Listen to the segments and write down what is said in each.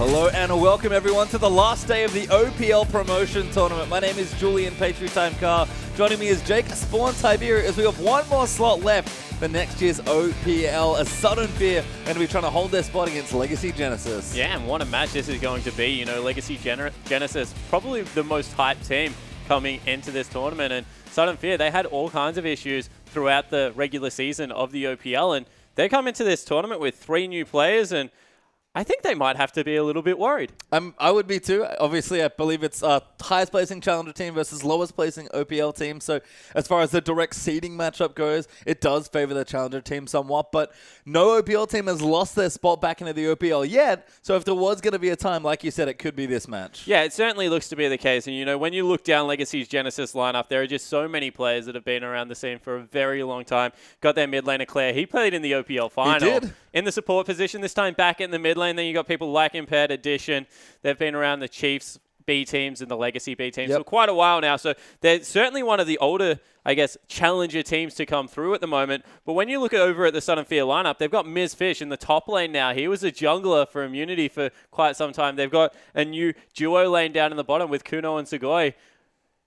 Hello and welcome everyone to the last day of the OPL Promotion Tournament. My name is Julian Patriot Time Car. Joining me is Jake Spawn Tiberia as we have one more slot left for next year's OPL. As Sudden Fear going to be trying to hold their spot against Legacy Genesis. Yeah, and what a match this is going to be. You know, Legacy Genesis, probably the most hyped team coming into this tournament. And Sudden Fear, they had all kinds of issues throughout the regular season of the OPL. And they come into this tournament with 3 new players, and I think they might have to be a little bit worried. I would be too. Obviously, I believe it's highest placing challenger team versus lowest placing OPL team. So as far as the direct seeding matchup goes, it does favor the challenger team somewhat. But no OPL team has lost their spot back into the OPL yet. So if there was going to be a time, like you said, it could be this match. Yeah, it certainly looks to be the case. And, you know, when you look down Legacy's Genesis lineup, there are just so many players that have been around the scene for a very long time. Got their mid laner, Claire. He played in the OPL final. He did. In the support position, this time back in the mid lane. Then you got people like Impaired Edition. They've been around the Chiefs B teams and the Legacy B teams for quite a while now. So they're certainly one of the older, I guess, challenger teams to come through at the moment. But when you look over at the Sudden Fear lineup, they've got Ms. Fish in the top lane now. He was a jungler for Immunity for quite some time. They've got a new duo lane down in the bottom with Kuno and Sugoi.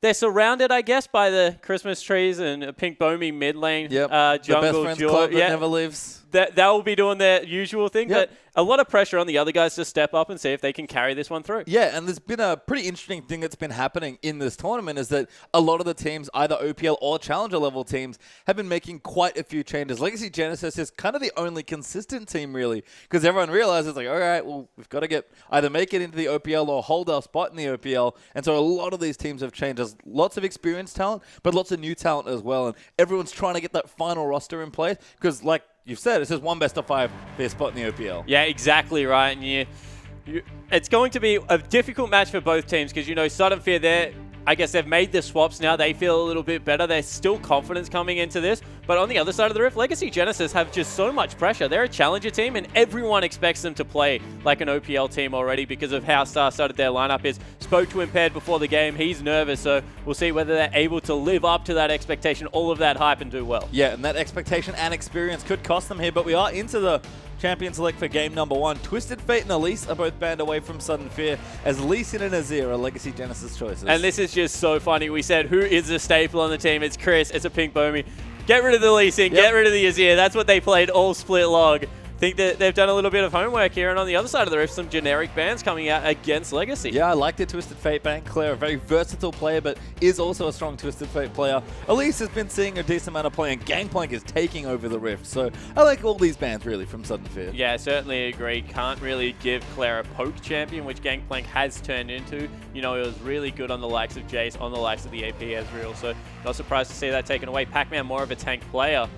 They're surrounded, I guess, by the Christmas trees and a Pink Bomi mid lane jungle. The best friends club that never leaves. They'll be doing their usual thing, but a lot of pressure on the other guys to step up and see if they can carry this one through. Yeah, and there's been a pretty interesting thing that's been happening in this tournament is that a lot of the teams, either OPL or Challenger level teams, have been making quite a few changes. Legacy Genesis is kind of the only consistent team, really, because everyone realizes, like, all right, well, we've got to either make it into the OPL or hold our spot in the OPL. And so a lot of these teams have changed. There's lots of experienced talent, but lots of new talent as well. And everyone's trying to get that final roster in place because, like you've said, it's just one best of 5 for your spot in the OPL. Yeah, exactly right. And it's going to be a difficult match for both teams because, you know, Sudden Fear, I guess they've made the swaps now. They feel a little bit better. There's still confidence coming into this. But on the other side of the rift, Legacy Genesis have just so much pressure. They're a challenger team, and everyone expects them to play like an OPL team already because of how star-studded their lineup is. Spoke to Impaired before the game. He's nervous, so we'll see whether they're able to live up to that expectation, all of that hype, and do well. Yeah, and that expectation and experience could cost them here, but we are into the champion select for game number 1. Twisted Fate and Elise are both banned away from Sudden Fear as Lee Sin and Azir are Legacy Genesis choices. And this is just so funny. We said, who is the staple on the team? It's Chris. It's a Pink Bomi. Get rid of the Lee Sin. Get rid of the Azir. That's what they played all split log. Think that they've done a little bit of homework here, and on the other side of the rift, some generic bans coming out against Legacy. Yeah, I like the Twisted Fate ban. Claire, a very versatile player, but is also a strong Twisted Fate player. Elise has been seeing a decent amount of play, and Gangplank is taking over the rift. So I like all these bans, really, from Sudden Fear. Yeah, certainly agree. Can't really give Claire a poke champion, which Gangplank has turned into. You know, it was really good on the likes of Jace, on the likes of the AP Ezreal, so not surprised to see that taken away. Pac-Man, more of a tank player.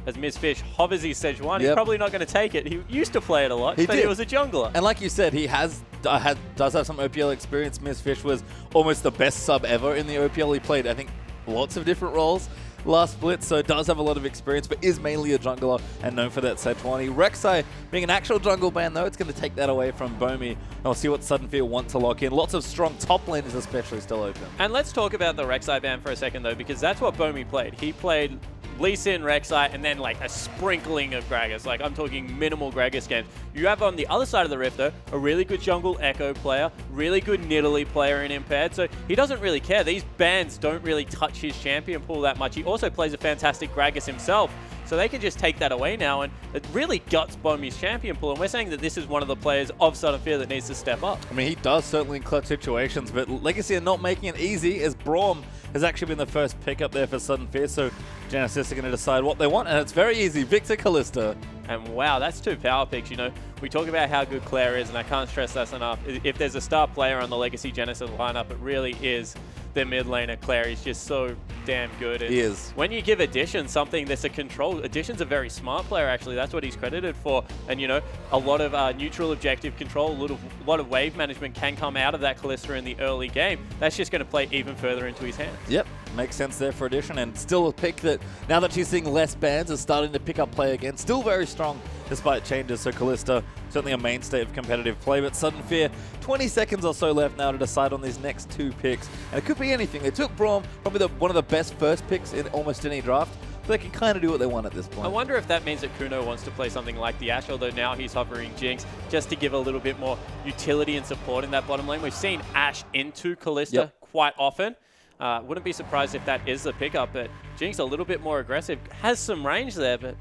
As Ms. Fish hovers his Sejuani, he's probably not going to take it. He used to play it a lot, but he was a jungler. And like you said, he does have some OPL experience. Ms. Fish was almost the best sub ever in the OPL. He played, I think, lots of different roles last split, so does have a lot of experience, but is mainly a jungler and known for that Sejuani. Rek'Sai being an actual jungle ban, though, it's going to take that away from Bomi. And we'll see what Sudden Fear want to lock in. Lots of strong top laners especially still open. And let's talk about the Rek'Sai ban for a second, though, because that's what Bomi played. He played Lee Sin, Rek'Sai, and then like a sprinkling of Gragas. Like, I'm talking minimal Gragas games. You have on the other side of the rift, though, a really good jungle Echo player, really good Nidalee player in Impaired, so he doesn't really care. These bans don't really touch his champion pool that much. He also plays a fantastic Gragas himself, so they can just take that away now, and it really guts Bomi's champion pool, and we're saying that this is one of the players of Sudden Fear that needs to step up. I mean, he does certainly in clutch situations, but Legacy are not making it easy, as Braum has actually been the first pick up there for Sudden Fear, so Genesis are going to decide what they want, and it's very easy. Victor Kalista. And wow, that's 2 power picks. You know, we talk about how good Claire is, and I can't stress that enough. If there's a star player on the Legacy Genesis lineup, it really is their mid laner, Claire. He's just so damn good. And he is. When you give Addition something that's a control, Addition's a very smart player, actually. That's what he's credited for. And, you know, a lot of neutral objective control, a lot of wave management can come out of that Kalista in the early game. That's just going to play even further into his hands. Yep, makes sense there for Addition. And still a pick that, now that she's seeing less bans, is starting to pick up play again. Still very strong despite changes. So Kalista, certainly a mainstay of competitive play. But Sudden Fear, 20 seconds or so left now to decide on these next 2 picks. And it could be anything. They took Braum, probably one of the best first picks in almost any draft. they can kind of do what they want at this point. I wonder if that means that Kuno wants to play something like the Ashe, although now he's hovering Jinx just to give a little bit more utility and support in that bottom lane. We've seen Ashe into Kalista quite often. Wouldn't be surprised if that is the pickup, but Jinx a little bit more aggressive. Has some range there, but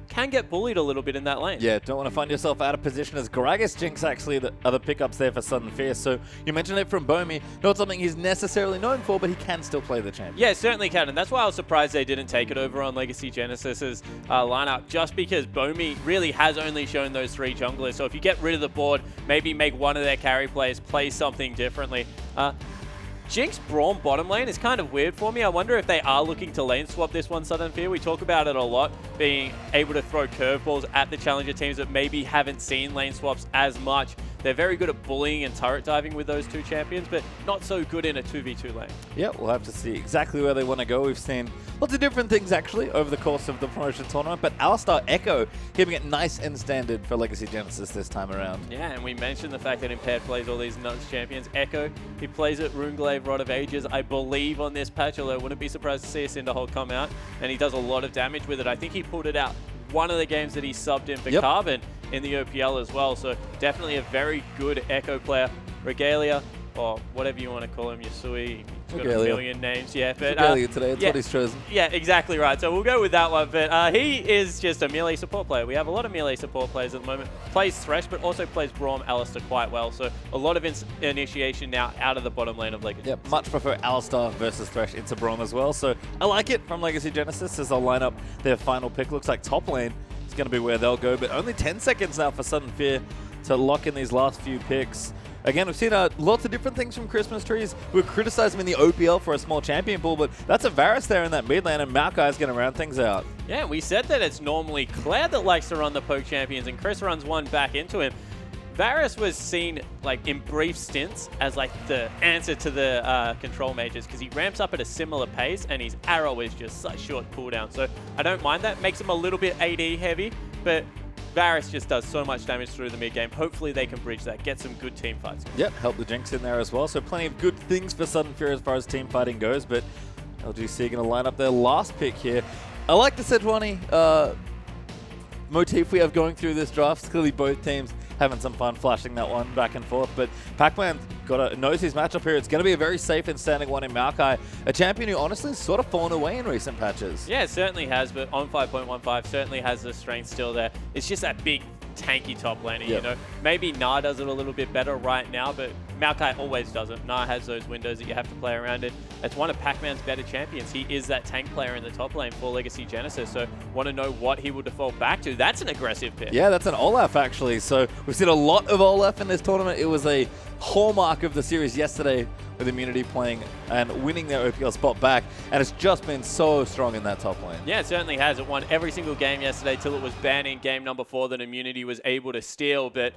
can get bullied a little bit in that lane. Yeah, don't want to find yourself out of position as Gragas Jinx actually are the pickups there for Sudden Fear. So you mentioned it from Bomi, not something he's necessarily known for, but he can still play the champion. Yeah, certainly can, and that's why I was surprised they didn't take it over on Legacy Genesis's lineup, just because Bomi really has only shown those 3 junglers. So if you get rid of the board, maybe make one of their carry players play something differently. Jinx Braum bottom lane is kind of weird for me. I wonder if they are looking to lane swap this one, Sudden Fear. We talk about it a lot, being able to throw curveballs at the challenger teams that maybe haven't seen lane swaps as much. They're very good at bullying and turret diving with those 2 champions, but not so good in a 2v2 lane. Yeah, we'll have to see exactly where they want to go. We've seen lots of different things actually over the course of the promotion tournament, but Alistar Echo keeping it nice and standard for Legacy Genesis this time around. Yeah, and we mentioned the fact that Impaired plays all these nuts champions. Echo, he plays at Runeglaive Rod of Ages, I believe, on this patch, although I wouldn't be surprised to see a Cinderhold come out, and he does a lot of damage with it. I think he pulled it out one of the games that he subbed in for Carbon in the OPL as well, so definitely a very good Echo player. Regalia, or whatever you want to call him, Yasui, he's got a million names, yeah. But Regalia today, it's what he's chosen. Yeah, exactly right, so we'll go with that one, but he is just a melee support player. We have a lot of melee support players at the moment. Plays Thresh, but also plays Braum, Alistar quite well, so a lot of initiation now out of the bottom lane of Legacy. Yeah, much prefer Alistar versus Thresh into Braum as well, so I like it from Legacy Genesis as they'll line up their final pick. Looks like top lane is going to be where they'll go, but only 10 seconds now for Sudden Fear to lock in these last few picks. Again, we've seen lots of different things from Christmas Trees. We criticized him in the OPL for a small champion pool, but that's a Varus there in that mid lane, and Maokai's going to round things out. Yeah, we said that it's normally Claire that likes to run the poke champions, and Chris runs one back into him. Varus was seen like in brief stints as like the answer to the control mages, because he ramps up at a similar pace and his arrow is just such short cooldown. So I don't mind that. Makes him a little bit AD heavy, but Varus just does so much damage through the mid game. Hopefully they can bridge that, get some good team fights. Yep, help the Jinx in there as well. So plenty of good things for Sudden Fear as far as team fighting goes, but LGC going to line up their last pick here. I like the Sejuani motif we have going through this draft. Clearly both teams having some fun flashing that one back and forth, but Pac-Man knows his matchup here. It's going to be a very safe and standing one in Maokai, a champion who honestly has sort of fallen away in recent patches. Yeah, it certainly has, but on 5.15 certainly has the strength still there. It's just that big tanky top laner, you know. Maybe Na does it a little bit better right now, but Maokai always does it. Na has those windows that you have to play around it. It's one of Pac-Man's better champions. He is that tank player in the top lane for Legacy Genesis, so want to know what he will default back to. That's an aggressive pick. Yeah, that's an Olaf actually. So we've seen a lot of Olaf in this tournament. It was a hallmark of the series yesterday with Immunity playing and winning their OPL spot back, and it's just been so strong in that top lane. Yeah, it certainly has. It won every single game yesterday till it was banned in game number 4 that Immunity was able to steal, but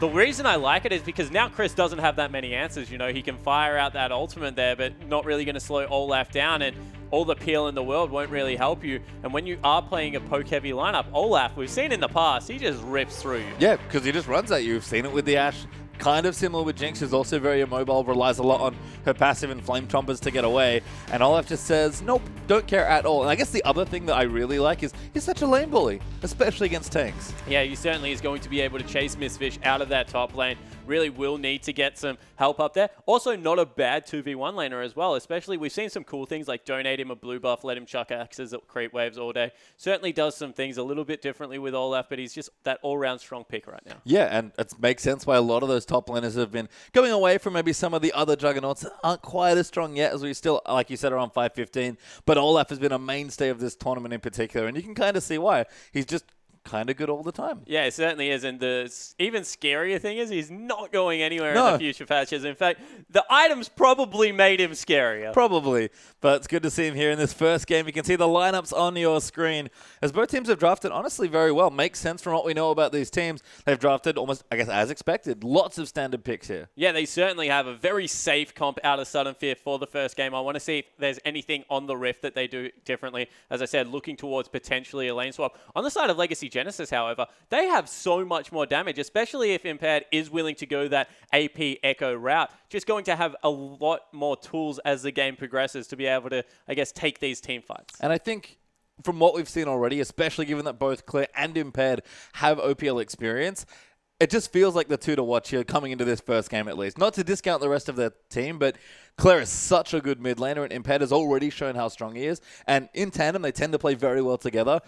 the reason I like it is because now Chris doesn't have that many answers. You know, he can fire out that ultimate there, but not really going to slow Olaf down, and all the peel in the world won't really help you. And when you are playing a poke-heavy lineup, Olaf, we've seen in the past, he just rips through you. Yeah, because he just runs at you. We've seen it with the Ashe. Kind of similar with Jinx, who's also very immobile, relies a lot on her passive and flame chompers to get away. And Olaf just says, nope, don't care at all. And I guess the other thing that I really like is he's such a lane bully, especially against tanks. Yeah, he certainly is going to be able to chase Mistfish out of that top lane. Really will need to get some help up there. Also, not a bad 2v1 laner as well, especially we've seen some cool things like donate him a blue buff, let him chuck axes at creep waves all day. Certainly does some things a little bit differently with Olaf, but he's just that all-round strong pick right now. Yeah, and it makes sense why a lot of those top laners have been going away from maybe some of the other juggernauts that aren't quite as strong yet, as we still, like you said, are on 515. But Olaf has been a mainstay of this tournament in particular, and you can kind of see why. He's just kind of good all the time. Yeah, it certainly is. And the even scarier thing is he's not going anywhere in the future patches. In fact, the items probably made him scarier. Probably. But it's good to see him here in this first game. You can see the lineups on your screen as both teams have drafted honestly very well. Makes sense from what we know about these teams. They've drafted almost, I guess, as expected. Lots of standard picks here. Yeah, they certainly have a very safe comp out of Sudden Fear for the first game. I want to see if there's anything on the Rift that they do differently. As I said, looking towards potentially a lane swap. On the side of Legacy Genesis, however, they have so much more damage, especially if Impaired is willing to go that AP Echo route. Just going to have a lot more tools as the game progresses to be able to, I guess, take these team fights. And I think from what we've seen already, especially given that both Claire and Impaired have OPL experience, it just feels like the two to watch here coming into this first game at least. Not to discount the rest of their team, but Claire is such a good mid laner, and Impaired has already shown how strong he is. And in tandem, they tend to play very well together.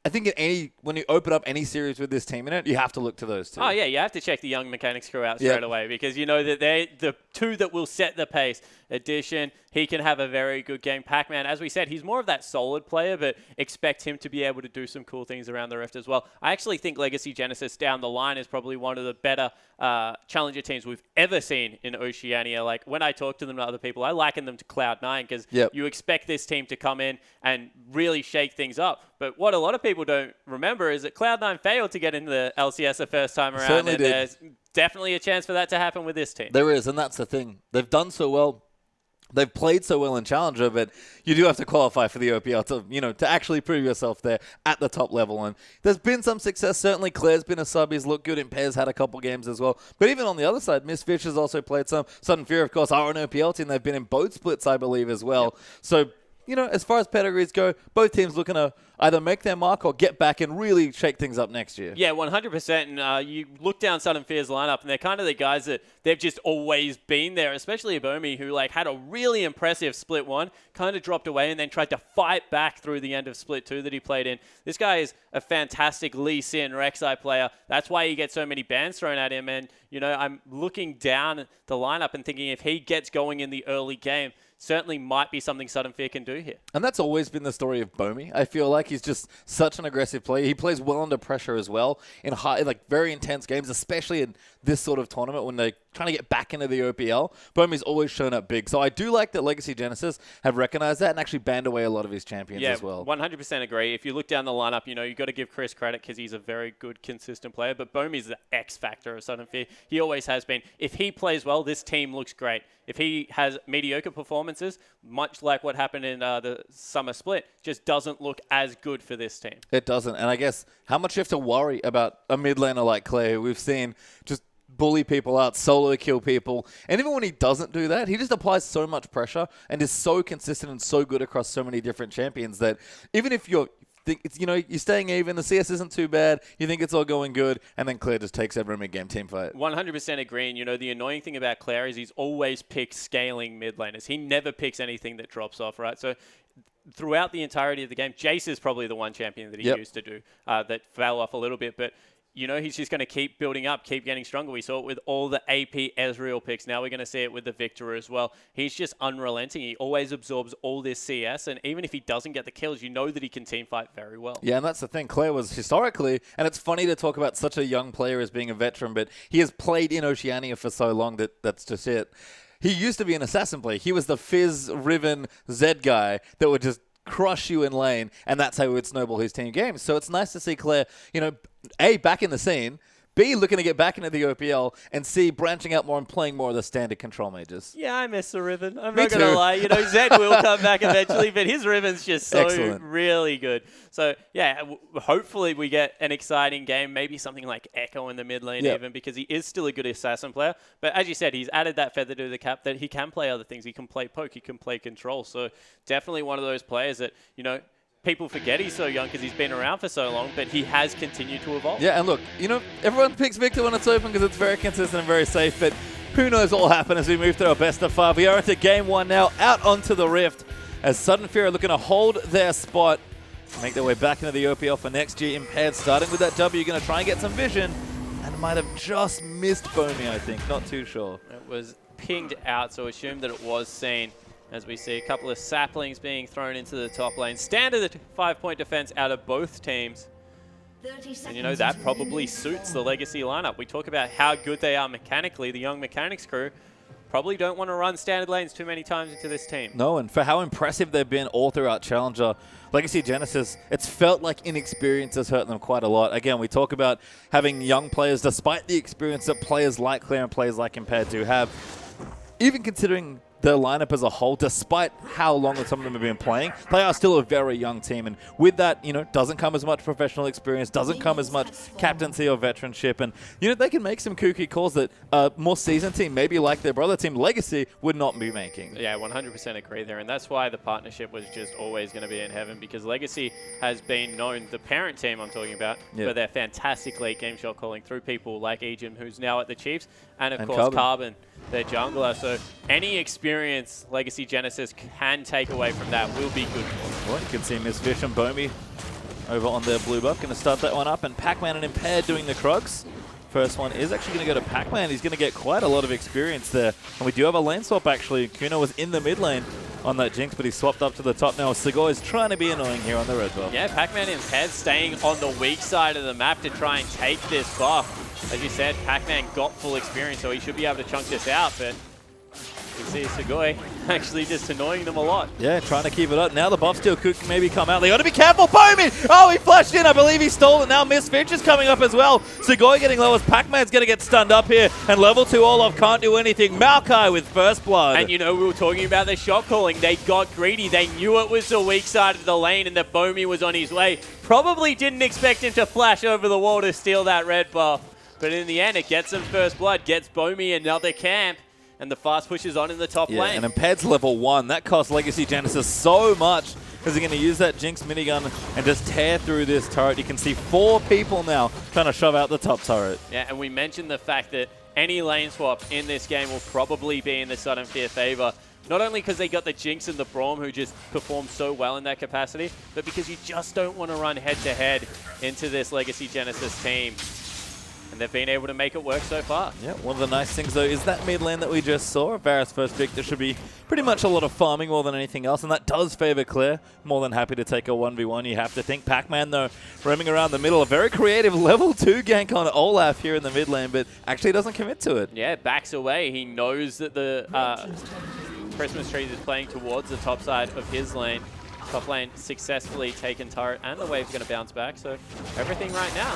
I think when you open up any series with this team in it, you have to look to those two. Oh, yeah, you have to check the Young Mechanics crew out straight away because you know that they're the two that will set the pace. Addition, he can have a very good game. Pac-Man, as we said, he's more of that solid player, but expect him to be able to do some cool things around the Rift as well. I actually think Legacy Genesis down the line is probably one of the better challenger teams we've ever seen in Oceania. Like, when I talk to them to other people, I liken them to Cloud9 because you expect this team to come in and really shake things up. But what a lot of people don't remember is that Cloud9 failed to get into the LCS the first time around. Certainly did. There's definitely a chance for that to happen with this team. There is, and that's the thing. They've done so well. They've played so well in Challenger, but you do have to qualify for the OPL to actually prove yourself there at the top level. And there's been some success. Certainly, Claire's been a sub. He's looked good. Impaired's had a couple games as well. But even on the other side, Misfitch has also played some. Sudden Fear, of course, are an OPL team. They've been in both splits, I believe, as well. Yep. So, as far as pedigrees go, both teams looking to either make their mark or get back and really shake things up next year. Yeah, 100%. And you look down Sudden Fear's lineup, and they're kind of the guys that they've just always been there, especially Abomi, who had a really impressive Split 1, kind of dropped away, and then tried to fight back through the end of Split 2 that he played in. This guy is a fantastic Lee Sin Rek'Sai player. That's why he gets so many bans thrown at him. And, I'm looking down the lineup and thinking if he gets going in the early game, certainly might be something Sudden Fear can do here. And that's always been the story of Bomi. I feel like he's just such an aggressive player. He plays well under pressure as well in very intense games, especially in this sort of tournament when they're trying to get back into the OPL. Bomi's always shown up big. So I do like that Legacy Genesis have recognized that and actually banned away a lot of his champions as well. 100% agree. If you look down the lineup, you've got to give Chris credit because he's a very good, consistent player. But Bomi's the X factor of Sudden Fear. He always has been. If he plays well, this team looks great. If he has mediocre performances, much like what happened in the summer split, just doesn't look as good for this team. It doesn't. And I guess how much you have to worry about a mid laner like Claire, who we've seen just bully people out, solo kill people. And even when he doesn't do that, he just applies so much pressure and is so consistent and so good across so many different champions that even if you're you're staying even, the CS isn't too bad, you think it's all going good, and then Claire just takes every mid-game team fight. 100% agree. And, the annoying thing about Claire is he's always picked scaling mid laners. He never picks anything that drops off, right? So throughout the entirety of the game, Jace is probably the one champion that he used to do that fell off a little bit, but he's just going to keep building up, keep getting stronger. We saw it with all the AP Ezreal picks. Now we're going to see it with the Victor as well. He's just unrelenting. He always absorbs all this CS, and even if he doesn't get the kills, that he can team fight very well. Yeah, and that's the thing. Claire was historically, and it's funny to talk about such a young player as being a veteran, but he has played in Oceania for so long that's just it. He used to be an assassin player. He was the Fizz, Riven, Zed guy that would just crush you in lane, and that's how he would snowball his team games. So it's nice to see Claire, A, back in the scene, B, looking to get back into the OPL, and C, branching out more and playing more of the standard control mages. Yeah, I miss the Riven. I'm not going to lie. Zed will come back eventually, but his Riven's just so really good. So, yeah, hopefully we get an exciting game, maybe something like Echo in the mid lane even, because he is still a good assassin player. But as you said, he's added that feather to the cap that he can play other things. He can play poke, he can play control. So definitely one of those players that, people forget he's so young because he's been around for so long, but he has continued to evolve. Yeah, and look, everyone picks Victor when it's open because it's very consistent and very safe, but who knows what will happen as we move through our best of 5. We are into game 1 now, out onto the Rift, as Sudden Fear are looking to hold their spot, make their way back into the OPL for next year. Impaired starting with that W, going to try and get some vision, and might have just missed Bomi, I think, not too sure. It was pinged out, so assumed that it was seen. As we see a couple of saplings being thrown into the top lane. Standard 5-point defense out of both teams. And that probably suits the Legacy lineup. We talk about how good they are mechanically. The Young Mechanics crew probably don't want to run standard lanes too many times into this team. No, and for how impressive they've been all throughout Challenger, Legacy Genesis, it's felt like inexperience has hurt them quite a lot. Again, we talk about having young players, despite the experience that players like Claire and players like Impaired do have. Even considering their lineup as a whole, despite how long some of them have been playing, they are still a very young team. And with that, doesn't come as much professional experience, doesn't come as much captaincy or veteranship. And, they can make some kooky calls that a more seasoned team, maybe like their brother team, Legacy, would not be making. Yeah, 100% agree there. And that's why the partnership was just always going to be in heaven, because Legacy has been known, the parent team I'm talking about, for their fantastic late game shot calling through people like Ejim, who's now at the Chiefs, and of course Carbon, their jungler. So any experience Legacy Genesis can take away from that will be good for them. Well, you can see Miss Fish and Bomi over on their blue buff. Going to start that one up, and Pac-Man and Impaired doing the Krugs. First one is actually going to go to Pac-Man. He's going to get quite a lot of experience there. And we do have a lane swap, actually. Kuno was in the mid lane on that Jinx, but he swapped up to the top now. Sigoi is trying to be annoying here on the red buff. Yeah, Pac-Man and Impaired staying on the weak side of the map to try and take this buff. As you said, Pac-Man got full experience, so he should be able to chunk this out, but you see Sigoi actually just annoying them a lot. Yeah, trying to keep it up. Now the buff steal could maybe come out. They got to be careful. Bomi! Oh, he flashed in. I believe he stole it. Now Miss Finch is coming up as well. Sigoi getting low as Pac-Man's going to get stunned up here. And level 2 Olaf can't do anything. Maokai with first blood. And we were talking about the shot calling. They got greedy. They knew it was the weak side of the lane and that Bomi was on his way. Probably didn't expect him to flash over the wall to steal that red buff. But in the end, it gets him first blood, gets Bomi another camp. And the fast push is on in the top lane. And Imped's level 1. That cost Legacy Genesis so much. Because they're going to use that Jinx minigun and just tear through this turret. You can see 4 people now trying to shove out the top turret. Yeah, and we mentioned the fact that any lane swap in this game will probably be in the Sudden Fear favor. Not only because they got the Jinx and the Braum who just performed so well in that capacity, but because you just don't want to run head-to-head into this Legacy Genesis team. And they've been able to make it work so far. Yeah, one of the nice things, though, is that mid lane that we just saw. Varus first pick, there should be pretty much a lot of farming more than anything else, and that does favor Claire. More than happy to take a 1v1. You have to think Pac-Man, though, roaming around the middle. A very creative level 2 gank on Olaf here in the mid lane, but actually doesn't commit to it. Yeah, backs away. He knows that the Christmas tree is playing towards the top side of his lane. Top lane successfully taken turret, and the wave's going to bounce back, so everything right now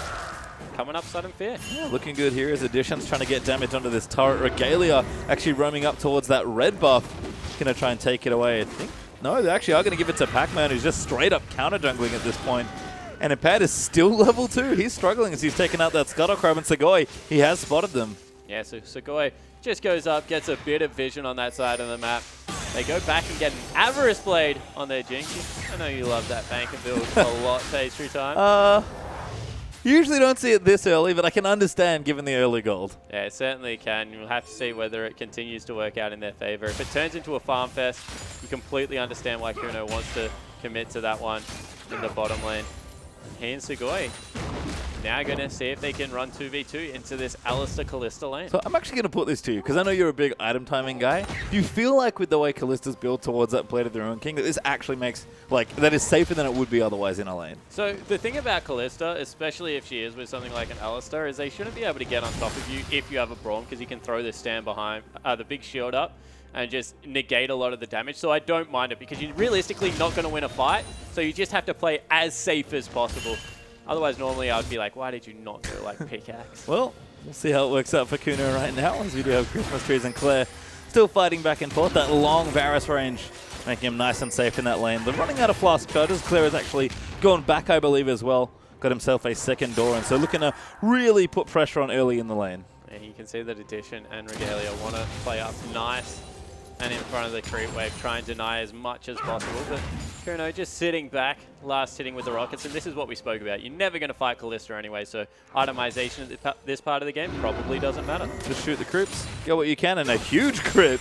coming up Sudden Fear. Yeah, looking good here as Addition's trying to get damage onto this turret. Regalia actually roaming up towards that red buff. Going to try and take it away, I think. No, they actually are going to give it to Pac-Man, who's just straight up counter jungling at this point. And Impad is still level 2. He's struggling as he's taken out that Scuttle Crab, and Sigoi, he has spotted them. Yeah, so Sigoi just goes up, gets a bit of vision on that side of the map. They go back and get an Avarice Blade on their Jinx. I know you love that bank and build a lot, Pastry Time. Usually don't see it this early, but I can understand given the early gold. Yeah, it certainly can. You'll have to see whether it continues to work out in their favor. If it turns into a farm fest, you completely understand why Kuno wants to commit to that one in the bottom lane. He and Sigoi now going to see if they can run 2v2 into this Alistar Kalista lane. So I'm actually going to put this to you, because I know you're a big item timing guy. Do you feel like with the way Kalista's built towards that Blade of the Ruined King, that this actually makes, that is safer than it would be otherwise in a lane? So the thing about Kalista, especially if she is with something like an Alistar, is they shouldn't be able to get on top of you if you have a Braum, because you can throw this stand behind, the big shield up, and just negate a lot of the damage. So I don't mind it, because you're realistically not going to win a fight, so you just have to play as safe as possible. Otherwise, normally I would be like, why did you not go pickaxe? Well, we'll see how it works out for Kuno right now, as we do have Christmas trees and Claire still fighting back and forth. That long Varus range making him nice and safe in that lane. They're running out of flask charges. Claire has actually gone back, I believe, as well. Got himself a second door, and so looking to really put pressure on early in the lane. And you can see that Addition and Regalia want to play up nice and in front of the creep wave, try and deny as much as possible. But Kuno just sitting back, last hitting with the rockets, and this is what we spoke about. You're never going to fight Kalista anyway, so itemization at this part of the game probably doesn't matter. Just shoot the creeps, get what you can, and a huge crit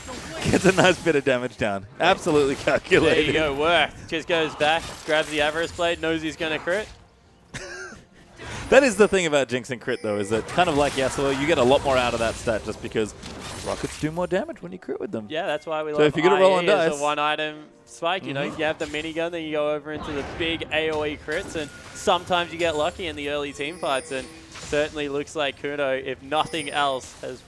gets a nice bit of damage down. Absolutely calculated. There you go, worked. Just goes back, grabs the Avarice Blade, knows he's going to crit. That is the thing about Jinx and crit, though, is that kind of like Yasuo, you get a lot more out of that stat just because rockets do more damage when you crit with them. Yeah, that's why we so love if you're gonna roll on IE as dice, a one-item spike. You know, you have the minigun, then you go over into the big AoE crits, and sometimes you get lucky in the early team fights, and certainly looks like Kuno, if nothing else, has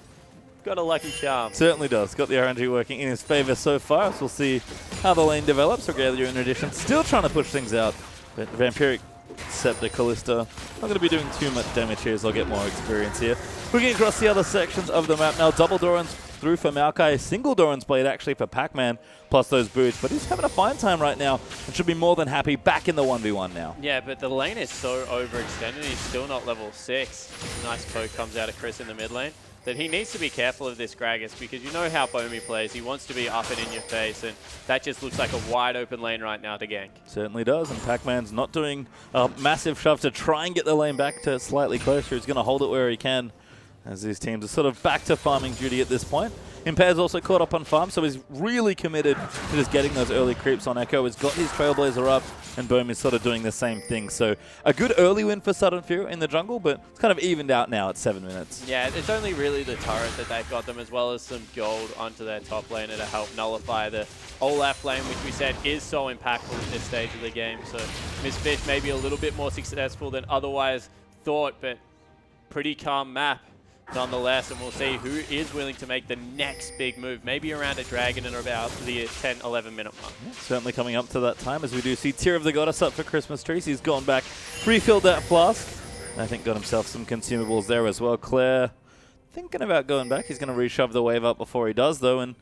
got a lucky charm. Certainly does. Got the RNG working in his favor so far, so we'll see how the lane develops. Regalia in addition, still trying to push things out, but Vampiric Scepter, Kalista, not going to be doing too much damage here as I'll get more experience here. Looking across the other sections of the map now, Double Dorans through for Maokai. Single Doran's Blade actually for Pac-Man, plus those boots. But he's having a fine time right now and should be more than happy back in the 1v1 now. Yeah, but the lane is so overextended. He's still not level 6. Nice poke comes out of Chris in the mid lane. That he needs to be careful of this Gragas because you know how Bomi plays. He wants to be up and in your face, and that just looks like a wide open lane right now to gank. Certainly does, and Pac-Man's not doing a massive shove to try and get the lane back to slightly closer. He's going to hold it where he can, as these teams are sort of back to farming duty at this point. Impaired's also caught up on farm, so he's really committed to just getting those early creeps on Echo. He's got his Trailblazer up, and Boom is sort of doing the same thing. So a good early win for Sudden Fear in the jungle, but it's kind of evened out now at 7 minutes. Yeah, it's only really the turret that they've got them, as well as some gold onto their top laner to help nullify the Olaf lane, which we said is so impactful at this stage of the game. So Miss Fish may be a little bit more successful than otherwise thought, but pretty calm map nonetheless, and we'll see who is willing to make the next big move, maybe around a dragon in about the 10-11 minute mark. Yeah, certainly coming up to that time, as we do see Tear of the Goddess up for Christmas trees. He's gone back, refilled that flask, and I think got himself some consumables there as well. Claire thinking about going back. He's going to reshove the wave up before he does, though, and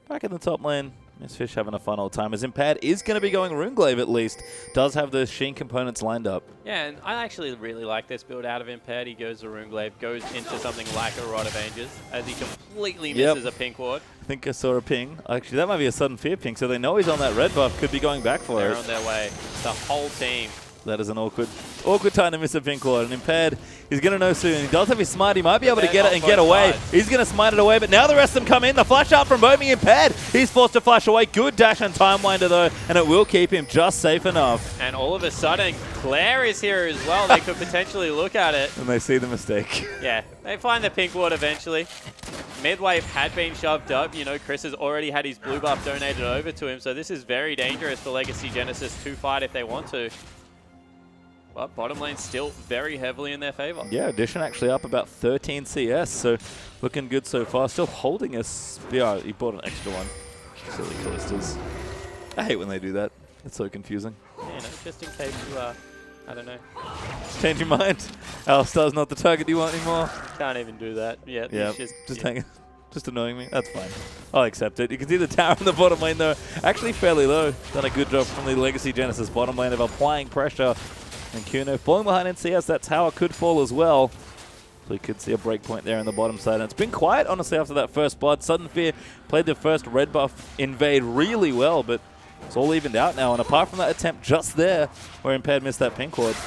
back in the top lane, Miss Fish having a fun old time, as Impaired is going to be going Runeglaive at least. Does have those Sheen components lined up. Yeah, and I actually really like this build out of Impaired. He goes to Runeglaive, goes into something like a Rod of Ages, as he completely misses a pink ward. I think I saw a ping. Actually, that might be a Sudden Fear ping, so they know he's on that red buff. Could be going back for it. They're on their way. The whole team. That is an awkward time to miss a pink ward. And Impaired, he's going to know soon. He does have his smite. He might be able to get it and get away. He's going to smite it away, but now the rest of them come in. The flash out from Bomi. Impaired, he's forced to flash away. Good dash and time winder, though, and it will keep him just safe enough. And all of a sudden, Claire is here as well. They could potentially look at it. And they see the mistake. Yeah, they find the pink ward eventually. Midwave had been shoved up. You know, Chris has already had his blue buff donated over to him, so this is very dangerous for Legacy Genesis to fight if they want to. But bottom lane still very heavily in their favor. Yeah, Addition actually up about 13 CS, so looking good so far. Still holding a spear. He bought an extra one. Silly Callistas. I hate when they do that. It's so confusing. Yeah, no, just in case you, I don't know. Change your mind. Alistar's not the target you want anymore. Can't even do that. Yeah, just hanging. Just annoying me. That's fine. I'll accept it. You can see the tower in the bottom lane, though. Actually fairly low. Done a good job from the Legacy Genesis bottom lane of applying pressure. And Kuno falling behind in CS, that tower could fall as well. So you could see a breakpoint there in the bottom side. And it's been quiet, honestly, after that first blood. Sudden Fear played the first red buff invade really well, but it's all evened out now. And apart from that attempt just there, where Impaired missed that pink ward,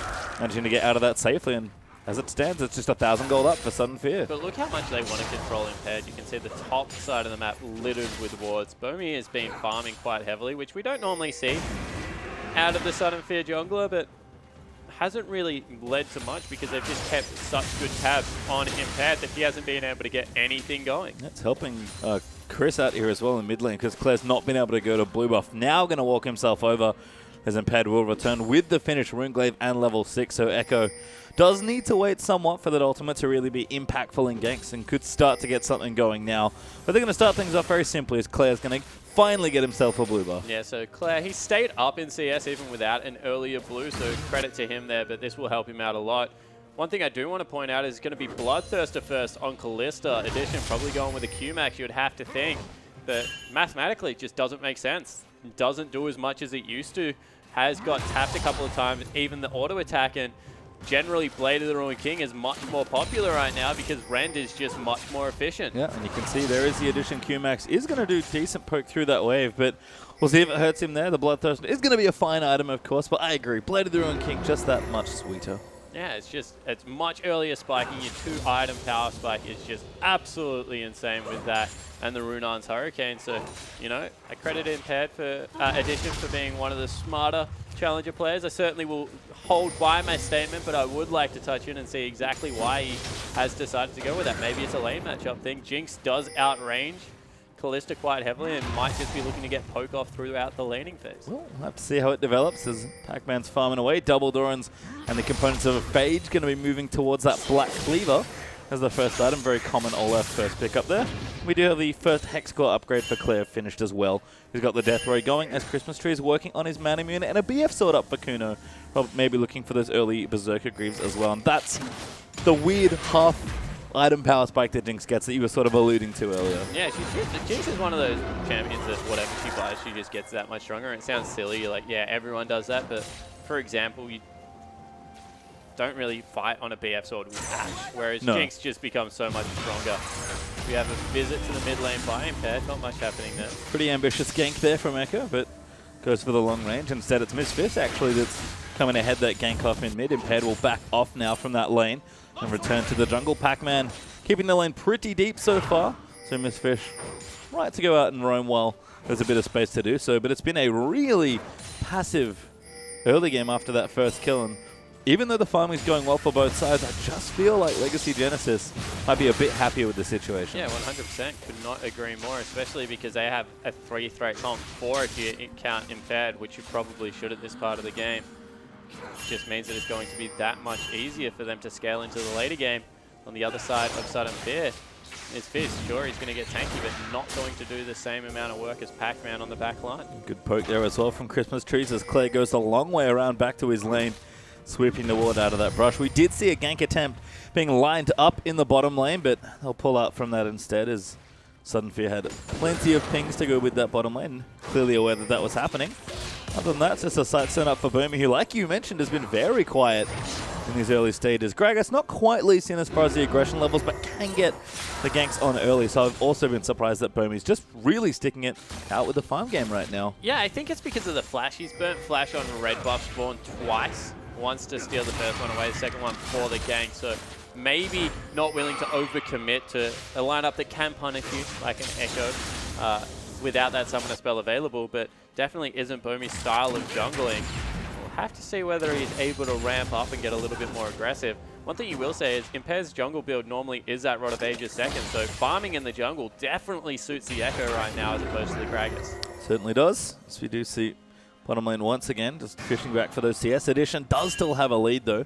managing to get out of that safely. And as it stands, it's just 1,000 gold up for Sudden Fear. But look how much they want to control Impaired. You can see the top side of the map littered with wards. Bomi has been farming quite heavily, which we don't normally see out of the Sudden Fear jungler, but hasn't really led to much because they've just kept such good tabs on Impaired that he hasn't been able to get anything going. That's helping Chris out here as well in mid lane, because Claire's not been able to go to blue buff. Now going to walk himself over, as Impaired will return with the finish, Runeglaive and level 6. So Echo does need to wait somewhat for that ultimate to really be impactful in ganks, and could start to get something going now. But they're going to start things off very simply, as Claire's going to finally get himself a blue buff. Yeah, so Claire, he stayed up in CS even without an earlier blue, so credit to him there, but this will help him out a lot. One thing I do want to point out is going to be Bloodthirster first on Callista. Addition probably going with a Q-Max, you would have to think. But mathematically, it just doesn't make sense. It doesn't do as much as it used to. Has got tapped a couple of times, even the auto attack, and generally Blade of the Ruined King is much more popular right now because Rend is just much more efficient. Yeah, and you can see there is the Addition Q-Max. Is going to do decent poke through that wave, but we'll see if it hurts him there. The Bloodthirster is going to be a fine item, of course, but I agree. Blade of the Ruined King, just that much sweeter. Yeah, it's much earlier spiking. Your 2-item power spike is just absolutely insane with that and the Runar's Hurricane. So, you know, I credit Impaired for Addition for being one of the smarter challenger players. I certainly will hold by my statement, but I would like to touch in and see exactly why he has decided to go with that. Maybe it's a lane matchup thing. Jinx does outrange Callista quite heavily and might just be looking to get poke off throughout the laning phase. Well, we'll have to see how it develops as Pac-Man's farming away. Double Dorans and the components of a Phage going to be moving towards that Black Cleaver as the first item. Very common Olaf first pick up there. We do have the first Hex Core upgrade for Claire finished as well. He's got the Death Ray going as Christmas Tree is working on his Man Immune, and a BF sword up for Kuno. Probably maybe looking for those early Berserker Greaves as well. And that's the weird half item power spike that Jinx gets that you were sort of alluding to earlier. Yeah, Jinx is one of those champions that whatever she buys, she just gets that much stronger. And it sounds silly, you're like, yeah, everyone does that. But for example, you don't really fight on a BF sword with Ashe, whereas Jinx just becomes so much stronger. We have a visit to the mid lane by Impaired, not much happening there. Pretty ambitious gank there from Echo, but goes for the long range. Instead, it's Misfits actually that's coming ahead that gank off in mid. Impaired will back off now from that lane and return to the jungle. Pac-Man keeping the lane pretty deep so far. So Misfish right to go out and roam while there's a bit of space to do so. But it's been a really passive early game after that first kill. And even though the farming's going well for both sides, I just feel like Legacy Genesis might be a bit happier with the situation. Yeah, 100%. Could not agree more, especially because they have a 3-threat comp, 4 if you count Impaired, which you probably should at this part of the game. Just means that it's going to be that much easier for them to scale into the later game. On the other side of Sudden Fear is Fizz. Sure, he's going to get tanky, but not going to do the same amount of work as Pac-Man on the back line. Good poke there as well from Christmas Trees as Claire goes a long way around back to his lane, sweeping the ward out of that brush. We did see a gank attempt being lined up in the bottom lane, but they'll pull out from that instead as Sudden Fear had plenty of pings to go with that bottom lane. Clearly aware that that was happening. Other than that, it's just a sight set up for Bomi, who, like you mentioned, has been very quiet in these early stages. Gragas not quite least in as far as the aggression levels, but can get the ganks on early. So I've also been surprised that Bomi's just really sticking it out with the farm game right now. Yeah, I think it's because of the flash. He's burnt flash on red buff spawn twice. Once to steal the first one away, the second one for the gank. So maybe not willing to overcommit to a lineup that can punish you, like an Echo, without that summoner spell available, but definitely isn't Bomi's style of jungling. We'll have to see whether he's able to ramp up and get a little bit more aggressive. One thing you will say is Impaired's jungle build normally is that Rod of Ages second, so farming in the jungle definitely suits the Echo right now as opposed to the Gragas. Certainly does. So we do see bottom lane once again, just fishing back for those CS. Edition does still have a lead though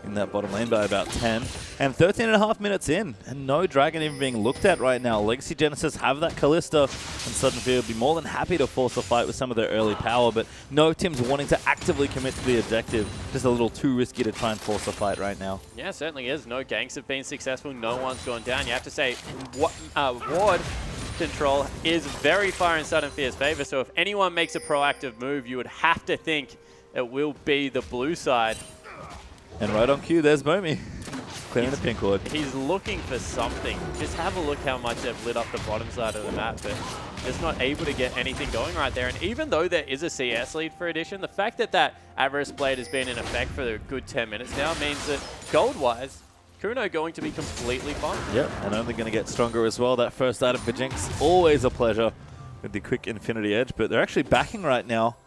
in that bottom lane by about 10. And 13.5 minutes in, and no dragon even being looked at right now. Legacy Genesis have that Kalista, and Sudden Fear would be more than happy to force a fight with some of their early power, but no team's wanting to actively commit to the objective. Just a little too risky to try and force a fight right now. Yeah, it certainly is. No ganks have been successful. No one's gone down. You have to say, ward control is very far in Sudden Fear's favor, so if anyone makes a proactive move, you would have to think it will be the blue side. And right on cue, there's Bomi, clearing the pink ward. He's looking for something. Just have a look how much they've lit up the bottom side of the map, but just not able to get anything going right there. And even though there is a CS lead for Edition, the fact that that Avarice Blade has been in effect for a good 10 minutes now means that gold-wise, Kuno going to be completely fine. Yep, and only going to get stronger as well. That first item for Jinx, always a pleasure with the quick Infinity Edge, but they're actually backing right now.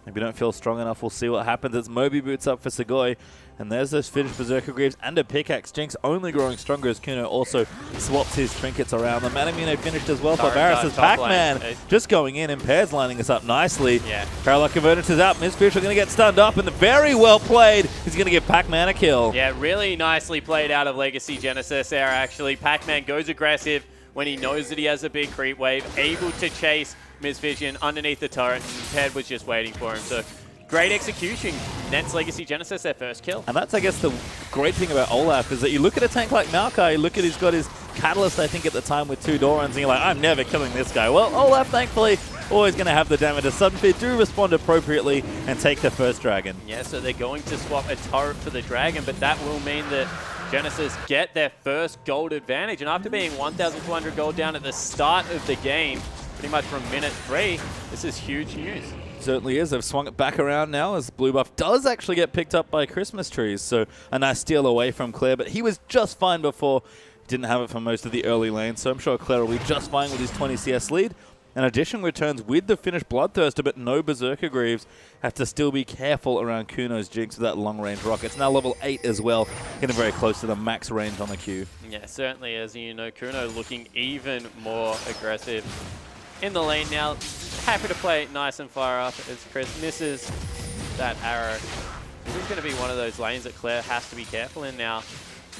Maybe don't feel strong enough. We'll see what happens as Moby boots up for Segoy. And there's those finished Berserker Greaves and a pickaxe. Jinx only growing stronger as Kuno also swaps his trinkets around. The Manamune finished as well for Varus as Pac-Man just going in. Impaired's lining us up nicely. Yeah. Paralock Convergence is out. Misfish are going to get stunned up, and very well played. He's going to give Pac-Man a kill. Yeah, really nicely played out of Legacy Genesis there, actually. Pac-Man goes aggressive when he knows that he has a big creep wave, able to chase Misvision underneath the turret, and Impaired was just waiting for him. So great execution. Nets Legacy Genesis their first kill. And that's, I guess, the great thing about Olaf is that you look at a tank like Maokai, look at he's got his Catalyst, I think, at the time with 2 Dorans, and you're like, I'm never killing this guy. Well, Olaf, thankfully, always going to have the damage. As Sudden Fear do respond appropriately and take the first dragon. Yeah, so they're going to swap a turret for the dragon, but that will mean that Genesis get their first gold advantage. And after being 1,200 gold down at the start of the game, pretty much from minute 3, this is huge news. Certainly is. They've swung it back around now as blue buff does actually get picked up by Christmas Trees. So a nice steal away from Claire, but he was just fine before. Didn't have it for most of the early lane, so I'm sure Claire will be just fine with his 20 CS lead. And Addition returns with the finished Bloodthirster, but no Berserker Greaves. Have to still be careful around Kuno's Jinx with that long-range rock. It's now level 8 as well, getting very close to the max range on the Q. Yeah, certainly is. You know, Kuno looking even more aggressive in the lane now. Happy to play nice and far up as Chris misses that arrow. This is going to be one of those lanes that Claire has to be careful in now.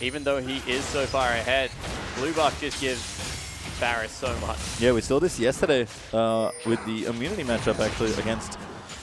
Even though he is so far ahead, blue buff just gives Varus so much. Yeah, we saw this yesterday with the immunity matchup actually against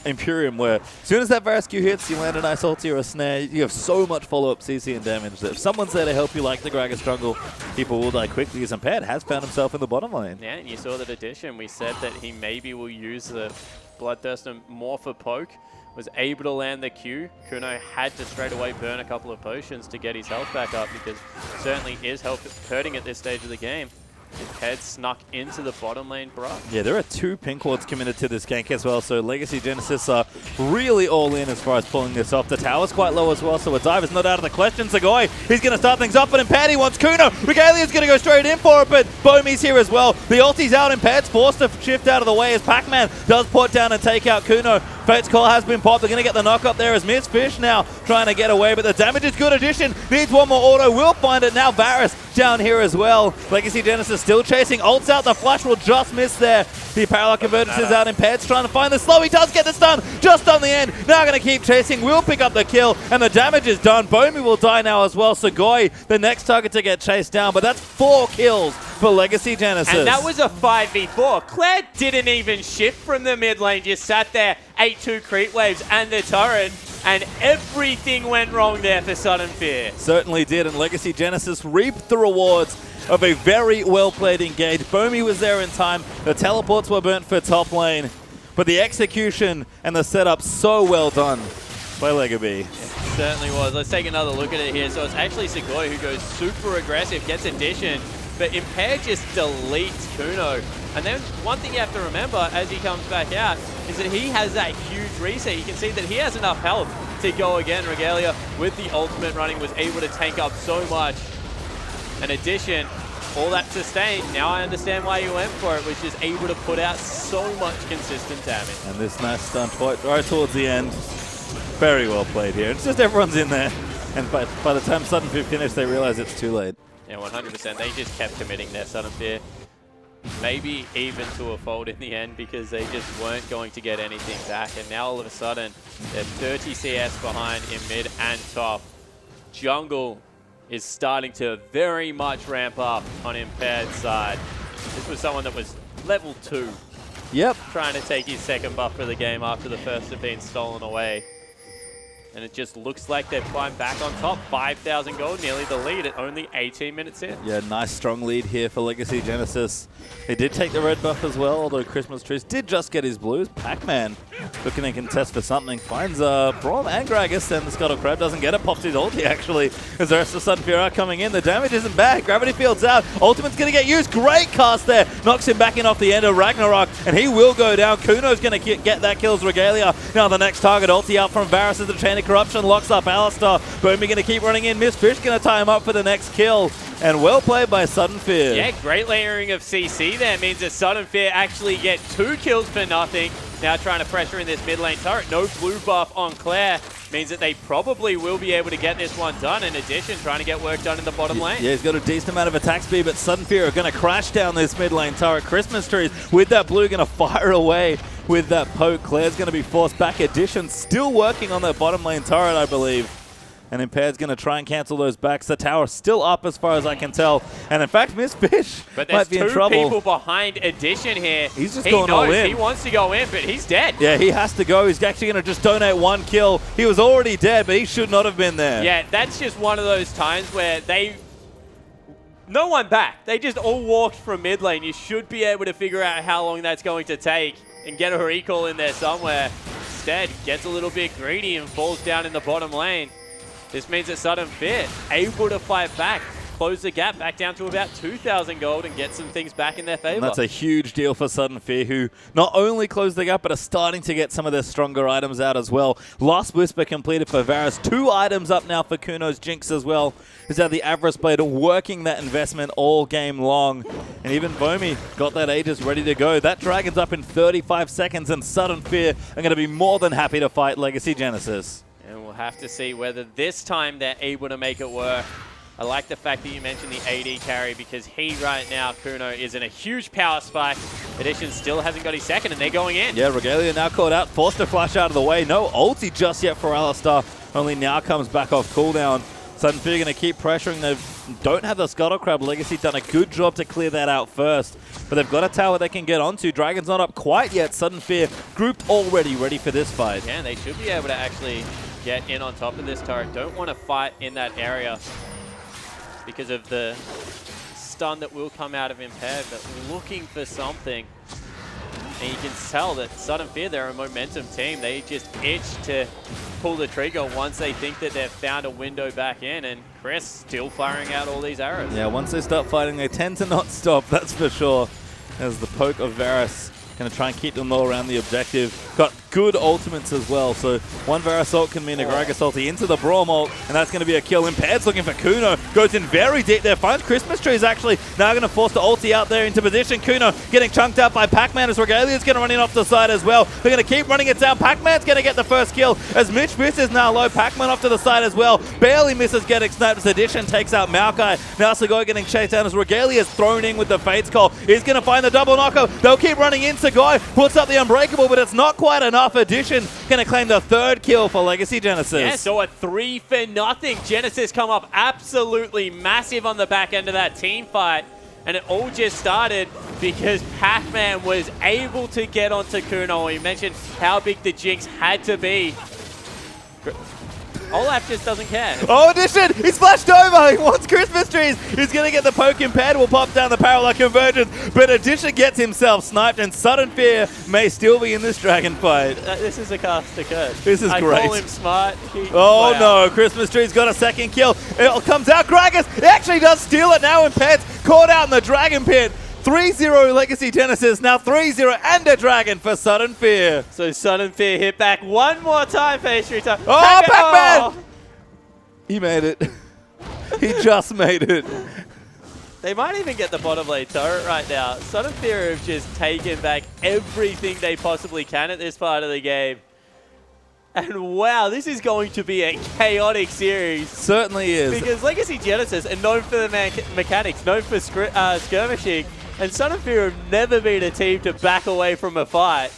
Imperium, where as soon as that Varus Q hits, you land a nice ulti or a snare, you have so much follow-up CC and damage that if someone's there to help you like the Gragas jungle, people will die quickly, as Impaired has found himself in the bottom lane. Yeah, and you saw that addition. We said that he maybe will use the Bloodthirster more for poke. Was able to land the Q. Kuno had to straight away burn a couple of potions to get his health back up because certainly is hurting at this stage of the game. His head snuck into the bottom lane, bro. Yeah, there are 2 pink wards committed to this gank as well, so Legacy Genesis are really all in as far as pulling this off. The tower's quite low as well, so a dive is not out of the question. Segoy, he's going to start things up, but Impaired, he wants Kuno. Regalia's going to go straight in for it, but Bomy's here as well. The ulti's out, Impaired's forced to shift out of the way as Pac-Man does put down and take out Kuno. Fate's Call has been popped. They're going to get the knock up there as Miss Fish now trying to get away, but the damage is good. Addition needs one more auto. Will find it now. Varus down here as well. Legacy Genesis still chasing. Ults out. The flash will just miss there. The Parallel Convergence is out. Impaired's trying to find the slow. He does get the stun just on the end. Now going to keep chasing. Will pick up the kill, and the damage is done. Bomi will die now as well. Segoy, the next target to get chased down, but that's 4 kills for Legacy Genesis. And that was a 5v4. Claire didn't even shift from the mid lane. Just sat there, 8-2 creep waves and the turret, and everything went wrong there for Sudden Fear. Certainly did, and Legacy Genesis reaped the rewards of a very well-played engage. Bomi was there in time. The teleports were burnt for top lane, but the execution and the setup so well done by Legacy. It certainly was. Let's take another look at it here. So it's actually Segoy who goes super aggressive, gets addition, but Impaired just deletes Kuno. And then one thing you have to remember as he comes back out is that he has that huge reset. You can see that he has enough health to go again. Regalia, with the ultimate running, was able to tank up so much. An addition, all that sustained. Now I understand why you went for it, was just able to put out so much consistent damage. And this nice stun right towards the end. Very well played here. It's just everyone's in there. And by the time Sudden Fear finished, they realize it's too late. Yeah, 100%. They just kept committing their Sudden Fear. Maybe even to a fold in the end because they just weren't going to get anything back. And now all of a sudden, they're 30 CS behind in mid and top. Jungle is starting to very much ramp up on Impaired's side. This was someone that was level 2. Yep. Trying to take his second buff for the game after the first had been stolen away. And it just looks like they've climbed back on top. 5,000 gold, nearly the lead at only 18 minutes in. Yeah, nice strong lead here for Legacy Genesis. They did take the red buff as well, although Christmas Trees did just get his blues. Pac-Man looking to contest for something. Finds Braum and Gragas, and the Scuttle Crab doesn't get it. Pops his ulti, actually, as the rest of Sudden Fear are coming in. The damage isn't bad. Gravity Field's out. Ultimate's going to get used. Great cast there. Knocks him back in off the end of Ragnarok, and he will go down. Kuno's going to get that kills Regalia. Now the next target, ulti out from Varus as the Chain of Corruption locks up Alistar. Bomi going to keep running in. Miss Fish going to tie him up for the next kill. And well played by Sudden Fear. Yeah, great layering of CC there. Means that Sudden Fear actually get 2 kills for nothing. Now trying to pressure in this mid lane turret. No blue buff on Claire. Means that they probably will be able to get this one done. In addition, trying to get work done in the bottom lane. Yeah, he's got a decent amount of attack speed, but Sudden Fear are going to crash down this mid lane turret. Christmas Trees with that blue going to fire away with that poke. Claire's going to be forced back. Addition still working on that bottom lane turret, I believe. And Impaired's going to try and cancel those backs. The tower's still up as far as I can tell. And in fact, Miss Fish might be in trouble. But there's 2 people behind Addition here. He's just going all in. He wants to go in, but he's dead. Yeah, he has to go. He's actually going to just donate 1 kill. He was already dead, but he should not have been there. Yeah, that's just one of those times where no one back. They just all walked from mid lane. You should be able to figure out how long that's going to take and get a recall in there somewhere. Instead, gets a little bit greedy and falls down in the bottom lane. This means that Sudden Fear able to fight back, close the gap back down to about 2,000 gold and get some things back in their favor. And that's a huge deal for Sudden Fear, who not only closed the gap, but are starting to get some of their stronger items out as well. Last Whisper completed for Varus. 2 items up now for Kuno's Jinx as well. Is that the Avarice Blade working that investment all game long. And even Bomi got that Aegis ready to go. That Dragon's up in 35 seconds, and Sudden Fear are going to be more than happy to fight Legacy Genesis. And we'll have to see whether this time they're able to make it work. I like the fact that you mentioned the AD carry because he right now, Kuno, is in a huge power spike. Addition still hasn't got his second and they're going in. Yeah, Regalia now caught out, forced to flash out of the way. No ulti just yet for Alistar. Only now comes back off cooldown. Sudden Fear going to keep pressuring. They don't have the Scuttle Crab. Legacy done a good job to clear that out first. But they've got a tower they can get onto. Dragon's not up quite yet. Sudden Fear grouped already, ready for this fight. Yeah, and they should be able to actually get in on top of this turret. Don't want to fight in that area because of the stun that will come out of Impaired, but looking for something. And you can tell that Sudden Fear, they're a momentum team. They just itch to pull the trigger once they think that they've found a window back in, and Chris still firing out all these arrows. Yeah, once they start fighting, they tend to not stop, that's for sure. There's the poke of Varus. Going to try and keep them low around the objective. Got good ultimates as well, so one Varus ult can mean a Gragas ulti into the Braum ult, and that's going to be a kill. Impaired's looking for Kuno. Goes in very deep there. Finds Christmas Trees actually. Now going to force the ulti out there into position. Kuno getting chunked out by Pac-Man as Regalia's going to run in off the side as well. They're going to keep running it down. Pac-Man's going to get the first kill as Mitch misses now low. Pac-Man off to the side as well. Barely misses getting sniped as Addition takes out Maokai. Now Segoy getting chased down as Regalia's thrown in with the Fates Call. He's going to find the double knockout. They'll keep running in. Segoy puts up the Unbreakable, but it's not quite enough. Addition going to claim the third kill for Legacy Genesis. Yeah, so a 3-0. Genesis come up absolutely massive on the back end of that team fight. And it all just started because Pac-Man was able to get onto Kuno. We mentioned how big the Jinx had to be. Olaf just doesn't care. Oh, Addition! He's flashed over! He wants Christmas Trees! He's going to get the poke. Impaired will pop down the Parallel Convergence, but Addition gets himself sniped, and Sudden Fear may still be in this dragon fight. This is a caster curse. This is great. I call him smart. Oh no, Christmas Tree's got a second kill. It comes out, Gragas! He actually does steal it now. Impaired's caught out in the Dragon Pit. 3-0 Legacy Genesis, now 3-0 and a dragon for Sudden Fear. So Sudden Fear hit back one more time for H3 time. Oh, Pac-Man! He made it. He just made it. They might even get the bottom lane turret right now. Sudden Fear have just taken back everything they possibly can at this part of the game. And wow, this is going to be a chaotic series. Certainly is. Because Legacy Genesis are known for the mechanics, known for skirmishing, and Sudden Fear have never been a team to back away from a fight.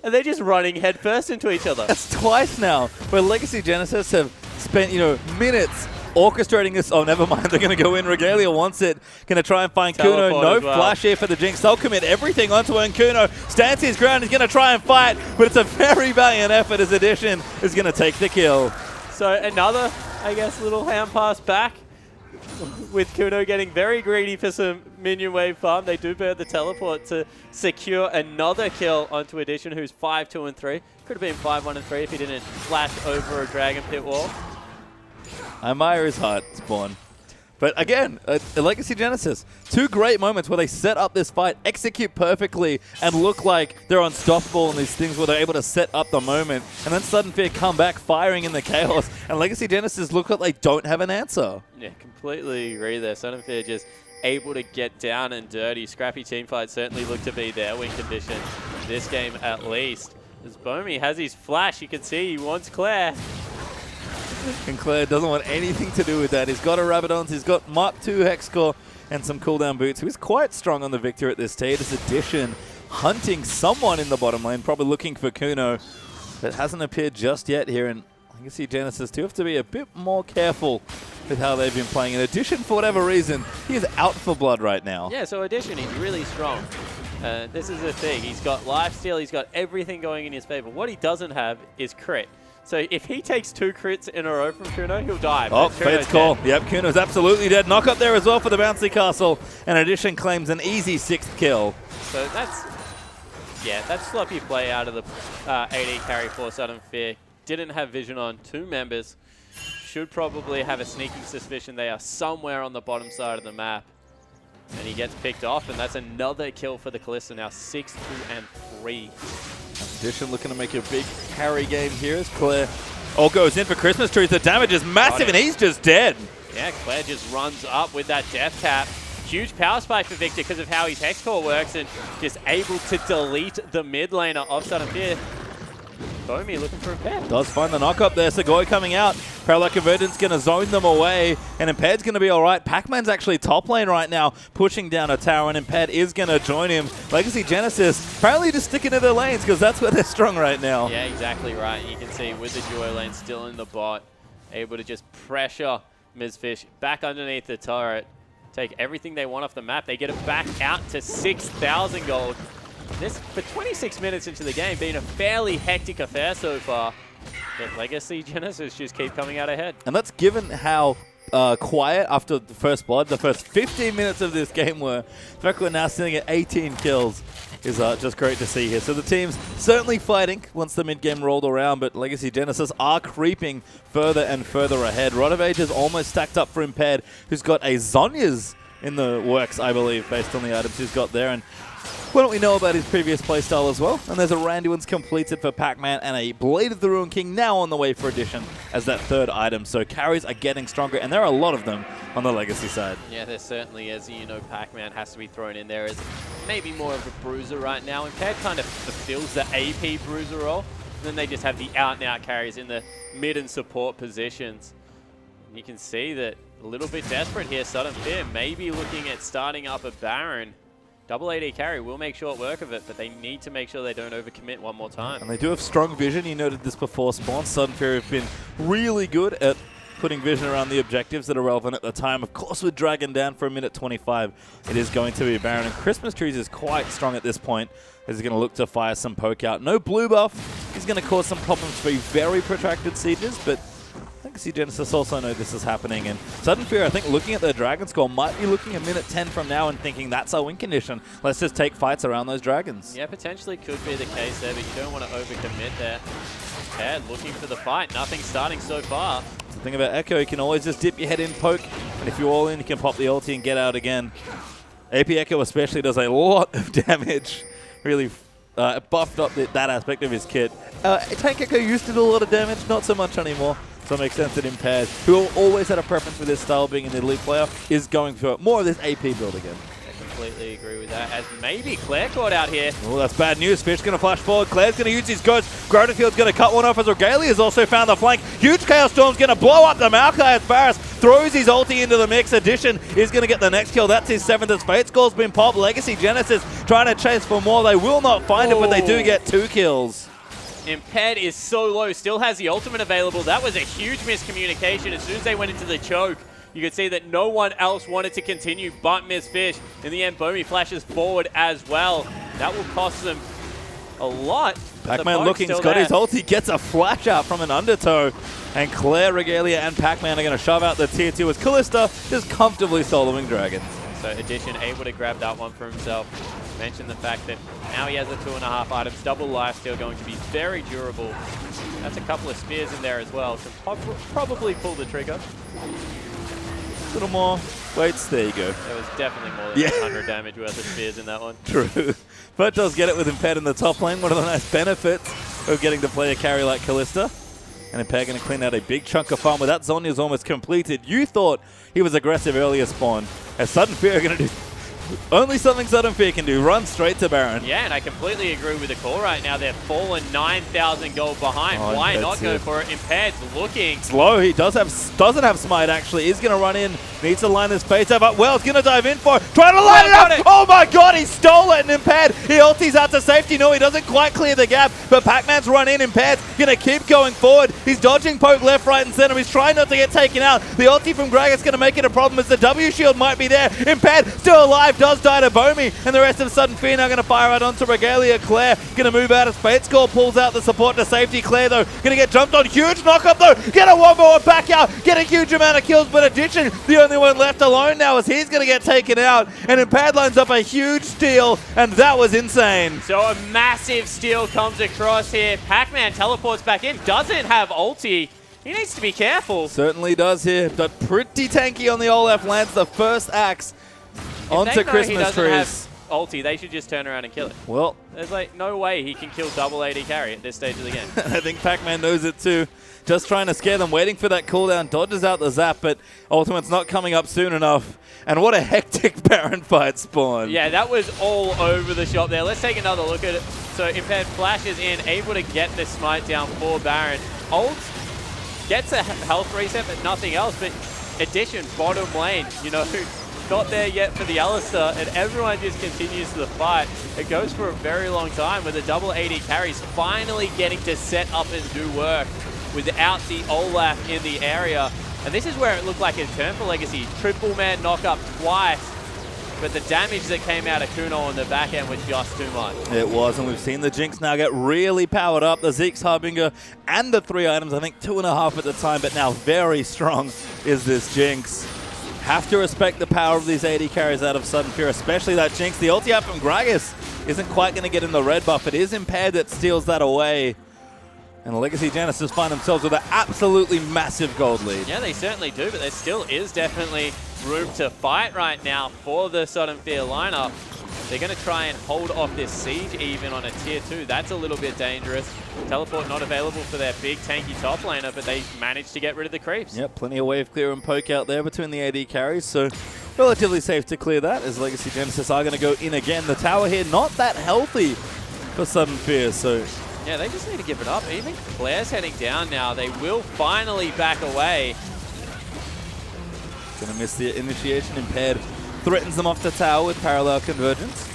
And they're just running headfirst into each other. That's twice now, where Legacy Genesis have spent, minutes orchestrating this. Oh, never mind. They're going to go in. Regalia wants it. Going to try and find Teleport Kuno. No well. flash here for the Jinx. They'll commit everything onto her, and Kuno stands his ground. He's going to try and fight, but it's a very valiant effort as Addition is going to take the kill. So another, I guess, little hand pass back with Kuno getting very greedy for some minion wave farm. They do burn the teleport to secure another kill onto Addition, who's 5-2-3. Could have been 5-1-3 if he didn't flash over a Dragon Pit wall. I admire his heart, Spawn. But again, Legacy Genesis, two great moments where they set up this fight, execute perfectly, and look like they're unstoppable in these things where they're able to set up the moment. And then Sudden Fear come back firing in the chaos, and Legacy Genesis look like they don't have an answer. Yeah, completely agree there. Sudden Fear just able to get down and dirty. Scrappy teamfight certainly look to be their win condition this game at least. As Bomi has his flash, you can see he wants Claire. And Claire doesn't want anything to do with that. He's got a Rabadons, he's got Mark 2 Hex Core, and some cooldown boots. He's quite strong on the Victor at this stage. This Addition hunting someone in the bottom lane, probably looking for Kuno, that hasn't appeared just yet here. And I can see Genesis do have to be a bit more careful with how they've been playing. In Addition, for whatever reason, he is out for blood right now. Yeah, so Addition, he's really strong. This is the thing. He's got lifesteal, he's got everything going in his favor. What he doesn't have is crit. So if he takes 2 crits in a row from Kuno, he'll die. Oh, Fate's Call. Yep, Kuno's absolutely dead. Knock up there as well for the Bouncy Castle. And Addition claims an easy 6th kill. So that's sloppy play out of the AD carry for Sudden Fear. Didn't have vision on 2 members. Should probably have a sneaking suspicion they are somewhere on the bottom side of the map. And he gets picked off, and that's another kill for the Kalista, now 6-2-3. Addition looking to make a big carry game here as Claire all goes in for Christmas Trees. The damage is massive, and he's just dead. Yeah, Claire just runs up with that death tap. Huge power spike for Victor because of how his Hex Core works, and just able to delete the mid laner of Sudden Fear. Bomi looking for Impaired. Does find the knock up there. Segoy coming out. Parallel Convergence going to zone them away, and Impaired's going to be all right. Pac-Man's actually top lane right now, pushing down a tower, and Impaired is going to join him. Legacy Genesis apparently just sticking to their lanes because that's where they're strong right now. Yeah, exactly right. You can see with the duo lane still in the bot, able to just pressure Mizfish back underneath the turret. Take everything they want off the map. They get it back out to 6,000 gold. This, for 26 minutes into the game, being a fairly hectic affair so far. But Legacy Genesis just keep coming out ahead. And that's given how quiet after the first blood, the first 15 minutes of this game were. The fact we're now sitting at 18 kills is just great to see here. So the team's certainly fighting once the mid-game rolled around, but Legacy Genesis are creeping further and further ahead. Rod of Age is almost stacked up for Impaired, who's got a Zonya's in the works, I believe, based on the items he's got there. And why don't we know about his previous playstyle as well? And there's a Randuin's completed for Pac-Man and a Blade of the Ruin King now on the way for addition as that third item. So carries are getting stronger, and there are a lot of them on the Legacy side. Yeah, there certainly is. You know, Pac-Man has to be thrown in there as maybe more of a bruiser right now. Impaired kind of fulfills the AP bruiser role. And then they just have the out-and-out carries in the mid and support positions. And you can see that a little bit desperate here. Sudden Fear maybe looking at starting up a Baron. Double AD carry will make short work of it, but they need to make sure they don't overcommit one more time. And they do have strong vision. You noted this before spawn. Sudden Fury have been really good at putting vision around the objectives that are relevant at the time. Of course, with Dragon down for a minute 25, it is going to be a Baron. And Christmas Trees is quite strong at this point, as he's going to look to fire some poke out. No blue buff. He's going to cause some problems for very protracted sieges, but Legacy Genesis also know this is happening, and Sudden Fear, I think, looking at their Dragon score, might be looking a minute 10 from now and thinking that's our win condition. Let's just take fights around those Dragons. Yeah, potentially could be the case there, but you don't want to overcommit there. Ted looking for the fight. Nothing starting so far. The thing about Echo, you can always just dip your head in, poke, and if you're all in, you can pop the ulti and get out again. AP Echo especially does a lot of damage. Really buffed up that aspect of his kit. Tank Echo used to do a lot of damage, not so much anymore. So it makes sense that Impaired, who always had a preference for this style being an elite player, is going for more of this AP build again. I completely agree with that, as maybe Claire caught out here. Oh, that's bad news. Fish going to flash forward. Claire's going to use his ghost. Grotefield's going to cut one off as Regalia's also found the flank. Huge Chaos Storm's going to blow up the Maokai as Barris throws his ulti into the mix. Addition is going to get the next kill. That's his 7th as Fate Score's been popped. Legacy Genesis trying to chase for more. They will not find it, but they do get 2 kills. Imped is so low, still has the ultimate available. That was a huge miscommunication. As soon as they went into the choke, you could see that no one else wanted to continue but Mizfish. In the end, Bomi flashes forward as well. That will cost them a lot. Pac-Man looking, he's got his ulti, gets a flash out from an undertow. And Claire, Regalia, and Pac-Man are going to shove out the tier 2 as Callista is comfortably soloing Dragons. So Addition able to grab that one for himself. Mentioned the fact that now he has the 2.5 items, double lifesteal, going to be very durable. That's a couple of spears in there as well. Can probably pull the trigger. A little more weights, there you go. There was definitely more than 100 damage worth of spears in that one. True. But does get it with Imped in the top lane. One of the nice benefits of getting to play a carry like Callista. And Imped going to clean out a big chunk of farm. With that, Zonya's almost completed. You thought he was aggressive earlier spawn. As Sudden Fear are going to do only something Sudden Fear can do, run straight to Baron. Yeah, and I completely agree with the call right now. They're fallen 9,000 gold behind. Why not go for it? Imped's looking slow. He doesn't have smite actually. He's going to run in, needs to line his face up. Wells going to dive in for it, trying to line it up. Oh my god, he stole it, and Imped, he ultis out to safety. No, he doesn't quite clear the gap, but Pac-Man's run in. Imped's going to keep going forward. He's dodging poke left, right, and center. He's trying not to get taken out. The ulti from Greg is going to make it a problem as the W shield might be there. Imped still alive, does die to Bomi, and the rest of Sudden Fear now going to fire out onto Regalia. Claire going to move out as Fate Score pulls out the support to safety. Claire, though, going to get jumped on. Huge knock-up, though. Get a one more back out. Get a huge amount of kills, but Addition, the only one left alone now, as he's going to get taken out. And Impad lines up a huge steal, and that was insane. So a massive steal comes across here. Pac-Man teleports back in. Doesn't have ulti. He needs to be careful. Certainly does here, but pretty tanky on the Olaf, lands the first axe onto Christmas Trees. Ulti, they should just turn around and kill it. Well, there's like no way he can kill double AD carry at this stage of the game. I think Pac-Man knows it too. Just trying to scare them, waiting for that cooldown, dodges out the zap, but Ultimate's not coming up soon enough. And what a hectic Baron fight spawn. Yeah, that was all over the shop there. Let's take another look at it. So Impaired flashes in, able to get the smite down for Baron. Ult gets a health reset, but nothing else. But Addition, bottom lane, you know, not there yet for the Alistar, and everyone just continues the fight. It goes for a very long time with the double AD carries finally getting to set up and do work without the Olaf in the area. And this is where it looked like it turned for Legacy. Triple man knock up twice. But the damage that came out of Kuno on the back end was just too much. It was, and we've seen the Jinx now get really powered up. The Zeke's Harbinger and the 3 items, I think 2.5 at the time, but now very strong is this Jinx. Have to respect the power of these AD carries out of Sudden Fear, especially that Jinx. The ulti out from Gragas isn't quite going to get in the red buff. It is Impaired that steals that away. And Legacy Genesis find themselves with an absolutely massive gold lead. Yeah, they certainly do, but there still is definitely room to fight right now for the Sudden Fear lineup. They're going to try and hold off this siege even on a tier 2. That's a little bit dangerous. Teleport not available for their big tanky top laner, but they managed to get rid of the creeps. Yep, plenty of wave clear and poke out there between the AD carries, so relatively safe to clear that as Legacy Genesis are going to go in again. The tower here not that healthy for Sudden Fear, so... Yeah, they just need to give it up. Even Claire's heading down now. They will finally back away. Gonna miss the initiation. Impaired threatens them off the tower with parallel convergence.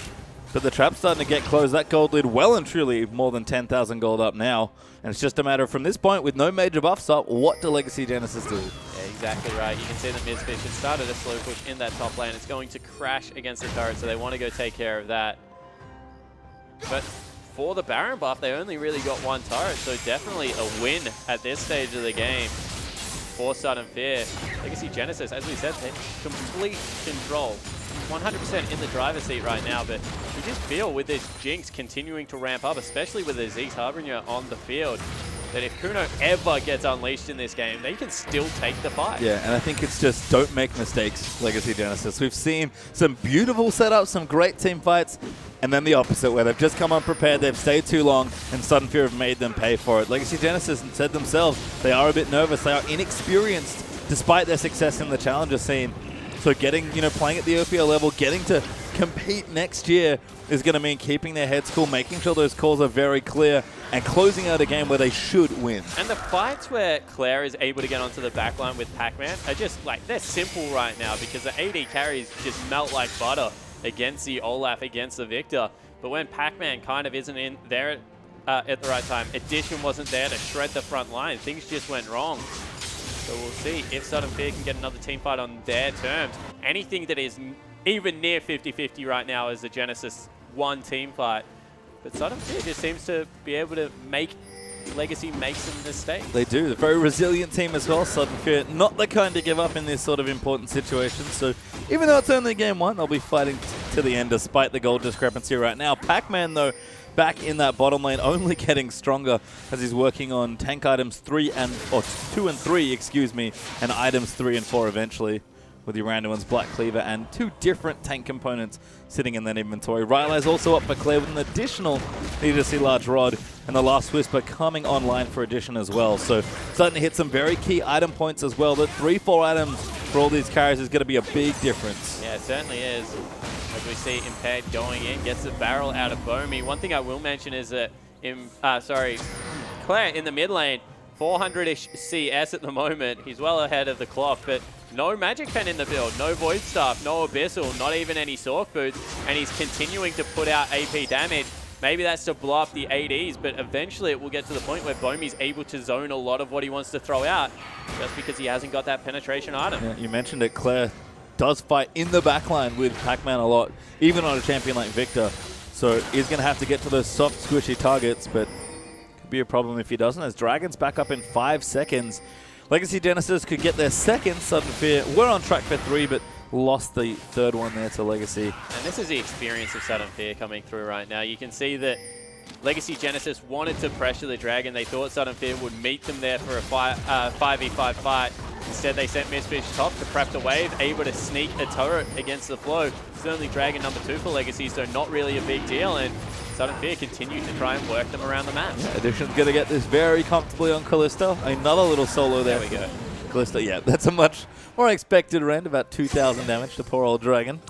But the trap's starting to get close. That gold lead well and truly more than 10,000 gold up now. And it's just a matter of, from this point, with no major buffs up, what do Legacy Genesis do? Yeah, exactly right. You can see that Mizfish has started a slow push in that top lane. It's going to crash against the turret, so they want to go take care of that. But for the Baron buff, they only really got one turret, so definitely a win at this stage of the game for Sudden Fear. Legacy Genesis, as we said, they complete control. 100% in the driver's seat right now, but we just feel with this Jinx continuing to ramp up, especially with the Zeke's Harbinger on the field, that if Kuno ever gets unleashed in this game, they can still take the fight. Yeah, and I think it's just don't make mistakes, Legacy Genesis. We've seen some beautiful setups, some great team fights, and then the opposite, where they've just come unprepared, they've stayed too long, and Sudden Fear have made them pay for it. Legacy Genesis said themselves, they are a bit nervous, they are inexperienced, despite their success in the Challenger scene. So getting, playing at the OPL level, getting to compete next year is going to mean keeping their heads cool, making sure those calls are very clear, and closing out a game where they should win. And the fights where Claire is able to get onto the backline with Pac-Man are just, they're simple right now because the AD carries just melt like butter against the Olaf, against the Victor. But when Pac-Man kind of isn't in there at the right time, Addition wasn't there to shred the front line, things just went wrong. So we'll see if Sudden Fear can get another team fight on their terms. Anything that is even near 50-50 right now is the Genesis 1 team fight. But Sudden Fear just seems to be able to make Legacy make some mistakes. They do. They're a very resilient team as well, Sudden Fear. Not the kind to give up in this sort of important situation. So even though it's only game 1, they'll be fighting to the end despite the gold discrepancy right now. Pac-Man, though, back in that bottom lane, only getting stronger as he's working on tank items 2 and 3, and items 3 and 4 eventually, with your random ones, Black Cleaver, and 2 different tank components sitting in that inventory. Rylai's also up for Claire with an additional Need to See Large Rod, and the Last Whisper coming online for Addition as well. So starting to hit some very key item points as well. The 3-4 items for all these carries is going to be a big difference. Yeah, it certainly is. As we see Impaired going in, gets the barrel out of Bomi. One thing I will mention is that, Claire in the mid lane, 400-ish CS at the moment. He's well ahead of the clock, but no Magic Pen in the build, no Void Staff, no Abyssal, not even any Sork Boots, and he's continuing to put out AP damage. Maybe that's to blow up the ADs, but eventually it will get to the point where Bomi's able to zone a lot of what he wants to throw out, just because he hasn't got that penetration item. Yeah, you mentioned it, Claire does fight in the backline with Pac-Man a lot, even on a champion like Victor. So he's going to have to get to those soft, squishy targets, but could be a problem if he doesn't, as Dragon's back up in 5 seconds. Legacy Genesis could get their second Sudden Fear. We're on track for 3, but lost the third one there to Legacy. And this is the experience of Sudden Fear coming through right now. You can see that Legacy Genesis wanted to pressure the Dragon. They thought Sudden Fear would meet them there for a 5v5 fight. Instead, they sent Mizfish top to prep the wave, able to sneak a turret against the flow. Certainly Dragon number 2 for Legacy, so not really a big deal. And Sudden Fear continued to try and work them around the map. Yeah, Addition's going to get this very comfortably on Kalista. Another little solo there. There we go. Kalista, yeah, that's a much more expected rend, about 2,000 damage to poor old Dragon.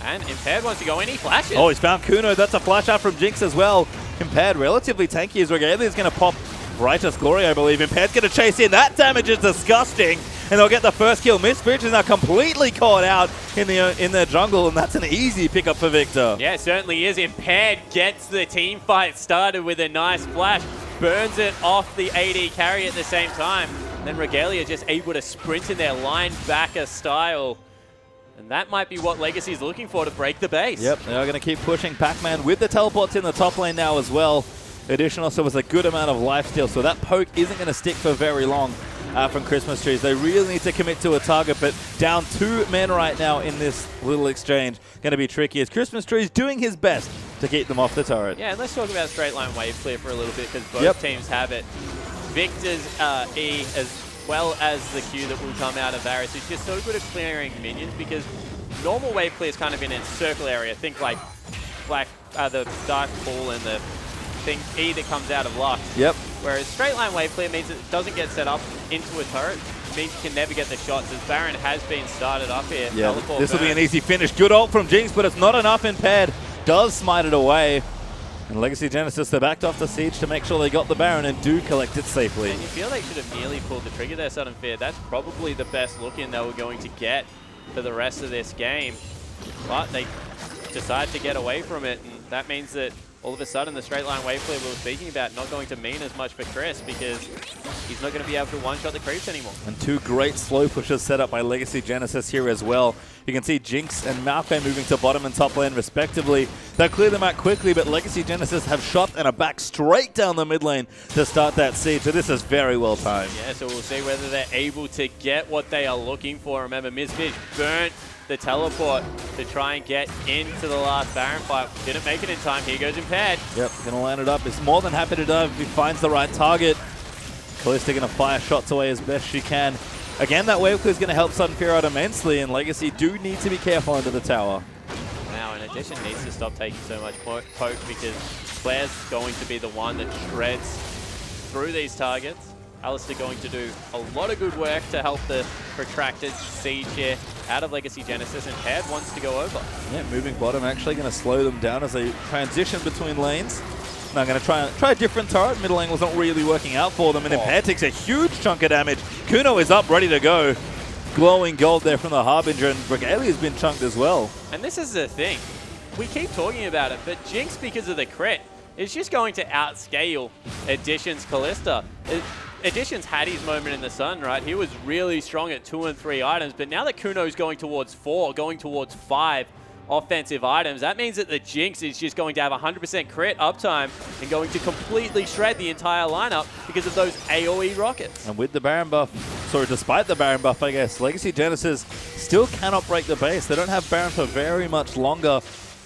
And Impaired wants to go in, he flashes. Oh, he's found Kuno. That's a flash out from Jinx as well. Impaired, relatively tanky as Regalia is going to pop Righteous Glory, I believe. Impaired's going to chase in. That damage is disgusting. And they'll get the first kill. Mizfish is now completely caught out in their jungle, and that's an easy pickup for Victor. Yeah, it certainly is. Impaired gets the team fight started with a nice flash. Burns it off the AD carry at the same time. And then Regalia just able to sprint in their linebacker style. And that might be what Legacy's looking for to break the base. Yep, they are going to keep pushing. Pac-Man with the teleports in the top lane now as well. Addition also was a good amount of lifesteal, so that poke isn't going to stick for very long from Christmas Trees. They really need to commit to a target, but down 2 men right now in this little exchange. Going to be tricky as Christmas Trees doing his best to keep them off the turret. Yeah, and let's talk about straight line wave clear for a little bit because both teams have it. Victor's E as well as the Q that will come out of Varus is just so good at clearing minions because normal wave clear is kind of in a circle area. Think like the Dark Pool and the thing E that comes out of Lux. Yep. Whereas straight line wave clear means it doesn't get set up into a turret. It means you can never get the shots as Baron has been started up here. Yeah, this will be an easy finish. Good ult from Jinx, but it's not enough. Impaired does smite it away. And Legacy Genesis, they backed off the siege to make sure they got the Baron and do collect it safely. And you feel they should have nearly pulled the trigger there, Sudden Fear. That's probably the best look in they were going to get for the rest of this game. But they decide to get away from it, and that means that all of a sudden the straight line wave clear we were speaking about not going to mean as much for Chris because he's not going to be able to one-shot the creeps anymore. And 2 great slow pushes set up by Legacy Genesis here as well. You can see Jinx and Malphite moving to bottom and top lane respectively. They'll clear them out quickly, but Legacy Genesis have shot and are back straight down the mid lane to start that siege. So this is very well timed. Yeah, so we'll see whether they're able to get what they are looking for. Remember, Miss Fish burnt the teleport to try and get into the last Baron fight. Didn't make it in time. Here goes Impaired. Yep, going to line it up. He's more than happy to dive if he finds the right target. Callista going to fire shots away as best she can. Again, that wave clear is going to help Sudden Fear out immensely, and Legacy do need to be careful under the tower. Now, in addition, needs to stop taking so much poke because Claire's going to be the one that shreds through these targets. Alistair going to do a lot of good work to help the protracted siege here out of Legacy Genesis, and Pad wants to go over. Yeah, moving bottom, actually going to slow them down as they transition between lanes. Now going to try a different turret. Middle lane wasn't really working out for them, and Impaired takes a huge chunk of damage. Kuno is up, ready to go. Glowing gold there from the Harbinger, and Regalia has been chunked as well. And this is the thing. We keep talking about it, but Jinx, because of the crit, is just going to outscale Addition's Callista. Addition's had his moment in the sun, right? He was really strong at 2 and 3 items, but now that Kuno's going towards 4, going towards 5 offensive items, that means that the Jinx is just going to have 100% crit uptime and going to completely shred the entire lineup because of those AoE rockets. And with the Baron buff, sorry, despite the Baron buff, I guess, Legacy Genesis still cannot break the base. They don't have Baron for very much longer.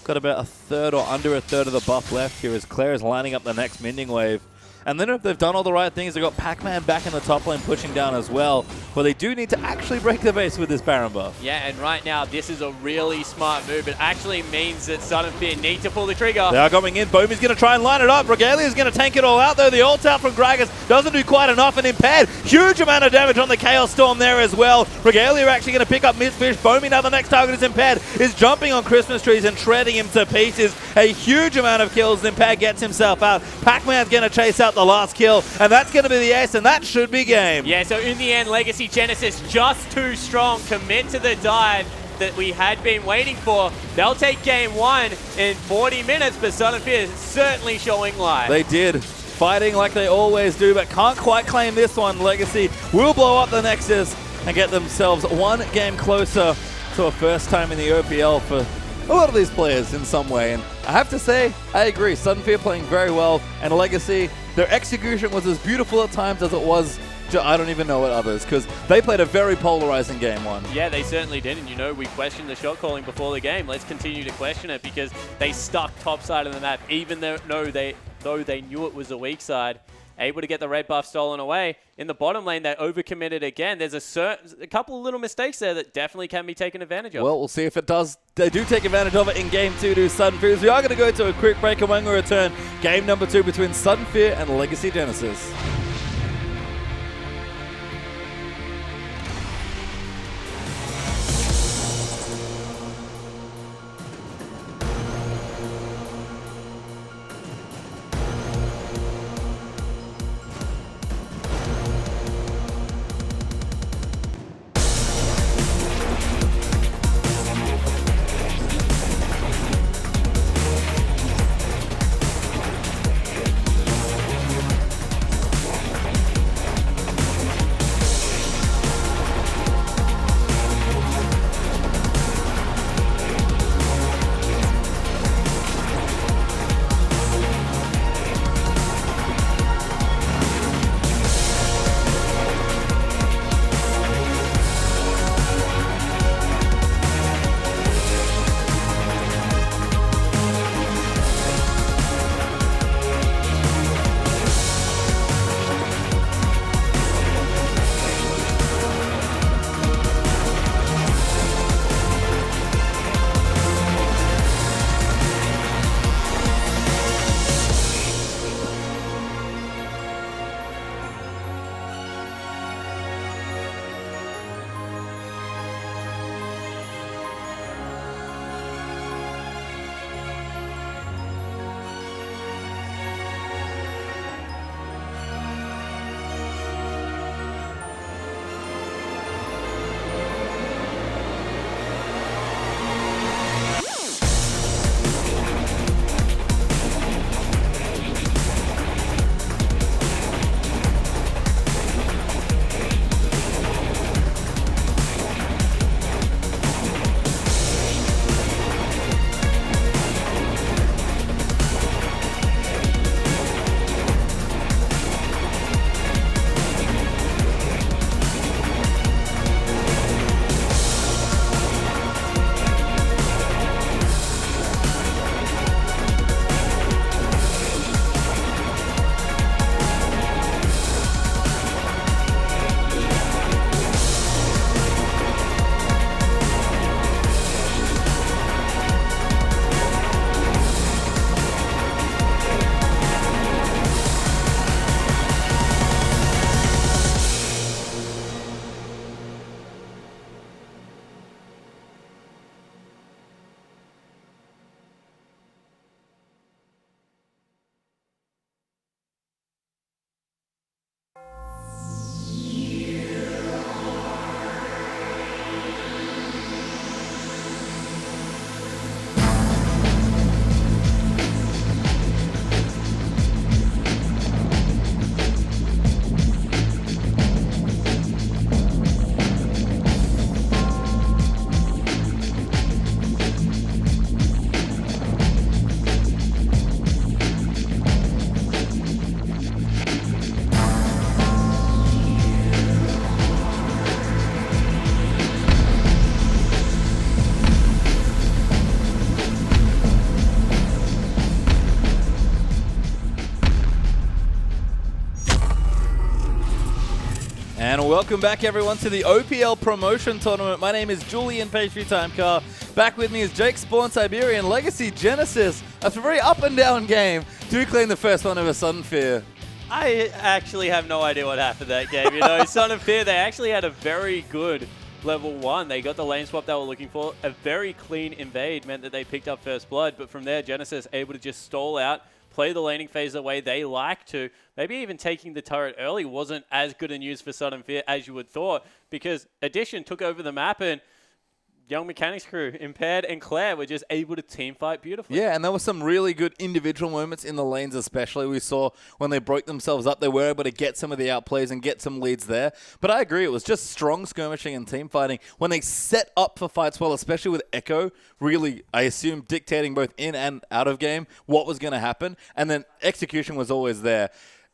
Got about a third or under a third of the buff left here as Claire is lining up the next mending wave. And then if they've done all the right things, they've got Pac-Man back in the top lane pushing down as well. But they do need to actually break the base with this Baron buff. Yeah, and right now, this is a really smart move. It actually means that Sudden Fear need to pull the trigger. They are going in. Bomi's going to try and line it up. Regalia is going to tank it all out, though. The ult out from Gragas doesn't do quite enough. And Impaired, huge amount of damage on the Chaos Storm there as well. Regalia are actually going to pick up Mistfish. Bomi, now the next target is Impaired, is jumping on Christmas trees and shredding him to pieces. A huge amount of kills. Impaired gets himself out. Pac-Man's going to chase out the last kill. And that's going to be the ace, and that should be game. Yeah, so in the end, Legacy Genesis just too strong. Commit to the dive that we had been waiting for. They'll take game 1 in 40 minutes, but Sudden Fear is certainly showing life. They did. Fighting like they always do, but can't quite claim this one. Legacy will blow up the Nexus and get themselves one game closer to a first time in the OPL for a lot of these players in some way. And I have to say, I agree. Sudden Fear playing very well, and Legacy, their execution was as beautiful at times as it was, I don't even know what others, because they played a very polarizing game 1. Yeah, they certainly did, and you know, we questioned the shot calling before the game. Let's continue to question it because they stuck top side of the map, even though they knew it was the weak side. Able to get the red buff stolen away. In the bottom lane, they overcommitted again. There's a couple of little mistakes there that definitely can be taken advantage of. Well, we'll see if it does. They do take advantage of it in game 2 to Sudden Fear. We are going to go to a quick break, and when we return, game number 2 between Sudden Fear and Legacy Genesis. And welcome back, everyone, to the OPL Promotion Tournament. My name is Julian Pastry Timecar. Back with me is Jake Spawn Siberian, Legacy Genesis. After a very up and down game, do claim the first one over Sudden Fear. I actually have no idea what happened that game. You know, Sudden Fear, they actually had a very good level 1. They got the lane swap they were looking for. A very clean invade meant that they picked up first blood. But from there, Genesis able to just stall out, play the laning phase the way they like to. Maybe even taking the turret early wasn't as good a news for Sudden Fear as you would thought, because Addition took over the map and Young Mechanics crew, Impaired and Claire, were just able to team fight beautifully. Yeah, and there were some really good individual moments in the lanes especially. We saw when they broke themselves up, they were able to get some of the outplays and get some leads there. But I agree, it was just strong skirmishing and team fighting. When they set up for fights well, especially with Echo, really, I assume, dictating both in and out of game what was going to happen. And then execution was always there.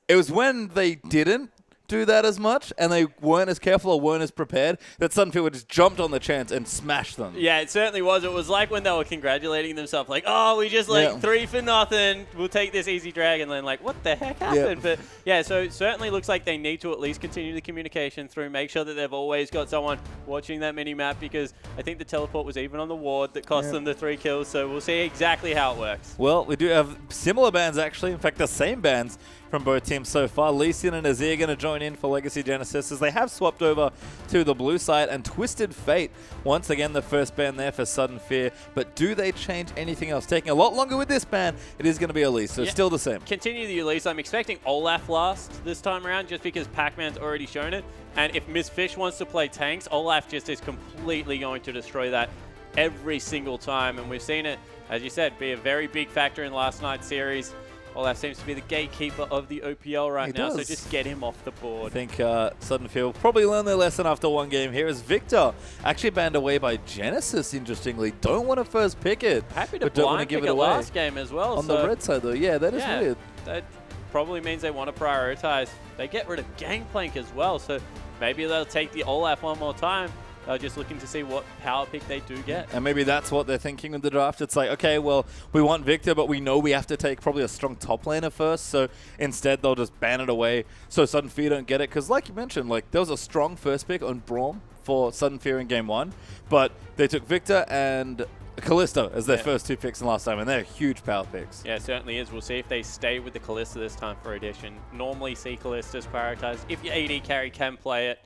It was when they didn't do that as much and they weren't as careful or weren't as prepared that Sudden Fear just jumped on the chance and smashed them. Yeah, it certainly was. It was like when they were congratulating themselves, like, oh, we just 3 for nothing. We'll take this easy drag. And then like, what the heck happened? But yeah, so it certainly looks like they need to at least continue the communication through, make sure that they've always got someone watching that mini map, because I think the teleport was even on the ward that cost them the 3 kills. So we'll see exactly how it works. Well, we do have similar bans actually. In fact, the same bans from both teams so far. Lee Sin and Azir going to join in for Legacy Genesis as they have swapped over to the blue side, and Twisted Fate, once again the first ban there for Sudden Fear. But do they change anything else? Taking a lot longer with this ban, it is going to be Elise, so it's still the same. Continue the Elise. I'm expecting Olaf last this time around just because Pac-Man's already shown it. And if Miss Fish wants to play tanks, Olaf just is completely going to destroy that every single time. And we've seen it, as you said, be a very big factor in last night's series. Olaf seems to be the gatekeeper of the OPL right now, so just get him off the board. I think Sudden Fear will probably learn their lesson after one game here, as Victor actually banned away by Genesis, interestingly. Don't want to first pick it, Happy to but don't want to give it away. Last game as well. On the red side, though. Yeah, that is weird. That probably means they want to prioritize. They get rid of Gangplank as well, so maybe they'll take the Olaf one more time. Just looking to see what power pick they do get. And maybe that's what they're thinking with the draft. It's like, okay, well, we want Victor, but we know we have to take probably a strong top laner first. So instead, they'll just ban it away so Sudden Fear don't get it. Because like you mentioned, like there was a strong first pick on Braum for Sudden Fear in game 1. But they took Victor and Kalista as their first 2 picks in last time, and they're huge power picks. Yeah, it certainly is. We'll see if they stay with the Kalista this time for Addition. Normally see Kalistas prioritized. If your AD carry can play it,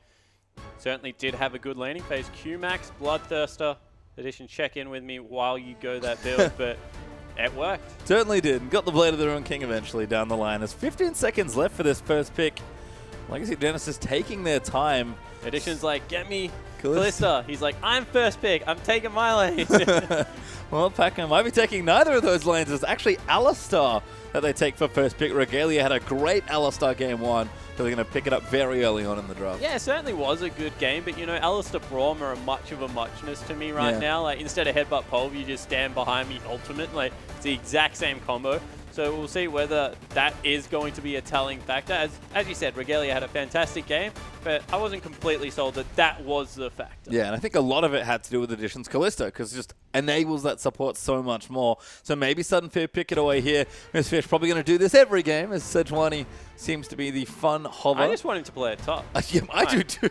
certainly did have a good laning phase. Q-Max, Bloodthirster. Addition, check in with me while you go that build, but it worked. Certainly did. Got the Blade of the Ruined King eventually down the line. There's 15 seconds left for this first pick. Legacy Genesis taking their time. Addition's like, get me Kalista. He's like, I'm first pick. I'm taking my lane. Well, Pac-Man might be taking neither of those lanes. It's actually Alistar that they take for first pick. Regalia had a great Alistar game 1. So they're going to pick it up very early on in the draft. Yeah, it certainly was a good game, but you know, Alistar Braum are much of a muchness to me right now. Like instead of headbutt pole, you just stand behind me ultimate. Like it's the exact same combo. So we'll see whether that is going to be a telling factor. As you said, Regalia had a fantastic game, but I wasn't completely sold that that was the factor. Yeah, and I think a lot of it had to do with Addition's Kalista, because it just enables that support so much more. So maybe Sudden Fear pick it away here. Miss Fish probably going to do this every game, as Sejuani seems to be the fun hover. I just want him to play it top. Yeah, I do too.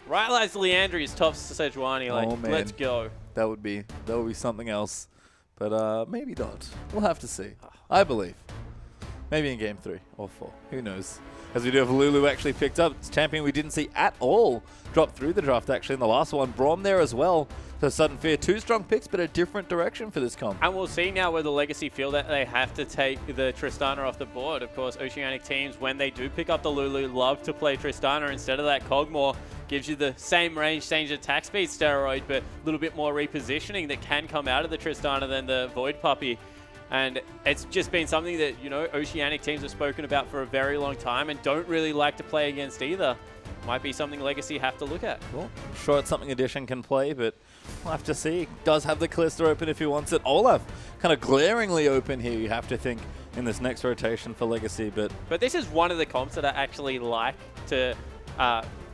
Right, like Leandri's top Sejuani. Like, let's go. That would be something else. But maybe not. We'll have to see. I believe. Maybe in game 3 or 4. Who knows? As we do have Lulu actually picked up. It's champion we didn't see at all drop through the draft actually in the last one. Braum there as well. So Sudden Fear, 2 strong picks, but a different direction for this comp. And we'll see now where the Legacy feel that they have to take the Tristana off the board. Of course, Oceanic teams, when they do pick up the Lulu, love to play Tristana instead of that Cogmore. Gives you the same range, same attack speed steroid, but a little bit more repositioning that can come out of the Tristana than the Void Puppy. And it's just been something that, you know, Oceanic teams have spoken about for a very long time and don't really like to play against either. Might be something Legacy have to look at. Cool. I'm sure it's something Addition can play, but we'll have to see. Does have the Kalista open if he wants it. Olaf kind of glaringly open here, you have to think, in this next rotation for Legacy. But this is one of the comps that I actually like to...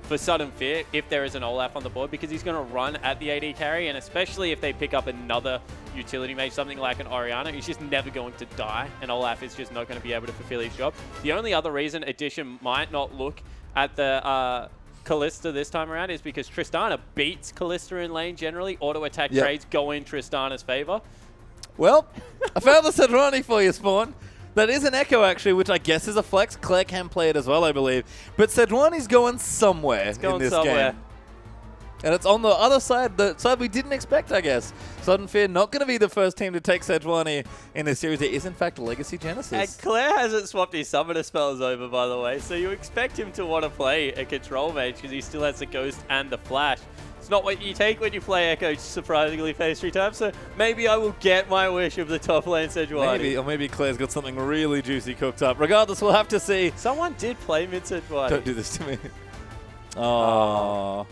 for Sudden Fear, if there is an Olaf on the board, because he's going to run at the AD carry, and especially if they pick up another utility mage, something like an Orianna, he's just never going to die, and Olaf is just not going to be able to fulfill his job. The only other reason Addition might not look at the Kalista this time around is because Tristana beats Kalista in lane generally. Auto-attack trades go in Tristana's favor. Well, I found the Sejuani for you, Spawn. That is an Echo, actually, which I guess is a flex. Claire can play it as well, I believe. But Sejuani's going somewhere in this game. And it's on the other side, the side we didn't expect, I guess. Sudden Fear not going to be the first team to take Sejuani in this series. It is, in fact, Legacy Genesis. And Claire hasn't swapped his Summoner spells over, by the way. So you expect him to want to play a Control Mage because he still has the Ghost and the Flash. It's not what you take when you play Echo, surprisingly, phase 3 times. So maybe I will get my wish of the top lane Sejuani. Maybe Claire's got something really juicy cooked up. Regardless, we'll have to see. Someone did play mid Sejuani. Don't do this to me. Oh.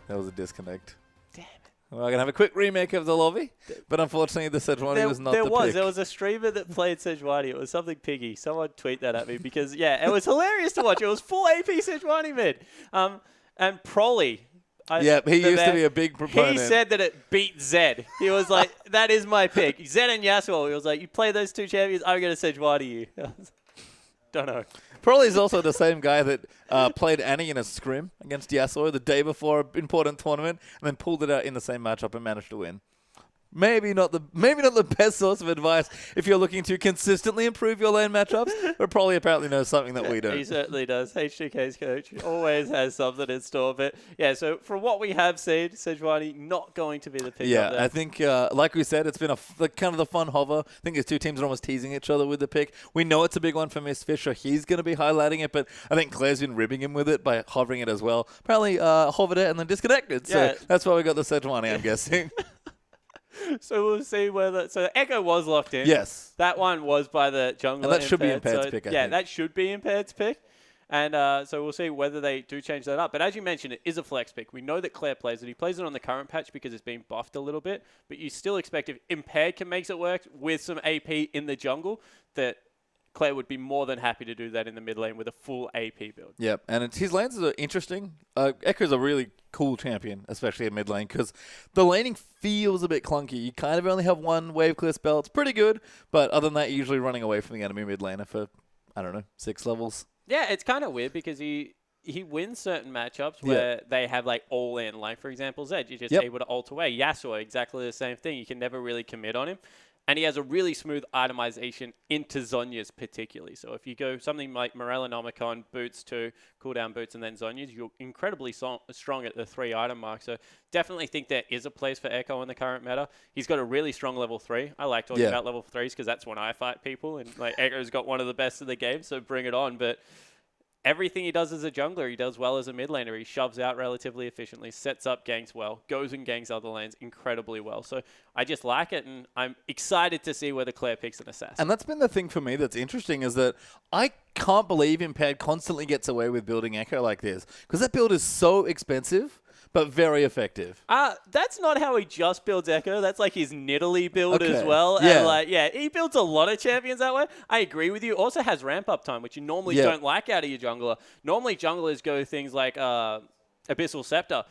That was a disconnect. Damn it. We're going to have a quick remake of the lobby, but unfortunately the Sejuani was not the pick. There was a streamer that played Sejuani. It was something piggy. Someone tweet that at me because, yeah, it was hilarious to watch. It was full AP Sejuani mid. And Proly. He used to be a big proponent. He said that it beat Zed. He was like, that is my pick. Zed and Yasuo. He was like, you play those two champions, I'm going to Sejuani you. Don't know. Probably is also the same guy that played Annie in a scrim against Yasuo the day before an important tournament and then pulled it out in the same matchup and managed to win. Maybe not the best source of advice if you're looking to consistently improve your lane matchups, but probably apparently knows something that we don't. He certainly does. H2K's coach always has something in store. But yeah, so from what we have seen, Sejuani not going to be the pick. Yeah, I think like we said, it's been kind of the fun hover. I think these two teams are almost teasing each other with the pick. We know it's a big one for Miss Fisher. He's going to be highlighting it, but I think Claire's been ribbing him with it by hovering it as well. Apparently hovered it and then disconnected. So that's why we got the Sejuani, I'm guessing. So we'll see whether... So Echo was locked in. Yes. That one was by the jungler. And that should be Impaired's pick, I think. Yeah, that should be Impaired's pick. And so we'll see whether they do change that up. But as you mentioned, it is a flex pick. We know that Claire plays it. He plays it on the current patch because it's been buffed a little bit. But you still expect if Impaired can make it work with some AP in the jungle, that Claire would be more than happy to do that in the mid lane with a full AP build. Yep, and his lanes are interesting. Echo's a really cool champion, especially in mid lane, because the laning feels a bit clunky. You kind of only have one wave clear spell. It's pretty good, but other than that, you're usually running away from the enemy mid laner for, I don't know, 6 levels. Yeah, it's kind of weird because he wins certain matchups where they have like all in. Like, for example, Zed, you're just able to ult away. Yasuo, exactly the same thing. You can never really commit on him. And he has a really smooth itemization into Zhonya's particularly. So if you go something like Morellonomicon, boots 2, cooldown boots, and then Zhonya's, you're incredibly strong at the 3 item mark. So definitely think there is a place for Echo in the current meta. He's got a really strong level 3. I like talking about level 3s because that's when I fight people. And like Echo's got one of the best in the game, so bring it on. But everything he does as a jungler, he does well as a mid laner. He shoves out relatively efficiently, sets up ganks well, goes and ganks other lanes incredibly well. So I just like it, and I'm excited to see whether Claire picks an assassin. And that's been the thing for me that's interesting is that I can't believe Impaired constantly gets away with building Echo like this because that build is so expensive, but very effective. That's not how he just builds Echo. That's like his Nidalee build as well. Yeah. And he builds a lot of champions that way. I agree with you. Also has ramp up time, which you normally don't like out of your jungler. Normally junglers go things like Abyssal Scepter.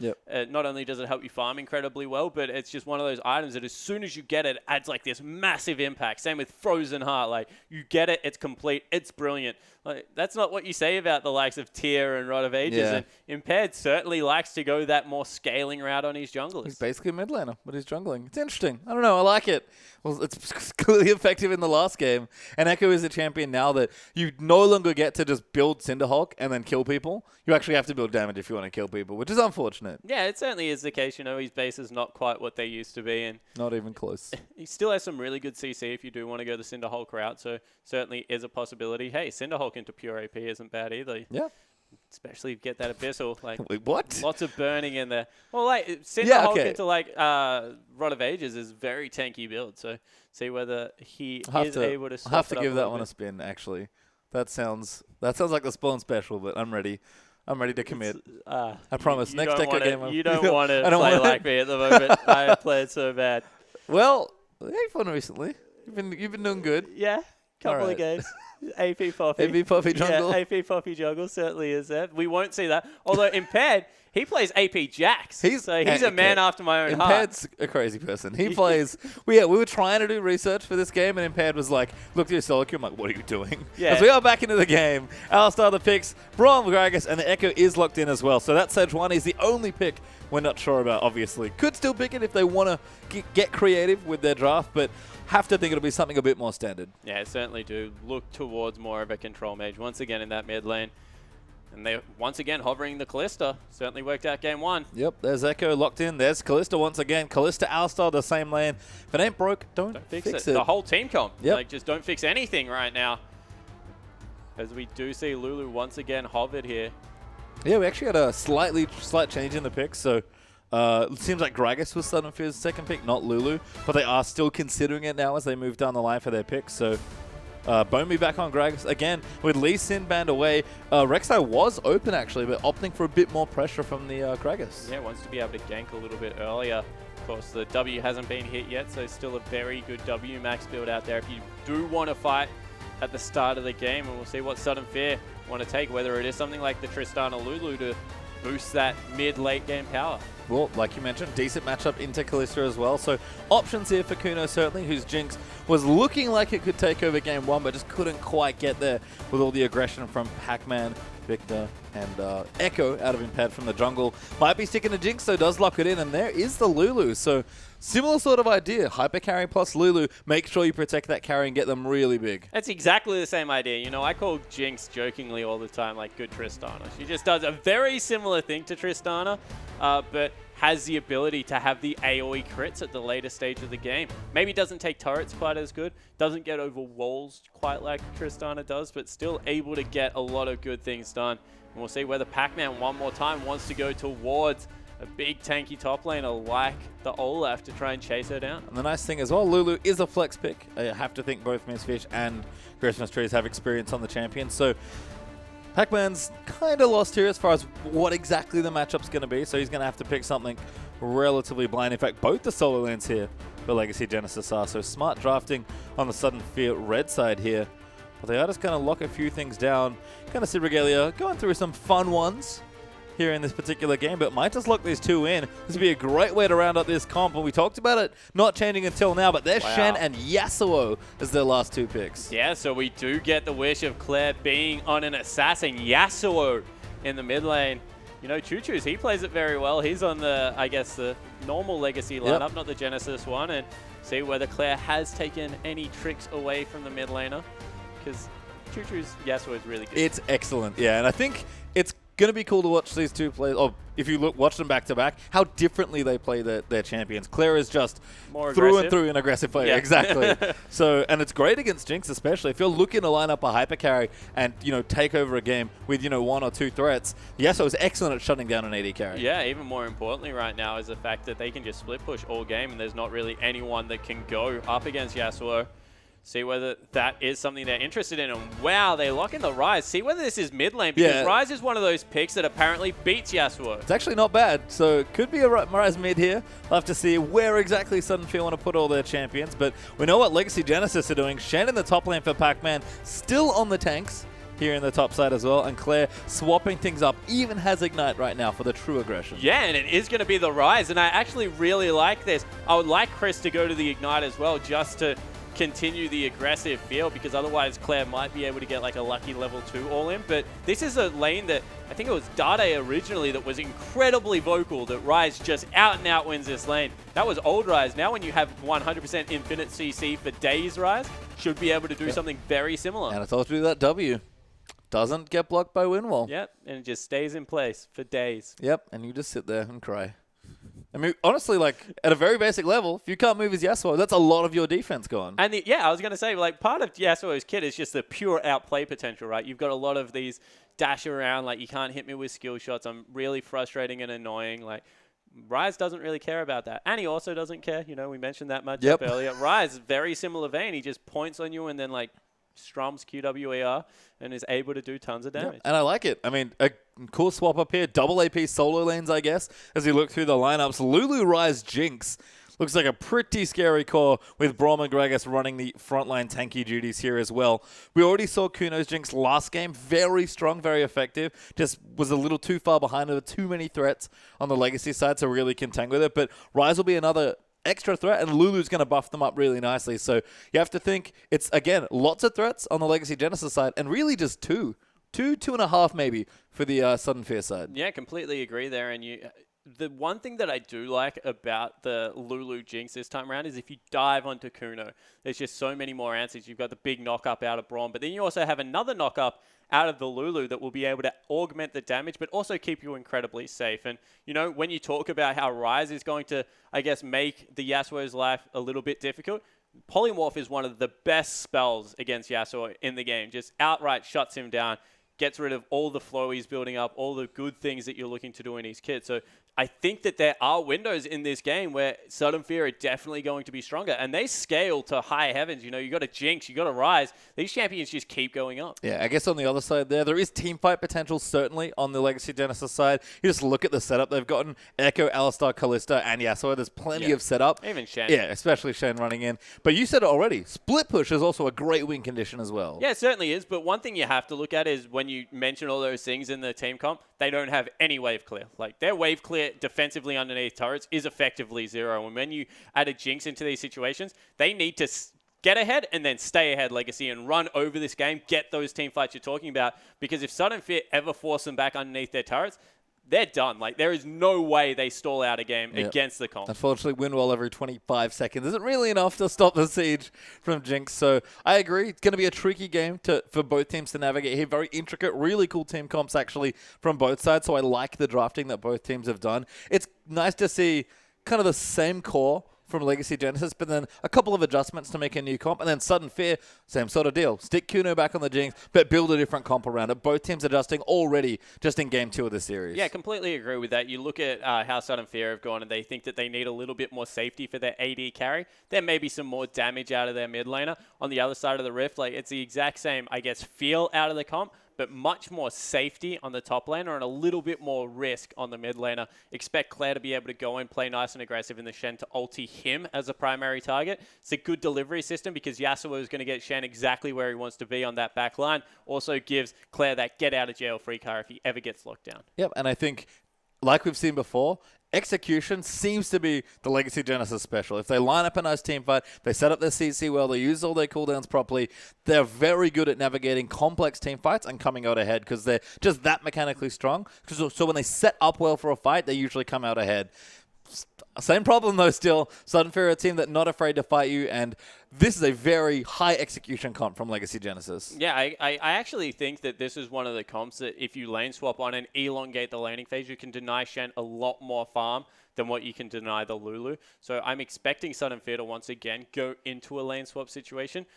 Not only does it help you farm incredibly well, but it's just one of those items that as soon as you get it, adds like this massive impact. Same with Frozen Heart. Like, you get it, it's complete, it's brilliant. Like, that's not what you say about the likes of Tyr and Rod of Ages. And Impaired certainly likes to go that more scaling route on his junglers. He's basically a mid laner, but he's jungling. It's interesting. I don't know. I like it. Well, it's clearly effective in the last game. And Echo is a champion now that you no longer get to just build Cinderhulk and then kill people. You actually have to build damage if you want to kill people, which is unfortunate. Yeah, it certainly is the case. You know, his base is not quite what they used to be. And not even close. He still has some really good CC if you do want to go the Cinderhulk route. So certainly is a possibility. Hey, Cinderhulk into pure AP isn't bad either. Yeah. Especially if you get that Abyssal. Like, wait, what? Lots of burning in there. Well, like, Cinderhulk into, like, Rod of Ages is very tanky build. So, see whether he is able to swap I'll have to it up give that a one a spin, actually. That sounds like the Spawn special, but I'm ready. I'm ready to commit. I promise. Next Echo game. You don't want to play like me at the moment. I played so bad. Well, I had fun recently. You've been doing good. Yeah, couple of games. AP Poppy. AP Poppy jungle. Yeah, AP Poppy jungle certainly is there. We won't see that. Although Impaired, He plays AP Jax. He's a man after my own heart. Impaired's a crazy person. He plays... we were trying to do research for this game, and Impaired was like, look at your solo queue. I'm like, what are you doing? Yeah. As we are back into the game, Alistar the picks, Braum, Gragas, and the Echo is locked in as well. So that Sejuani is the only pick we're not sure about, obviously. Could still pick it if they want to get creative with their draft, but have to think it'll be something a bit more standard. Yeah, certainly do. Look towards more of a control mage once again in that mid lane. And they once again hovering the Kalista. Certainly worked out game one. Yep, there's Echo locked in. There's Kalista once again. Kalista, Alistar, the same lane. If it ain't broke, don't fix it. The whole team comp. Yep. Like, just don't fix anything right now. As we do see Lulu once again hovered here. Yeah, we actually had a slight change in the picks. So it seems like Gragas was starting for his second pick, not Lulu. But they are still considering it now as they move down the line for their picks. So Bombi back on Gragas again with Lee Sin banned away. Rek'Sai was open actually, but opting for a bit more pressure from the Gragas. Yeah, wants to be able to gank a little bit earlier. Of course, the W hasn't been hit yet, so still a very good W max build out there if you do want to fight at the start of the game, and we'll see what Sudden Fear want to take, whether it is something like the Tristana Lulu to boost that mid-late game power. Well, like you mentioned, decent matchup into Kalista as well. So options here for Kuno, certainly, whose Jinx was looking like it could take over game one, but just couldn't quite get there with all the aggression from Pac-Man, Victor, and Echo out of Impaired from the jungle. Might be sticking to Jinx, so does lock it in, and there is the Lulu. So similar sort of idea. Hyper carry plus Lulu. Make sure you protect that carry and get them really big. That's exactly the same idea. You know, I call Jinx jokingly all the time like good Tristana. She just does a very similar thing to Tristana, but has the ability to have the AoE crits at the later stage of the game. Maybe doesn't take turrets quite as good, doesn't get over walls quite like Tristana does, but still able to get a lot of good things done. And we'll see whether Pac-Man one more time wants to go towards a big tanky top laner like the Olaf to try and chase her down. And the nice thing as well, Lulu is a flex pick. I have to think both Mistfish and Christmas Trees have experience on the champion. So Pac-Man's kind of lost here as far as what exactly the matchup's going to be. So he's going to have to pick something relatively blind. In fact, both the solo lanes here for Legacy Genesis are. So smart drafting on the Sudden Fear red side here. But they are just going to lock a few things down. Kind of see Regalia going through some fun ones here in this particular game, but might just lock these two in. This would be a great way to round up this comp, and we talked about it not changing until now, but there's Shen and Yasuo as their last two picks. Yeah, so we do get the wish of Claire being on an assassin, Yasuo in the mid lane. You know, Choo Choo's, he plays it very well. He's on the, I guess, the normal Legacy lineup, not the Genesis one, and see whether Claire has taken any tricks away from the mid laner, because Choo Choo's Yasuo is really good. It's excellent, yeah, and I think it's going to be cool to watch these two players, or if you watch them back to back, how differently they play their champions. Claire is just more through and through an aggressive player, yeah. exactly. So, and it's great against Jinx, especially if you're looking to line up a hyper carry and take over a game with one or two threats. Yasuo is excellent at shutting down an AD carry. Yeah, even more importantly right now is the fact that they can just split push all game, and there's not really anyone that can go up against Yasuo. See whether that is something they're interested in. And wow, they lock in the Ryze. See whether this is mid lane, because Ryze is one of those picks that apparently beats Yasuo. It's actually not bad. So it could be a Ryze mid here. We'll have to see where exactly Sudden Fear want to put all their champions. But we know what Legacy Genesis are doing. Shen in the top lane for Pac-Man, still on the tanks here in the top side as well. And Claire swapping things up, even has Ignite right now for the true aggression. Yeah, and it is going to be the Ryze. And I actually really like this. I would like Chris to go to the Ignite as well, just to continue the aggressive feel, because otherwise Claire might be able to get like a lucky level 2 all in. But this is a lane that I think it was Dade originally that was incredibly vocal that Ryze just out and out wins this lane. That was old Ryze. Now when you have 100% infinite CC for days, Ryze should be able to do something very similar. And I told you that W doesn't get blocked by Windwall. Yep, and it just stays in place for days. Yep, and you just sit there and cry. I mean, honestly, like, at a very basic level, if you can't move as Yasuo, that's a lot of your defense gone. And I was going to say, like, part of Yasuo's kit is just the pure outplay potential, right? You've got a lot of these dash around, like, you can't hit me with skill shots. I'm really frustrating and annoying. Like, Ryze doesn't really care about that. And he also doesn't care. You know, we mentioned that matchup earlier. Ryze, very similar vein. He just points on you and then, like, strums QWER and is able to do tons of damage. And I like it. I mean, a cool swap up here. Double AP solo lanes, I guess, as we look through the lineups. Lulu, Ryze, Jinx. Looks like a pretty scary core with Braum and Gragas running the frontline tanky duties here as well. We already saw Kuno's Jinx last game. Very strong, very effective. Just was a little too far behind. There were too many threats on the Legacy side to really contend with it. But Ryze will be another extra threat, and Lulu's going to buff them up really nicely. So you have to think it's, again, lots of threats on the Legacy Genesis side, and really just two and a half maybe for the Sudden Fear side. Yeah, completely agree there. And the one thing that I do like about the Lulu Jinx this time around is if you dive onto Kuno, there's just so many more answers. You've got the big knock-up out of Braum, but then you also have another knock-up out of the Lulu that will be able to augment the damage, but also keep you incredibly safe. And, when you talk about how Ryze is going to, I guess, make the Yasuo's life a little bit difficult, Polymorph is one of the best spells against Yasuo in the game. Just outright shuts him down, gets rid of all the flow he's building up, all the good things that you're looking to do in his kit. So I think that there are windows in this game where Sudden Fear are definitely going to be stronger, and they scale to high heavens. You got a Jinx, you got a Ryze. These champions just keep going up. Yeah, I guess on the other side there is teamfight potential, certainly, on the Legacy Genesis side. You just look at the setup. They've gotten Echo, Alistar, Kalista, and Yasuo. There's plenty of setup. Even Shen. Yeah, especially Shen running in. But you said it already. Split push is also a great win condition as well. Yeah, it certainly is. But one thing you have to look at is when you mention all those things in the team comp, they don't have any wave clear. Like, their wave clear defensively underneath turrets is effectively zero. And when you add a Jinx into these situations, they need to get ahead and then stay ahead, Legacy, and run over this game, get those team fights you're talking about. Because if Sudden Fear ever force them back underneath their turrets, they're done. Like, there is no way they stall out a game against the comp. Unfortunately, wind wall every 25 seconds isn't really enough to stop the siege from Jinx. So I agree. It's going to be a tricky game for both teams to navigate here. Very intricate, really cool team comps actually from both sides. So I like the drafting that both teams have done. It's nice to see kind of the same core from Legacy Genesis, but then a couple of adjustments to make a new comp, and then Sudden Fear, same sort of deal. Stick Kuno back on the Jinx, but build a different comp around it. Both teams adjusting already just in Game 2 of the series. Yeah, completely agree with that. You look at how Sudden Fear have gone, and they think that they need a little bit more safety for their AD carry. There may be some more damage out of their mid laner. On the other side of the rift, it's the exact same, I guess, feel out of the comp, but much more safety on the top laner and a little bit more risk on the mid laner. Expect Claire to be able to go and play nice and aggressive in the Shen to ulti him as a primary target. It's a good delivery system because Yasuo is going to get Shen exactly where he wants to be on that back line. Also gives Claire that get out of jail free card if he ever gets locked down. Yep, and I think, like we've seen before, execution seems to be the Legacy Genesis special. If they line up a nice team fight, they set up their CC well, they use all their cooldowns properly, they're very good at navigating complex team fights and coming out ahead because they're just that mechanically strong. So when they set up well for a fight, they usually come out ahead. Same problem though still. Sudden Fear are a team that not afraid to fight you, and this is a very high execution comp from Legacy Genesis. Yeah, I actually think that this is one of the comps that if you lane swap on and elongate the laning phase, you can deny Shen a lot more farm than what you can deny the Lulu. So I'm expecting Sudden Fear to once again go into a lane swap situation.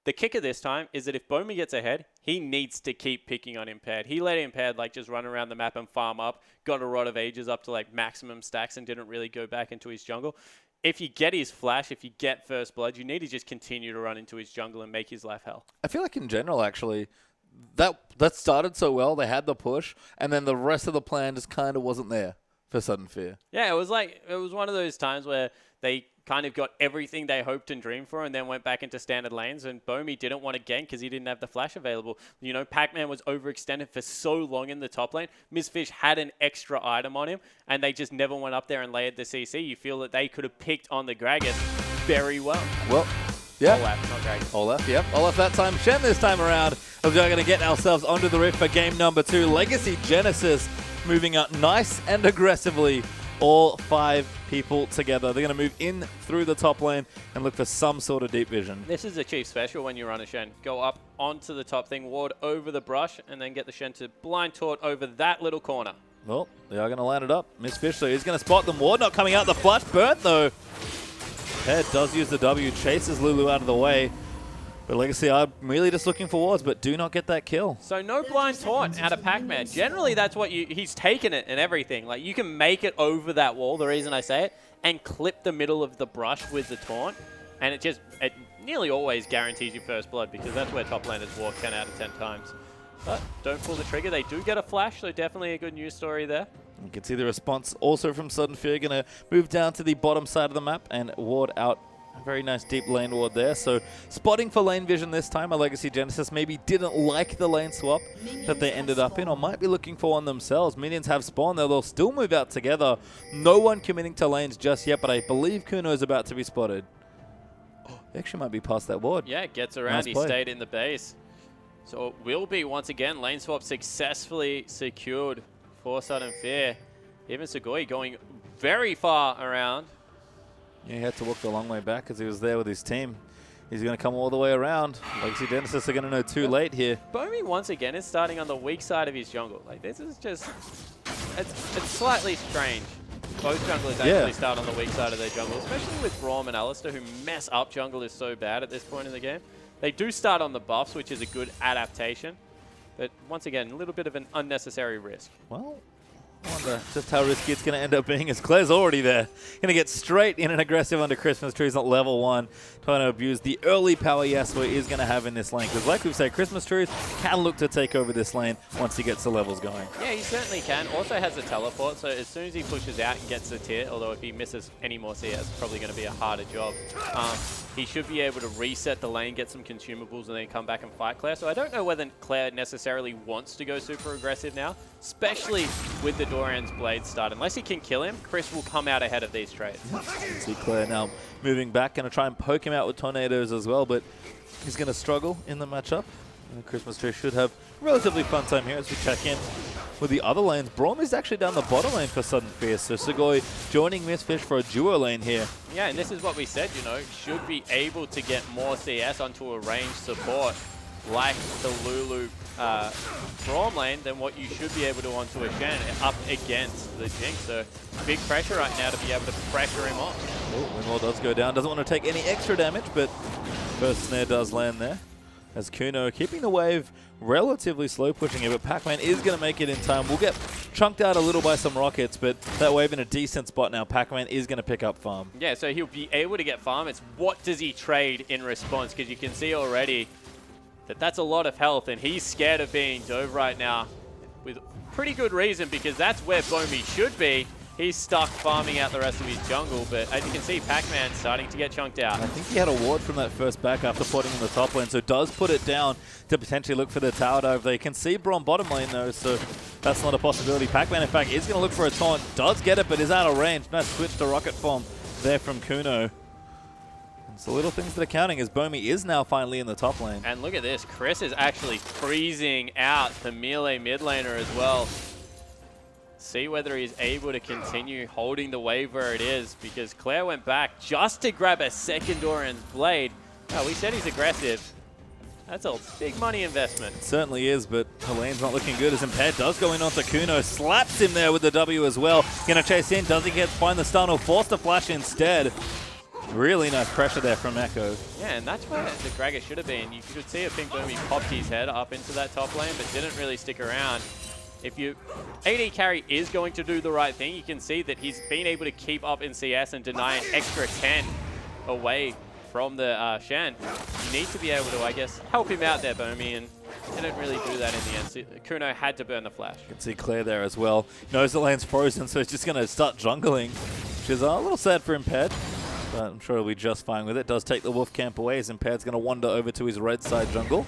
The kicker this time is that if Bomi gets ahead, he needs to keep picking on Impaired. He let Impaired just run around the map and farm up, got a Rod of Ages up to maximum stacks and didn't really go back into his jungle. If you get his flash, if you get First Blood, you need to just continue to run into his jungle and make his life hell. I feel like in general, actually, that started so well. They had the push, and then the rest of the plan just kind of wasn't there for Sudden Fear. Yeah, it was one of those times where they kind of got everything they hoped and dreamed for and then went back into standard lanes, and Bomi didn't want to gank because he didn't have the flash available. Pac-Man was overextended for so long in the top lane. Mizfish had an extra item on him, and they just never went up there and layered the CC. You feel that they could have picked on the Gragas very well. Well, yeah. Olaf, not Gragas. Olaf, yep. Olaf that time. Shen this time around. We're going to get ourselves onto the rift for game number 2. Legacy Genesis moving up nice and aggressively. All 5 people together. They're going to move in through the top lane and look for some sort of deep vision. This is a chief special when you run a Shen. Go up onto the top thing, ward over the brush, and then get the Shen to blind taunt over that little corner. Well, they are going to line it up. Mizfish, so he's going to spot them. Ward not coming out. The flush burnt, though. Head does use the W, chases Lulu out of the way. But Legacy are really just looking for wards, but do not get that kill. So no blind taunt out of Pac-Man. Generally, that's what he's taken it and everything. You can make it over that wall, the reason I say it, and clip the middle of the brush with the taunt. And it nearly always guarantees you first blood because that's where top laners walk 10 out of 10 times. But don't pull the trigger. They do get a flash, so definitely a good news story there. You can see the response also from Sudden Fear. Going to move down to the bottom side of the map and ward out. A very nice deep lane ward there. So spotting for lane vision this time. A Legacy Genesis maybe didn't like the lane swap that they ended up in, or might be looking for one themselves. Minions have spawned, though they'll still move out together. No one committing to lanes just yet, but I believe Kuno is about to be spotted. Oh, he actually might be past that ward. Yeah, gets around. Nice, he stayed in the base. So it will be, once again, lane swap successfully secured for Sudden Fear. Even Sugoi going very far around. Yeah, he had to walk the long way back because he was there with his team. He's going to come all the way around. Legacy Genesis are going to know too late here. Bomi, once again, is starting on the weak side of his jungle. Like, this is just... It's slightly strange. Both junglers actually start on the weak side of their jungle, especially with Braum and Alistair, who mess up jungle is so bad at this point in the game. They do start on the buffs, which is a good adaptation. But once again, a little bit of an unnecessary risk. Well, I wonder just how risky it's going to end up being, as Claire's already there. Going to get straight in and aggressive under Christmas Trees at level 1, trying to abuse the early power Yasuo is going to have in this lane. Because like we've said, Christmas Trees can look to take over this lane once he gets the levels going. Yeah, he certainly can. Also has a teleport, so as soon as he pushes out and gets the tier, although if he misses any more CS, it's probably going to be a harder job. He should be able to reset the lane, get some consumables, and then come back and fight Claire. So I don't know whether Claire necessarily wants to go super aggressive now, especially with the Dorian's Blade start. Unless he can kill him, Chris will come out ahead of these trades. See Claire now moving back, going to try and poke him out with tornadoes as well, but he's going to struggle in the matchup. And Christmas Tree should have a relatively fun time here as we check in with the other lanes. Braum is actually down the bottom lane for Sudden Fear, so Sugoi joining Mistfish for a duo lane here. Yeah, and this is what we said, you know, should be able to get more CS onto a ranged support like the Lulu Braum lane than what you should be able to onto a Shen up against the Jinx. So big pressure right now to be able to pressure him off. Oh, Winlaw does go down, doesn't want to take any extra damage, but first snare does land there. As Kuno keeping the wave relatively slow pushing it, but Pac-Man is going to make it in time. We'll get chunked out a little by some rockets, but that wave in a decent spot now. Pac-Man is going to pick up farm. Yeah, so he'll be able to get farm. It's what does he trade in response, because you can see already that that's a lot of health, and he's scared of being dove right now with pretty good reason, because that's where Bomi should be. He's stuck farming out the rest of his jungle, but as you can see, Pac-Man starting to get chunked out. I think he had a ward from that first back after potting in the top lane, so does put it down to potentially look for the tower dive. They can see Braum bottom lane though, so that's not a possibility. Pac-Man, in fact, is going to look for a taunt. Does get it, but is out of range. Nice switch to rocket form there from Kuno. It's the little things that are counting as Bomi is now finally in the top lane. And look at this. Chris is actually freezing out the melee mid laner as well. See whether he's able to continue holding the wave where it is, because Claire went back just to grab a second Dorian's Blade. Oh, we said he's aggressive. That's a big money investment. It certainly is, but the lane's not looking good as Impaired does go in onto Kuno. Slaps him there with the W as well. Gonna chase in. Does he find the stun or force the flash instead? Really nice pressure there from Echo. Yeah, and that's where the Gragas should have been. You could see a Pink Bomi popped his head up into that top lane, but didn't really stick around. If you AD carry is going to do the right thing, you can see that he's been able to keep up in CS and deny an extra 10 away from the Shen. You need to be able to, I guess, help him out there, Bomi, and didn't really do that in the end. So Kuno had to burn the flash. You can see Claire there as well. Knows the lane's frozen, so he's just going to start jungling, which is a little sad for Impaired, but I'm sure he'll be just fine with it. Does take the wolf camp away as Impaired's going to wander over to his red side jungle.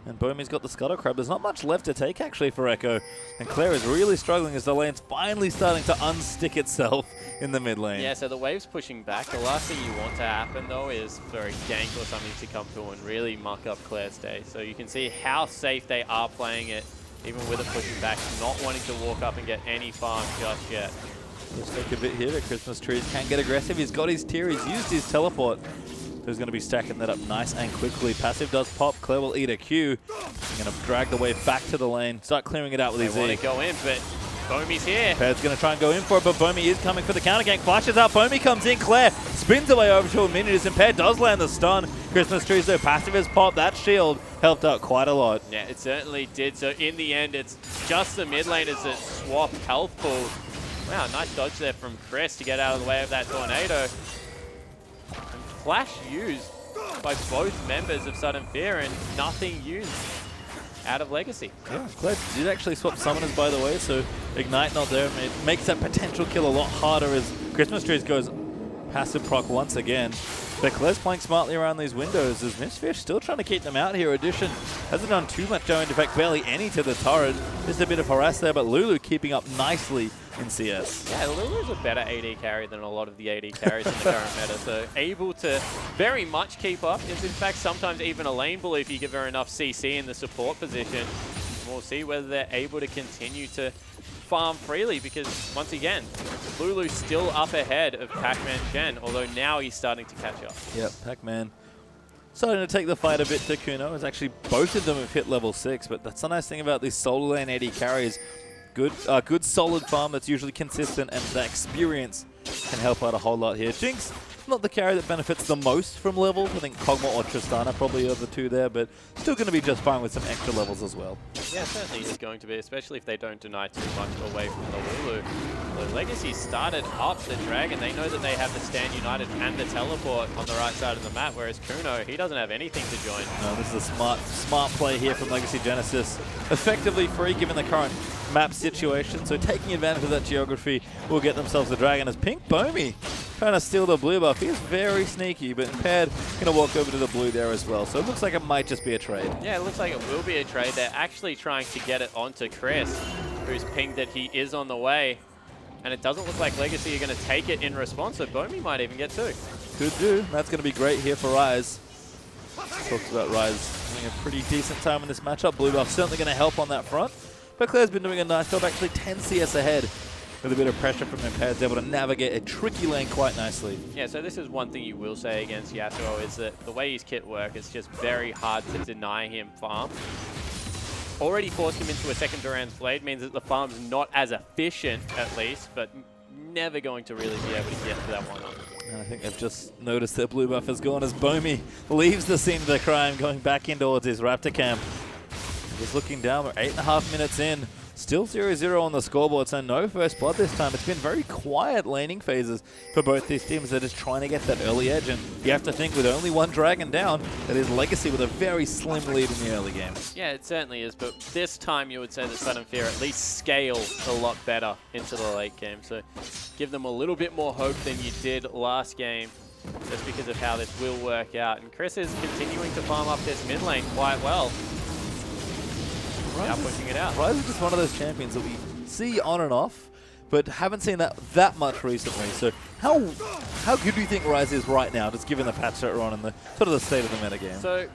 And Bomi's got the Scuttle Crab. There's not much left to take, actually, for Echo. And Claire is really struggling as the lane's finally starting to unstick itself in the mid lane. Yeah, so the wave's pushing back. The last thing you want to happen, though, is for a gank or something to come through and really muck up Claire's day. So you can see how safe they are playing it, even with it pushing back, not wanting to walk up and get any farm just yet. Let's take a bit here, but Christmas Trees can get aggressive. He's got his tier. He's used his teleport. Who's going to be stacking that up nice and quickly. Passive does pop. Claire will eat a Q. Going to drag the wave back to the lane. Start clearing it out with his E. They want to go in, but Bomi's here. Ped's going to try and go in for it, but Bomi is coming for the counter gank. Flashes out. Bomi comes in. Claire spins away over to a minute. And Ped does land the stun. Christmas Trees, though, passive has popped. That shield helped out quite a lot. Yeah, it certainly did. So in the end, it's just the mid laners that swap health pools. Wow, nice dodge there from Chris to get out of the way of that tornado. And flash used by both members of Sudden Fear and nothing used out of Legacy. Yeah, Claire did actually swap summoners, by the way, so Ignite not there. It makes that potential kill a lot harder as Christmas Trees goes passive proc once again. But Claire's playing smartly around these windows as Mistfish still trying to keep them out here. Addition hasn't done too much damage, in fact barely any to the turret. Just a bit of harass there, but Lulu keeping up nicely in CS. Yeah, Lulu's a better AD carry than a lot of the AD carries in the current meta, so able to very much keep up. Is in fact sometimes even a lane bully if you give her enough CC in the support position. We'll see whether they're able to continue to farm freely because, once again, Lulu's still up ahead of Pac-Man Shen, although now he's starting to catch up. Yep, Pac-Man starting to take the fight a bit to Kuno, as actually both of them have hit level 6, but that's the nice thing about these solo lane AD carries. Good solid farm that's usually consistent, and that experience can help out a whole lot here. Jinx, not the carry that benefits the most from levels. I think Kog'Maw or Tristana probably are the two there, but still going to be just fine with some extra levels as well. Yeah, certainly is going to be, especially if they don't deny too much away from the Lulu. The Legacy started up the Dragon. They know that they have the Stand United and the Teleport on the right side of the map, whereas Kuno, he doesn't have anything to join. No, this is a smart play here from Legacy Genesis. Effectively free given the current map situation, so taking advantage of that geography will get themselves the Dragon as Pink Bomi trying to steal the blue buff. He's very sneaky, but Impaired going to walk over to the blue there as well. So it looks like it might just be a trade. Yeah, it looks like it will be a trade. They're actually trying to get it onto Chris, who's pinged that he is on the way. And it doesn't look like Legacy are going to take it in response, so Bomi might even get two. Could do. That's going to be great here for Ryze. Talked about Ryze having a pretty decent time in this matchup. Blue buff certainly going to help on that front. But Claire's been doing a nice job, actually 10 CS ahead. With a bit of pressure from Impaired, able to navigate a tricky lane quite nicely. Yeah, so this is one thing you will say against Yasuo is that the way his kit works, it's just very hard to deny him farm. Already forced him into a second Duran's Blade means that the farm's not as efficient, at least, but never going to really be able to get to that one up. And I think I've just noticed that blue buff has gone as Bomi leaves the scene of the crime, going back in towards his Raptor camp. Just looking down, we're 8.5 minutes in. Still 0-0 on the scoreboard, so no first blood this time. It's been very quiet laning phases for both these teams. They're just trying to get that early edge, and you have to think with only one Dragon down, that is Legacy with a very slim lead in the early game. Yeah, it certainly is, but this time you would say that Sudden Fear at least scale a lot better into the late game, so give them a little bit more hope than you did last game, just because of how this will work out. And Chris is continuing to farm up this mid lane quite well. Now pushing it out. Ryze is just one of those champions that we see on and off, but haven't seen that much recently. So how good do you think Ryze is right now, just given the patch that we're on and the sort of the state of the metagame? So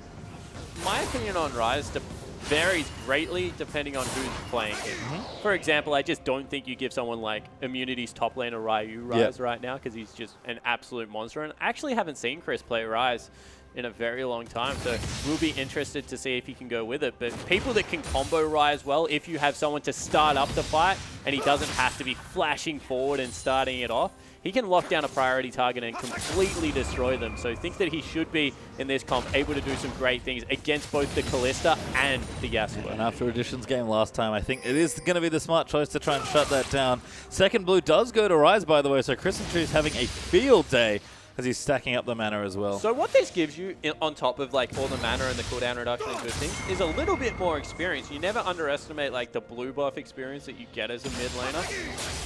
my opinion on Ryze varies greatly depending on who's playing him. For example, I just don't think you give someone like Immunity's top laner Ryu Ryze right now, because he's just an absolute monster. And I actually haven't seen Chris play Ryze in a very long time, so we'll be interested to see if he can go with it. But people that can combo Ryze well, if you have someone to start up the fight and he doesn't have to be flashing forward and starting it off, he can lock down a priority target and completely destroy them. So think that he should be, in this comp, able to do some great things against both the Kalista and the Yasuo. And after Addition's game last time, I think it is going to be the smart choice to try and shut that down. Second blue does go to Ryze, by the way, so Chris and Tree is having a field day as he's stacking up the mana as well. So what this gives you, on top of like all the mana and the cooldown reduction and good things, is a little bit more experience. You never underestimate like the blue buff experience that you get as a mid laner.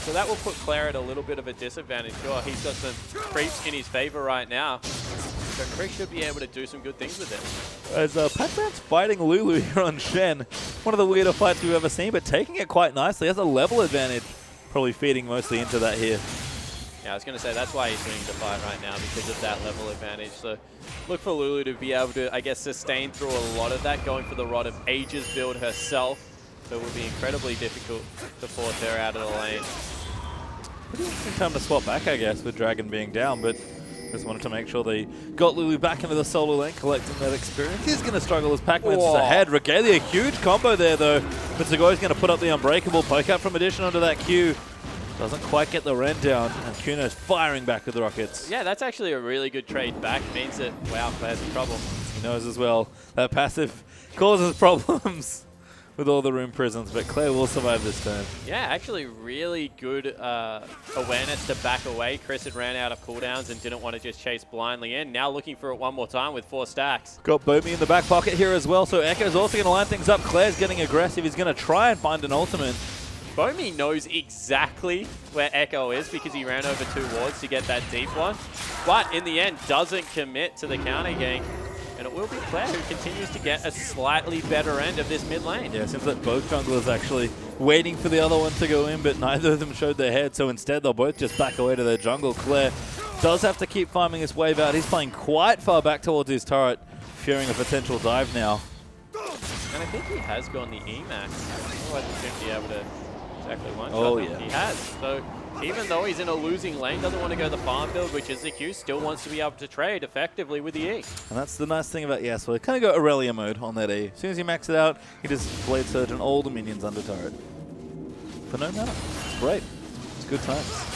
So that will put Claire at a little bit of a disadvantage. Sure, he's got some creeps in his favor right now. So Chris should be able to do some good things with it. As Pac-Man's fighting Lulu here on Shen. One of the weirder fights we've ever seen, but taking it quite nicely. Has a level advantage. Probably feeding mostly into that here. Yeah, I was going to say, that's why he's winning the fight right now, because of that level advantage. So look for Lulu to be able to, I guess, sustain through a lot of that, going for the Rod of Ages build herself. So it would be incredibly difficult to force her out of the lane. Pretty interesting time to swap back, I guess, with Dragon being down, but just wanted to make sure they got Lulu back into the solo lane, collecting that experience. He's going to struggle as Pac-Man's just ahead. Regalia, huge combo there, though. But Segoy's going to put up the Unbreakable. Poke out from Addition onto that Q. Doesn't quite get the Ren down, and Kuno's firing back with the rockets. Yeah, that's actually a really good trade back. Means that, wow, Claire's in trouble. He knows as well that passive causes problems with all the room prisons, but Claire will survive this turn. Yeah, actually really good awareness to back away. Chris had ran out of cooldowns and didn't want to just chase blindly in. Now looking for it one more time with 4 stacks. Got Bomi in the back pocket here as well, so Echo's also going to line things up. Claire's getting aggressive. He's going to try and find an ultimate. Bomi knows exactly where Echo is because he ran over 2 wards to get that deep one. But in the end, doesn't commit to the counter gank. And it will be Claire who continues to get a slightly better end of this mid lane. Yeah, it seems like both junglers actually waiting for the other one to go in, but neither of them showed their head, so instead they'll both just back away to their jungle. Claire does have to keep farming his wave out. He's playing quite far back towards his turret, fearing a potential dive now. And I think he has gone the E-Max. Otherwise he shouldn't be able to exactly one-shot Oh, them. yeah. He has. So even though he's in a losing lane, doesn't want to go the farm build, which is the Q, still wants to be able to trade effectively with the E. And that's the nice thing about Yasuo. Kind of go Aurelia mode on that E. As soon as you max it out, he just Blade Surge and all the minions under turret. For no matter. It's great. It's good times.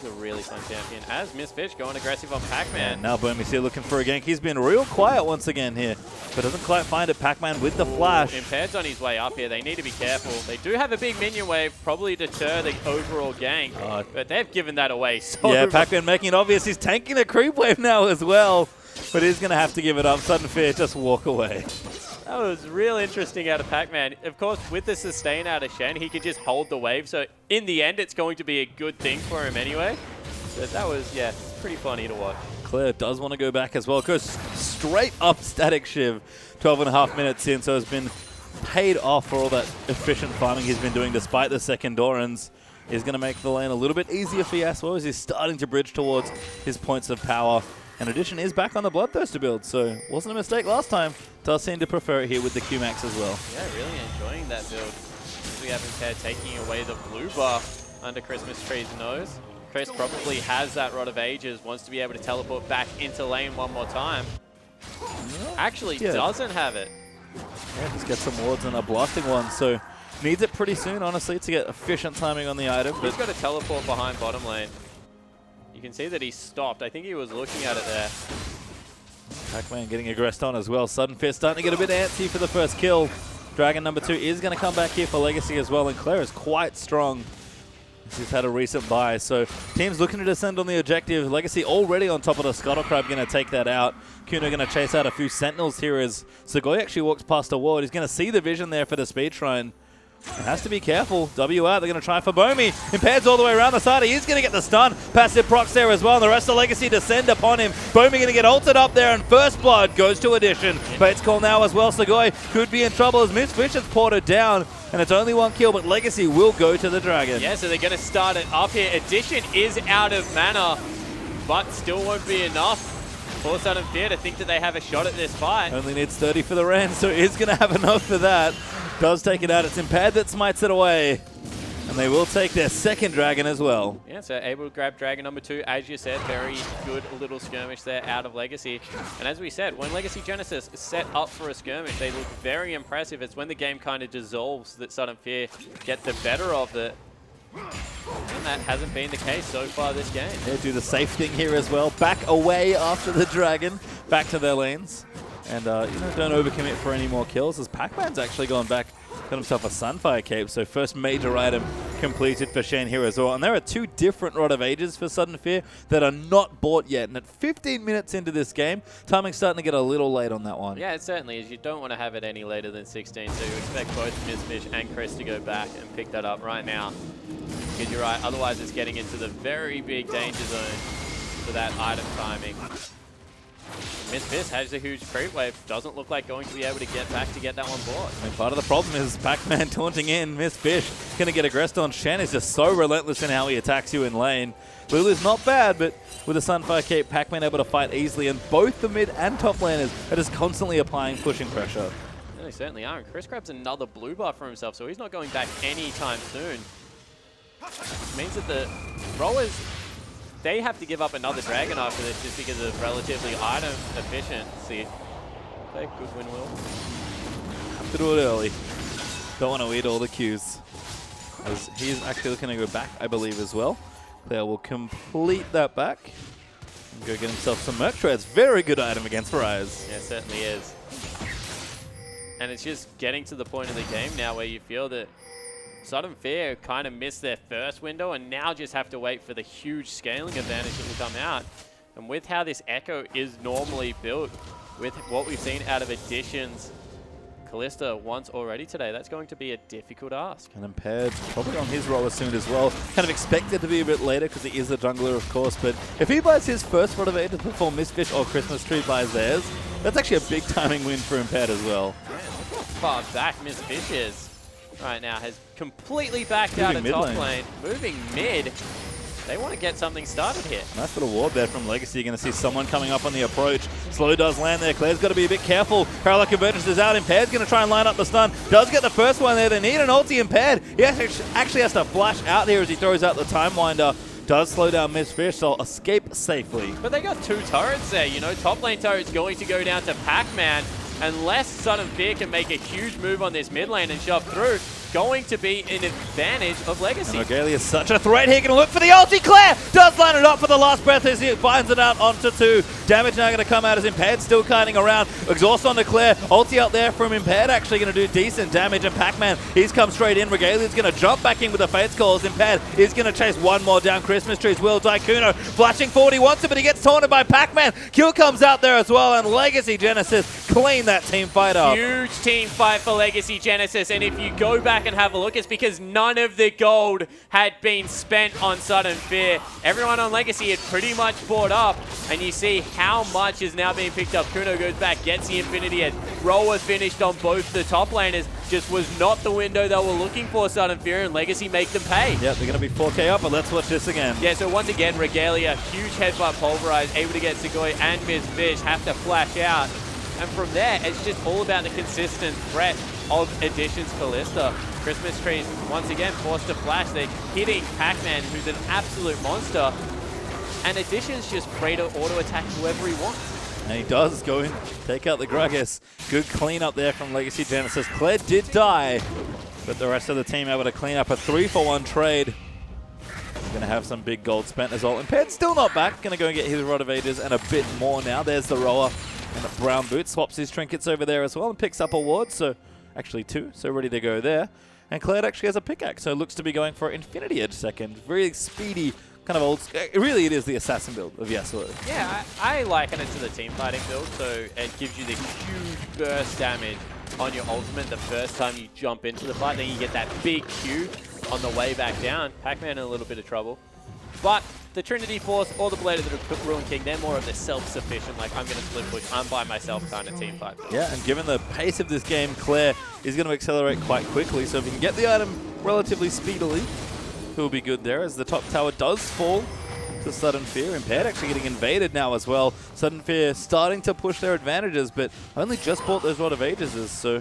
He's a really fun champion. As Misfish going aggressive on Pac-Man. And now Bomi's here looking for a gank. He's been real quiet once again here, but doesn't quite find it. Pac-Man with the flash. Impaired's on his way up here. They need to be careful. They do have a big minion wave, probably deter the overall gank, but they've given that away so Yeah, much. Pac-Man making it obvious. He's tanking a creep wave now as well, but he's going to have to give it up. Sudden Fear, just walk away. That was real interesting out of Pac-Man. Of course, with the sustain out of Shen, he could just hold the wave, so in the end, it's going to be a good thing for him anyway. But that was, yeah, pretty funny to watch. Claire does want to go back as well. Goes straight up Static Shiv. 12.5 minutes in, so has been paid off for all that efficient farming he's been doing despite the second Dorans. Is going to make the lane a little bit easier for Yasuo as he's starting to bridge towards his points of power. And Addition is back on the Bloodthirster build, so wasn't a mistake last time. Does seem to prefer it here with the Q-Max as well. Yeah, really enjoying that build. We have Impaired taking away the blue buff under Christmas Tree's nose. Chris probably has that Rod of Ages, wants to be able to teleport back into lane one more time. Actually doesn't have it. Yeah, just get some wards and a blasting one, so needs it pretty soon, honestly, to get efficient timing on the item. He's got to teleport behind bottom lane. You can see that he stopped. I think he was looking at it there. Pac-Man getting aggressed on as well. Sudden Fist starting to get a bit antsy for the first kill. Dragon number 2 is going to come back here for Legacy as well, and Claire is quite strong. She's had a recent buy, so teams looking to descend on the objective. Legacy already on top of the Scuttle Crab, going to take that out. Kuno going to chase out a few Sentinels here as Sugoi actually walks past a ward. He's going to see the vision there for the Speed Shrine. And has to be careful. W out, they're going to try for Bomi. Impaired's all the way around the side. He is going to get the stun. Passive procs there as well, and the rest of Legacy descend upon him. Bomi going to get ulted up there, and First Blood goes to Addition. Fate's call now as well. Sugoi could be in trouble as Misfish has ported down, and it's only 1 kill, but Legacy will go to the Dragon. Yeah, so they're going to start it up here. Addition is out of mana, but still won't be enough for Sudden Fear to think that they have a shot at this fight. Only needs 30 for the Ren, so he's going to have enough for that. Does take it out. It's Impaired that smites it away. And they will take their second Dragon as well. Yeah, so able to grab Dragon number 2. As you said, very good little skirmish there out of Legacy. And as we said, when Legacy Genesis is set up for a skirmish, they look very impressive. It's when the game kind of dissolves that Sudden Fear get the better of it. And that hasn't been the case so far this game. They do the safe thing here as well. Back away after the Dragon. Back to their lanes. And, don't overcommit for any more kills, as Pac-Man's actually gone back, got himself a Sunfire Cape. So first major item completed for Shen here as well. And there are 2 different Rod of Ages for Sudden Fear that are not bought yet. And at 15 minutes into this game, timing's starting to get a little late on that one. Yeah, it certainly is. You don't want to have it any later than 16, so you expect both Misfish and Chris to go back and pick that up right now. Because you're right, otherwise it's getting into the very big danger zone for that item timing. Misfish has a huge creep wave. Doesn't look like going to be able to get back to get that one bought. I mean, part of the problem is Pac-Man taunting in. Misfish going to get aggressed on. Shen is just so relentless in how he attacks you in lane. Lulu's not bad, but with a Sunfire Cape, Pac-Man able to fight easily, and both the mid and top laners are just constantly applying pushing pressure. Yeah, they certainly are. And Chris grabs another blue buff for himself, so he's not going back anytime soon. Which means that the rowers, they have to give up another Dragon after this just because of relatively item efficiency. Okay, good win, Will. Have to do it early. Don't want to eat all the Qs. As he's actually looking to go back, I believe, as well. Player will complete that back. And go get himself some Merc Treads. Very good item against Rise. Yeah, it certainly is. And it's just getting to the point of the game now where you feel that Sudden Fear kind of missed their first window and now just have to wait for the huge scaling advantage that will come out. And with how this Echo is normally built, with what we've seen out of additions, Kalista once already today, that's going to be a difficult ask. And Impaired probably on his roller soon as well. Kind of expected to be a bit later because he is a jungler, of course. But if he buys his first Rotavator before Mistfish or Christmas Tree buys theirs, that's actually a big timing win for Impaired as well. Man, look how far back Mistfish is right now. Has completely backed out of top lane. Moving mid. They want to get something started here. Nice little ward there from Legacy. You're going to see someone coming up on the approach. Slow does land there. Claire's got to be a bit careful. Parallel Convergence is out. Impaired's going to try and line up the stun. Does get the first one there. They need an ulti. Impaired. He actually has to flash out here as he throws out the Time Winder. Does slow down Mistfish, so escape safely. But they got 2 turrets there. You know, top lane turret's going to go down to Pac-Man. Unless Sudden Fear can make a huge move on this mid lane and shove through, going to be an advantage of Legacy. And Regalia is such a threat here. Going to look for the ulti. Claire does line it up for the last breath as he finds it out onto 2. Damage now going to come out as Impaired still kiting around. Exhaust onto Claire. Ulti out there from Impaired actually going to do decent damage. And Pac-Man, he's come straight in. Regalia's going to jump back in with the Fates Calls. Impaired is going to chase one more down. Christmas Trees will die. Kuno flashing forward. He wants it, but he gets taunted by Pac-Man. Kill comes out there as well. And Legacy Genesis clean that team fight up. Huge team fight for Legacy Genesis. And if you go back and have a look, it's because none of the gold had been spent on Sudden Fear. Everyone on Legacy had pretty much bought up, and you see how much is now being picked up. Kuno goes back, gets the Infinity Head. Roa finished on both the top laners. Just was not the window they were looking for, Sudden Fear, and Legacy make them pay. Yep, they're going to be 4K up, but let's watch this again. Yeah, so once again, Regalia, huge headbutt pulverize, able to get Segoy and Mistfish, have to flash out. And from there, it's just all about the consistent threat of Addition's Kalista. Christmas Trees, once again, forced to flash. They're hitting Pac-Man, who's an absolute monster. And Addition's just free to auto-attack whoever he wants. And he does go in, take out the Gragas. Good cleanup there from Legacy Genesis. Kled did die, but the rest of the team able to clean up a 3-for-1 trade. Going to have some big gold spent as well. Impaired still not back. Going to go and get his Rotavator and a bit more now. There's the roller. And a brown boot swaps his trinkets over there as well and picks up a ward. So actually 2, so ready to go there. And Claire actually has a pickaxe, so looks to be going for Infinity Edge second. Very speedy, kind of old. Really, it is the assassin build of Yasuo. Yeah, I liken it to the team fighting build, so it gives you the huge burst damage on your ultimate the first time you jump into the fight. Then you get that big Q on the way back down. Pac-Man in a little bit of trouble. But the Trinity Force or the Blade of the Ruined King, they're more of the self-sufficient, like I'm going to split push, I'm by myself kind of team fight. Yeah, and given the pace of this game, Claire is going to accelerate quite quickly. So if you can get the item relatively speedily, he'll be good there as the top tower does fall to Sudden Fear. Impaired actually getting invaded now as well. Sudden Fear starting to push their advantages, but only just bought those Rod of Ages, so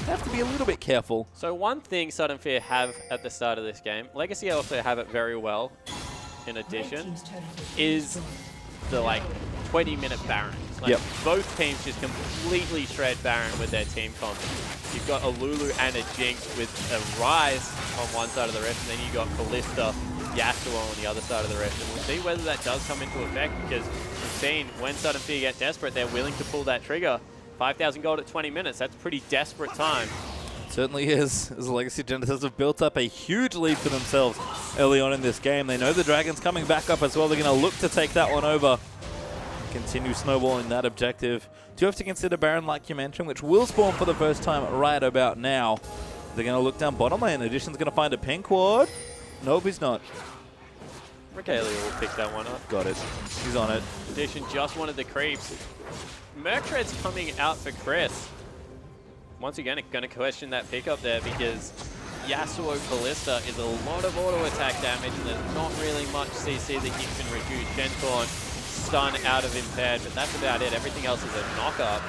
have to be a little bit careful. So one thing Sudden Fear have at the start of this game, Legacy also have it very well, in addition, is the like 20-minute Baron. Like both teams just completely shred Baron with their team comp. You've got a Lulu and a Jinx with a Rise on one side of the rift, and then you got Kalista, Yasuo on the other side of the rift. And we'll see whether that does come into effect, because we've seen when Sudden Fear get desperate, they're willing to pull that trigger. 5,000 gold at 20 minutes, that's a pretty desperate time. Certainly is, as Legacy Genesis have built up a huge lead for themselves early on in this game. They know the Dragon's coming back up as well. They're going to look to take that one over. Continue snowballing that objective. Do have to consider Baron, like you mentioned, which will spawn for the first time right about now. They're going to look down bottom lane. Addition's going to find a pink ward. Nope, he's not. Regalia will pick that one up. Got it. He's on it. Addition just wanted the creeps. Mercred's coming out for Chris. Once again, going to question that pickup there, because Yasuo Kalista is a lot of auto attack damage, and there's not really much CC that you can reduce. Gentorn, stun out of Impaired, but that's about it. Everything else is a knock-up.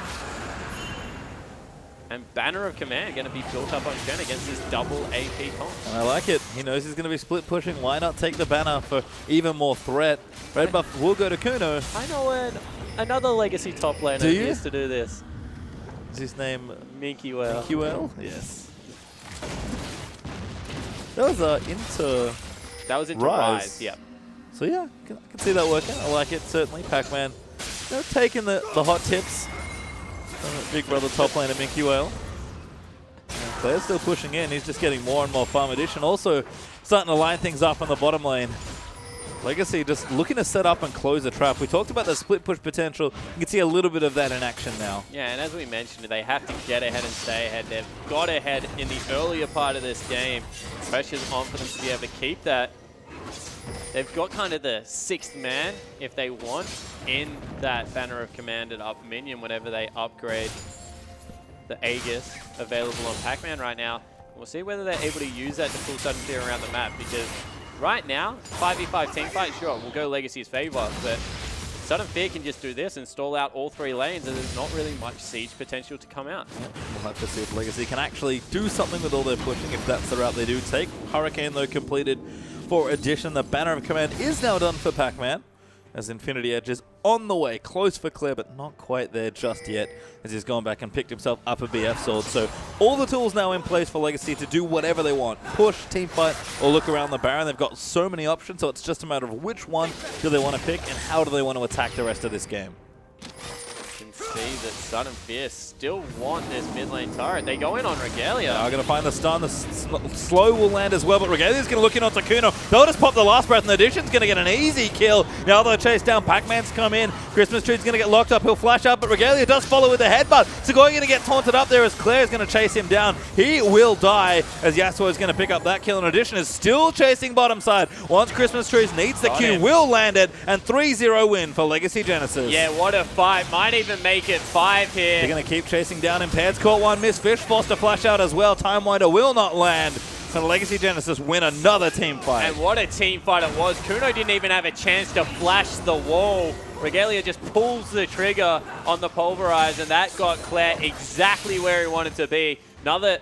And Banner of Command going to be built up on Shen against this double AP comp. And I like it. He knows he's going to be split pushing. Why not take the banner for even more threat? Red buff will go to Kuno. I know another Legacy top laner used to do this. Is his name Minky Well? Minky Well? Yes. That was into Rise. Yep. So yeah, I can see that working. I like it, certainly. Pac-Man taking the hot tips. Big brother top laner Minky Well. Claire's still pushing in. He's just getting more and more farm addition. Also starting to line things up on the bottom lane. Legacy just looking to set up and close the trap. We talked about the split push potential. You can see a little bit of that in action now. Yeah, and as we mentioned, they have to get ahead and stay ahead. They've got ahead in the earlier part of this game. Pressure's on for them to be able to keep that. They've got kind of the sixth man, if they want, in that Banner of Command and up minion whenever they upgrade the Aegis available on Pac-Man right now. We'll see whether they're able to use that to pull sudden fear around the map, because right now, 5v5 team fight, sure, will go Legacy's favor, but Sudden Fear can just do this and stall out all three lanes, and there's not really much siege potential to come out. We'll have to see if Legacy can actually do something with all their pushing, if that's the route they do take. Hurricane, though, completed for addition. The Banner of Command is now done for Pac-Man, as Infinity Edge is on the way. Close for Claire, but not quite there just yet, as he's gone back and picked himself up a BF sword. So all the tools now in place for Legacy to do whatever they want. Push, teamfight, or look around the Baron. They've got so many options, so it's just a matter of which one do they want to pick and how do they want to attack the rest of this game. You can see that Sudden Fear still want this mid lane turret. They go in on Regalia. Now going to find the stun. The slow will land as well, but Regalia's going to look in on Kuno. They'll just pop the last breath, and the Addition's going to get an easy kill. Now they'll chase down. Pac-Man's come in. Christmas Tree's going to get locked up. He'll flash up, but Regalia does follow with the headbutt. Segoy going to get taunted up there as Claire's going to chase him down. He will die as Yasuo is going to pick up that kill, and Addition is still chasing bottom side. Once Christmas Trees needs the Q, will land it, and 3-0 win for Legacy Genesis. Yeah, what a fight. Might even make it 5 here. They're going to keep chasing down. Impaired's caught one. Miss Fish forced to flash out as well. Time Winder will not land. So Legacy Genesis win another team fight. And what a team fight it was. Kuno didn't even have a chance to flash the wall. Regalia just pulls the trigger on the Pulverize, and that got Claire exactly where he wanted to be. Another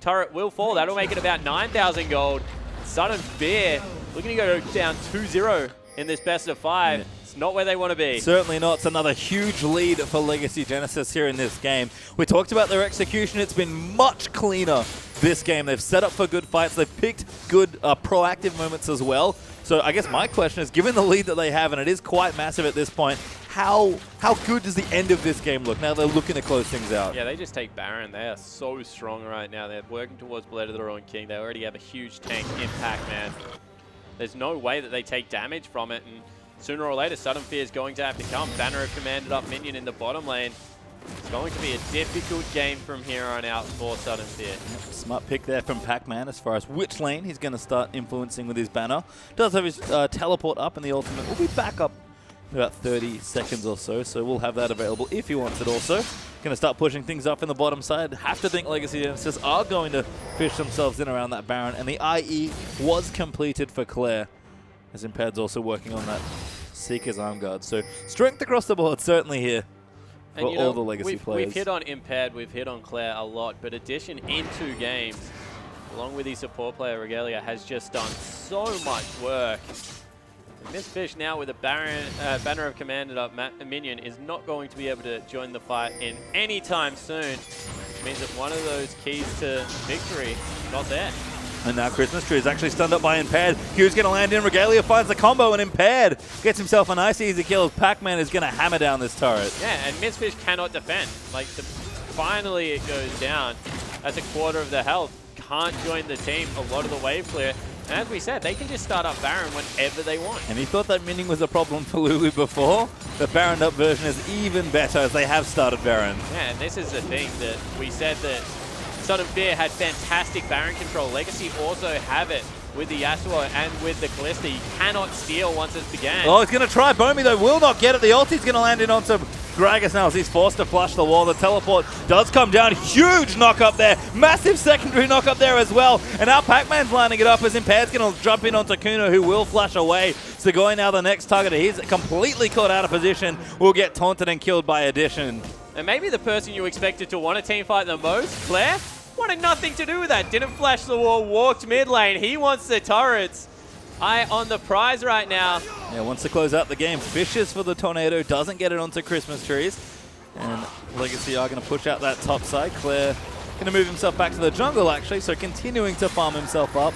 turret will fall. That'll make it about 9,000 gold. Sudden Fear looking to go down 2-0 in this best of 5. Yeah. Not where they want to be. Certainly not. It's another huge lead for Legacy Genesis here in this game. We talked about their execution. It's been much cleaner this game. They've set up for good fights. They've picked good proactive moments as well. So I guess my question is, given the lead that they have, and it is quite massive at this point, how good does the end of this game look? Now they're looking to close things out. Yeah, they just take Baron. They are so strong right now. They're working towards Blood of their own king. They already have a huge tank in Pac-Man. There's no way that they take damage from it, and sooner or later, Sudden Fear is going to have to come. Banner of Commanded up minion in the bottom lane. It's going to be a difficult game from here on out for Sudden Fear. Smart pick there from Pac-Man as far as which lane he's going to start influencing with his banner. Does have his teleport up, and the ultimate will be back up in about 30 seconds or so, so we'll have that available if he wants it also. Going to start pushing things up in the bottom side. Have to think Legacy Genesis are going to fish themselves in around that Baron, and the IE was completed for Claire, as Impaired's also working on that Seeker's Arm Guard. So strength across the board certainly here for all the Legacy players. We've hit on Impaired, we've hit on Claire a lot, but Addition in 2 games, along with his support player Regalia, has just done so much work. Miss Fish now with a Banner of Commanded up minion is not going to be able to join the fight in any time soon, which means that one of those keys to victory is not there. And now Christmas Tree is actually stunned up by Impaired. Q's going to land in. Regalia finds the combo, and Impaired gets himself a nice easy kill. Pac-Man is going to hammer down this turret. Yeah, and Mistfish cannot defend. Like, finally it goes down. That's a quarter of their health. Can't join the team. A lot of the wave clear. And as we said, they can just start up Baron whenever they want. And he thought that minion was a problem for Lulu before. The Baron up version is even better, as they have started Baron. Yeah, and this is the thing that we said that Sudden Fear had fantastic Baron control. Legacy also have it with the Yasuo and with the Callista. You cannot steal once it's began. Oh, he's going to try Bomi, though. Will not get it. The ulti's going to land in onto Gragas now as he's forced to flush the wall. The teleport does come down. Huge knock up there. Massive secondary knock up there as well. And now Pac-Man's lining it up as Impaired's going to jump in onto Kuno, who will flash away. Segoy now the next target. He's completely caught out of position. Will get taunted and killed by Addition. And maybe the person you expected to want a team fight the most, Claire, wanted nothing to do with that. Didn't flash the wall, walked mid lane. He wants the turrets. Eye on the prize right now. Yeah, wants to close out the game. Fishes for the tornado, doesn't get it onto Christmas Trees. And Legacy are going to push out that top side. Claire going to move himself back to the jungle, actually, so continuing to farm himself up.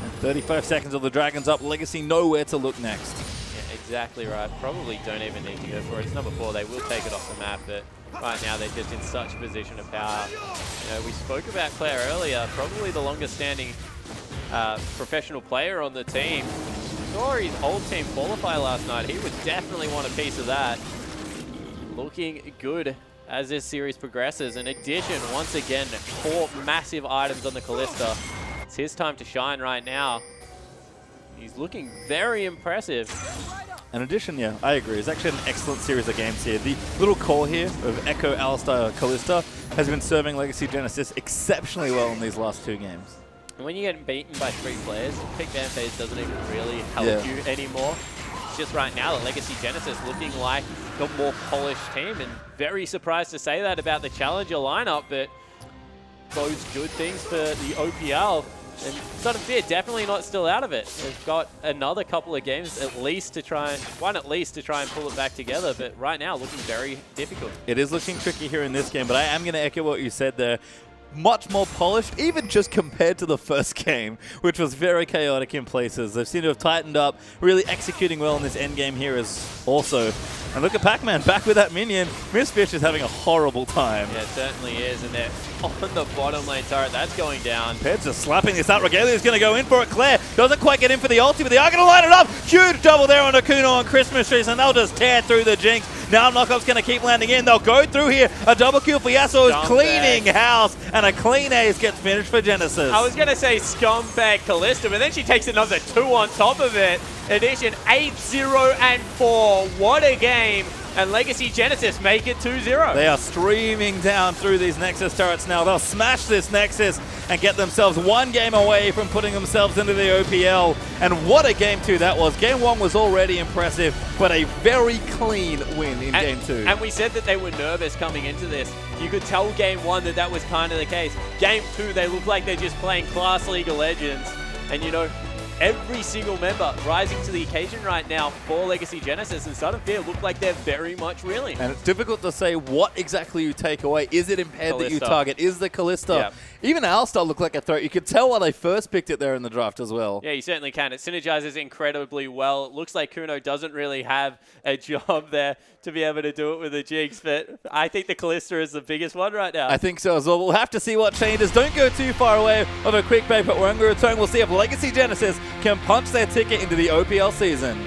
And 35 seconds of the Dragons up. Legacy nowhere to look next. Yeah, exactly right. Probably don't even need to go for it. It's number 4. They will take it off the map, but right now they're just in such a position of power. You know, we spoke about Claire earlier, probably the longest standing professional player on the team. Saw his old team qualify last night. He would definitely want a piece of that. Looking good as this series progresses. In addition, once again, 4 massive items on the Callista. It's his time to shine right now. He's looking very impressive. In addition, yeah, I agree. It's actually an excellent series of games here. The little core here of Echo, Alistar, Callista has been serving Legacy Genesis exceptionally well in these last 2 games. And when you're getting beaten by 3 players, pick ban phase doesn't even really help you anymore. It's just right now that Legacy Genesis looking like the more polished team, and very surprised to say that about the Challenger lineup, but bodes good things for the OPL. And Sudden Fear definitely not still out of it. They've got another couple of games at least to try and pull it back together, but right now looking very difficult. It is looking tricky here in this game, but I am going to echo what you said there. Much more polished, even just compared to the first game, which was very chaotic in places. They seem to have tightened up, really executing well in this end game here as also. And look at Pac-Man, back with that minion. Miss Fish is having a horrible time. Yeah, it certainly is, and they're on the bottom lane turret. That's going down. Ped's just slapping this out. Regalia's going to go in for it. Claire doesn't quite get in for the ulti, but they are going to line it up. Huge double there on Akuno on Christmas trees, and they'll just tear through the Jinx. Now Knockup's going to keep landing in. They'll go through here. A double kill for Yasuo is cleaning house, and a clean ace gets finished for Genesis. I was going to say scumbag Callista, but then she takes another 2 on top of it. Addition 8-0-4. What a game. And Legacy Genesis make it 2-0. They are streaming down through these Nexus turrets now. They'll smash this Nexus and get themselves 1 game away from putting themselves into the OPL. And what a game 2 that was. Game 1 was already impressive, but a very clean win in game 2. And we said that they were nervous coming into this. You could tell game 1 that that was kind of the case. Game 2, they look like they're just playing class League of Legends. And you know, every single member rising to the occasion right now for Legacy Genesis, and Sudden Fear look like they're very much reeling. And it's difficult to say what exactly you take away. Is it Impaired that you target? Is the Callista? Yeah. Even Alistar looked like a threat. You could tell why they first picked it there in the draft as well. Yeah, you certainly can. It synergizes incredibly well. It looks like Kuno doesn't really have a job there to be able to do it with the Jinx, but I think the Callista is the biggest one right now. I think so as well. We'll have to see what changes. Don't go too far away of a quick break, but when we return, we'll see if Legacy Genesis can punch their ticket into the OPL season.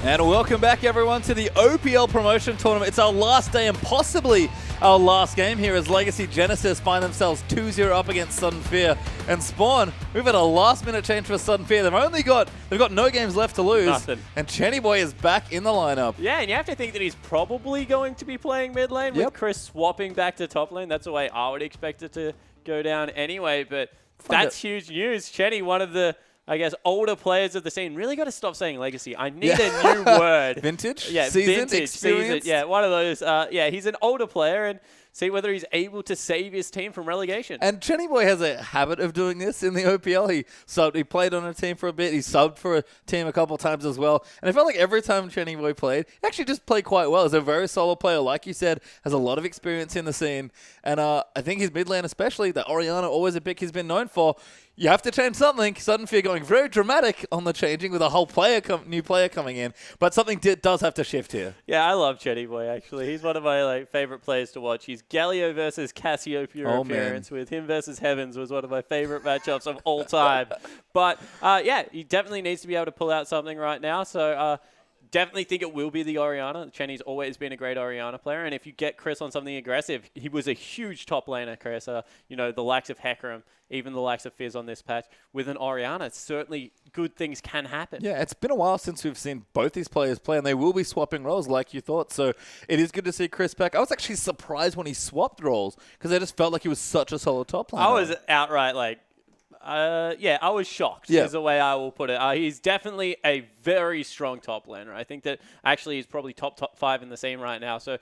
And welcome back, everyone, to the OPL Promotion Tournament. It's our last day and possibly our last game here as Legacy Genesis find themselves 2-0 up against Sudden Fear. And Spawn, we've had a last-minute change for Sudden Fear. They've got no games left to lose. Nothing. And Chenny Boy is back in the lineup. Yeah, and you have to think that he's probably going to be playing mid lane with Chris swapping back to top lane. That's the way I would expect it to go down anyway. But that's huge news. Chenny, one of the, I guess, older players of the scene. Really got to stop saying legacy. I need a new word. Vintage? Yeah, seasoned? vintage, Experienced? seasoned. Yeah, one of those. Yeah, he's an older player, and see whether he's able to save his team from relegation. And Chenny Boy has a habit of doing this in the OPL. He played on a team for a bit. He subbed for a team a couple times as well. And I felt like every time Chenny Boy played, he actually just played quite well. He's a very solid player, like you said, has a lot of experience in the scene. And I think his mid lane especially, the Orianna, always a pick he's been known for. You have to change something. Sudden Fear going very dramatic on the changing with a whole new player coming in. But something does have to shift here. Yeah, I love Chenny Boy, actually. He's one of my favorite players to watch. He's Galio versus Cassiopeia appearance with him versus Heavens was one of my favorite matchups of all time. But, yeah, he definitely needs to be able to pull out something right now. So, definitely think it will be the Orianna. Chenny's always been a great Orianna player, and if you get Chris on something aggressive, he was a huge top laner, Chris. The likes of Hecarim, even the likes of Fizz on this patch. With an Orianna, certainly good things can happen. Yeah, it's been a while since we've seen both these players play, and they will be swapping roles like you thought. So it is good to see Chris back. I was actually surprised when he swapped roles because I just felt like he was such a solid top laner. I was outright I was shocked is the way I will put it. He's definitely a very strong top laner. I think that actually he's probably top 5 in the scene right now. So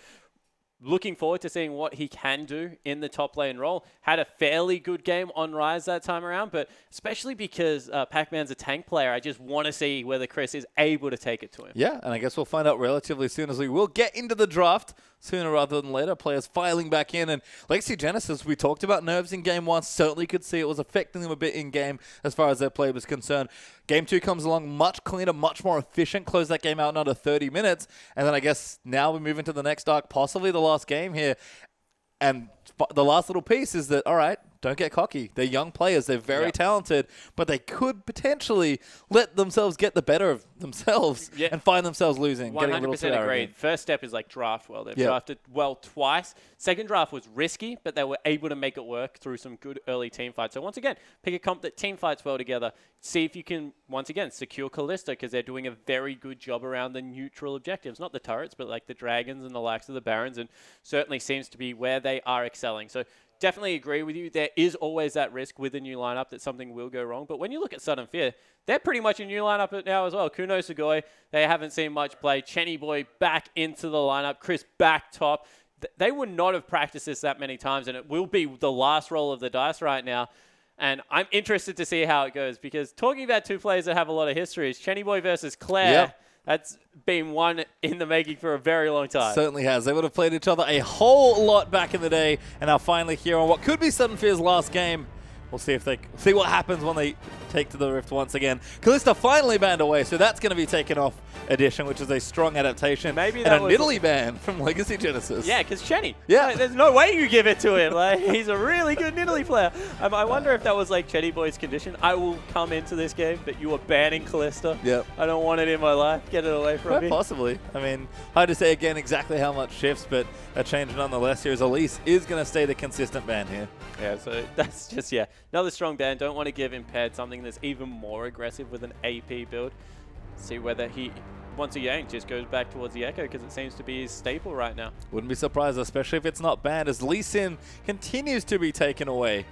looking forward to seeing what he can do in the top lane role. Had a fairly good game on Rise that time around, but especially because Pac-Man's a tank player, I just want to see whether Chris is able to take it to him. Yeah, and I guess we'll find out relatively soon as we will get into the draft sooner rather than later. Players filing back in. And Legacy Genesis, we talked about nerves in Game 1. Certainly could see it was affecting them a bit in game as far as their play was concerned. Game 2 comes along much cleaner, much more efficient. Close that game out in under 30 minutes. And then I guess now we move into the next arc, possibly the last game here. And the last little piece is that, all right, don't get cocky. They're young players. They're very talented, but they could potentially let themselves get the better of themselves and find themselves losing. 100% agreed. First step is draft well. They've drafted well twice. Second draft was risky, but they were able to make it work through some good early team fights. So once again, pick a comp that team fights well together. See if you can, once again, secure Kalista because they're doing a very good job around the neutral objectives. Not the turrets, but the dragons and the likes of the barons, and certainly seems to be where they are excelling. So definitely agree with you. There is always that risk with a new lineup that something will go wrong. But when you look at Sudden Fear, they're pretty much a new lineup now as well. Kuno Sugoi, they haven't seen much play. Chenny Boy back into the lineup. Chris back top. They would not have practiced this that many times, and it will be the last roll of the dice right now. And I'm interested to see how it goes because talking about two players that have a lot of history is Chenny Boy versus Claire. Yep. That's been one in the making for a very long time. Certainly has. They would have played each other a whole lot back in the day, and are finally here on what could be Sudden Fear's last game. We'll see what happens when they take to the Rift once again. Kalista finally banned away, so that's going to be taken off Edition, which is a strong adaptation. Maybe and a Nidalee ban from Legacy Genesis. Yeah, because Chenny. Yeah. There's no way you give it to him. He's a really good Nidalee player. I wonder if that was Chenny Boy's condition. I will come into this game, but you are banning Kalista. Yep. I don't want it in my life. Get it away from me. Possibly. I mean, hard to say again exactly how much shifts, but a change nonetheless here as Elise is going to stay the consistent ban here. Yeah, so that's just, another strong ban. Don't want to give Impaired something that's even more aggressive with an AP build. See whether he, once again, just goes back towards the Echo because it seems to be his staple right now. Wouldn't be surprised, especially if it's not banned, as Lee Sin continues to be taken away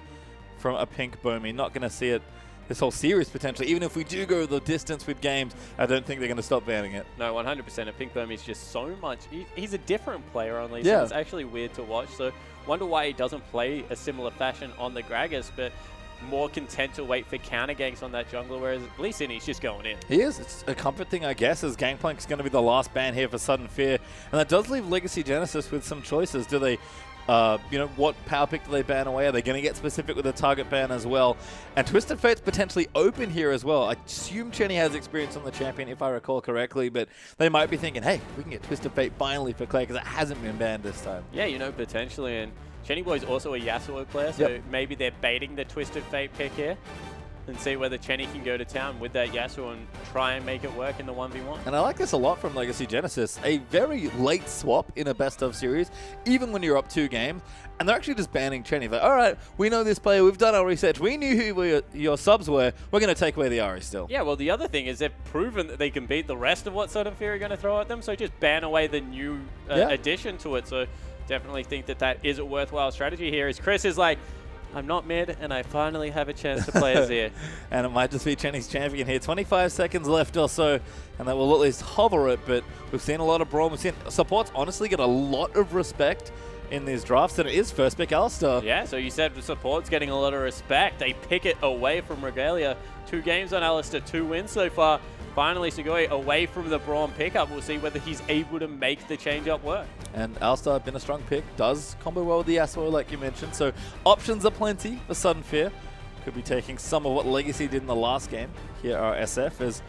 from a pink Bomi. Not going to see it this whole series potentially. Even if we do go the distance with games, I don't think they're going to stop banning it. No, 100%. A pink Bomi is just so much. He's a different player on Lee Sin. It's actually weird to watch. So wonder why he doesn't play a similar fashion on the Gragas, but more content to wait for counter ganks on that jungler, whereas Lee Sin, he's just going in. He is. It's a comfort thing, I guess, as Gangplank's going to be the last ban here for Sudden Fear. And that does leave Legacy Genesis with some choices. Do they, what power pick do they ban away? Are they going to get specific with a target ban as well? And Twisted Fate's potentially open here as well. I assume Chenny has experience on the champion, if I recall correctly, but they might be thinking, hey, we can get Twisted Fate finally for Claire because it hasn't been banned this time. Yeah, potentially. And Chenny Boy's also a Yasuo player, so maybe they're baiting the Twisted Fate pick here. and see whether Chenny can go to town with that Yasuo and try and make it work in the 1v1. And I like this a lot from Legacy Genesis. A very late swap in a best-of series, even when you're up 2 games. And they're actually just banning Chenny. Like, all right, we know this player. We've done our research. We knew who your subs were. We're going to take away the Ahri still. Yeah, well, the other thing is they've proven that they can beat the rest of what Sudden Fear are going to throw at them. So just ban away the new addition to it. So definitely think that is a worthwhile strategy here. As Chris is like, I'm not mid, and I finally have a chance to play Azir. And it might just be Chenny's champion here. 25 seconds left or so, and that will at least hover it. But we've seen a lot of brawn. We've seen supports honestly get a lot of respect in these drafts, and it is first pick Alistar. Yeah, so you said the support's getting a lot of respect. They pick it away from Regalia. 2 games on Alistar, 2 wins so far. Finally, Sugoi away from the Braum pickup. We'll see whether he's able to make the change-up work. And Alistar, been a strong pick, does combo well with the Yasuo, like you mentioned. So options are plenty for Sudden Fear. Could be taking some of what Legacy did in the last game. Here are SF as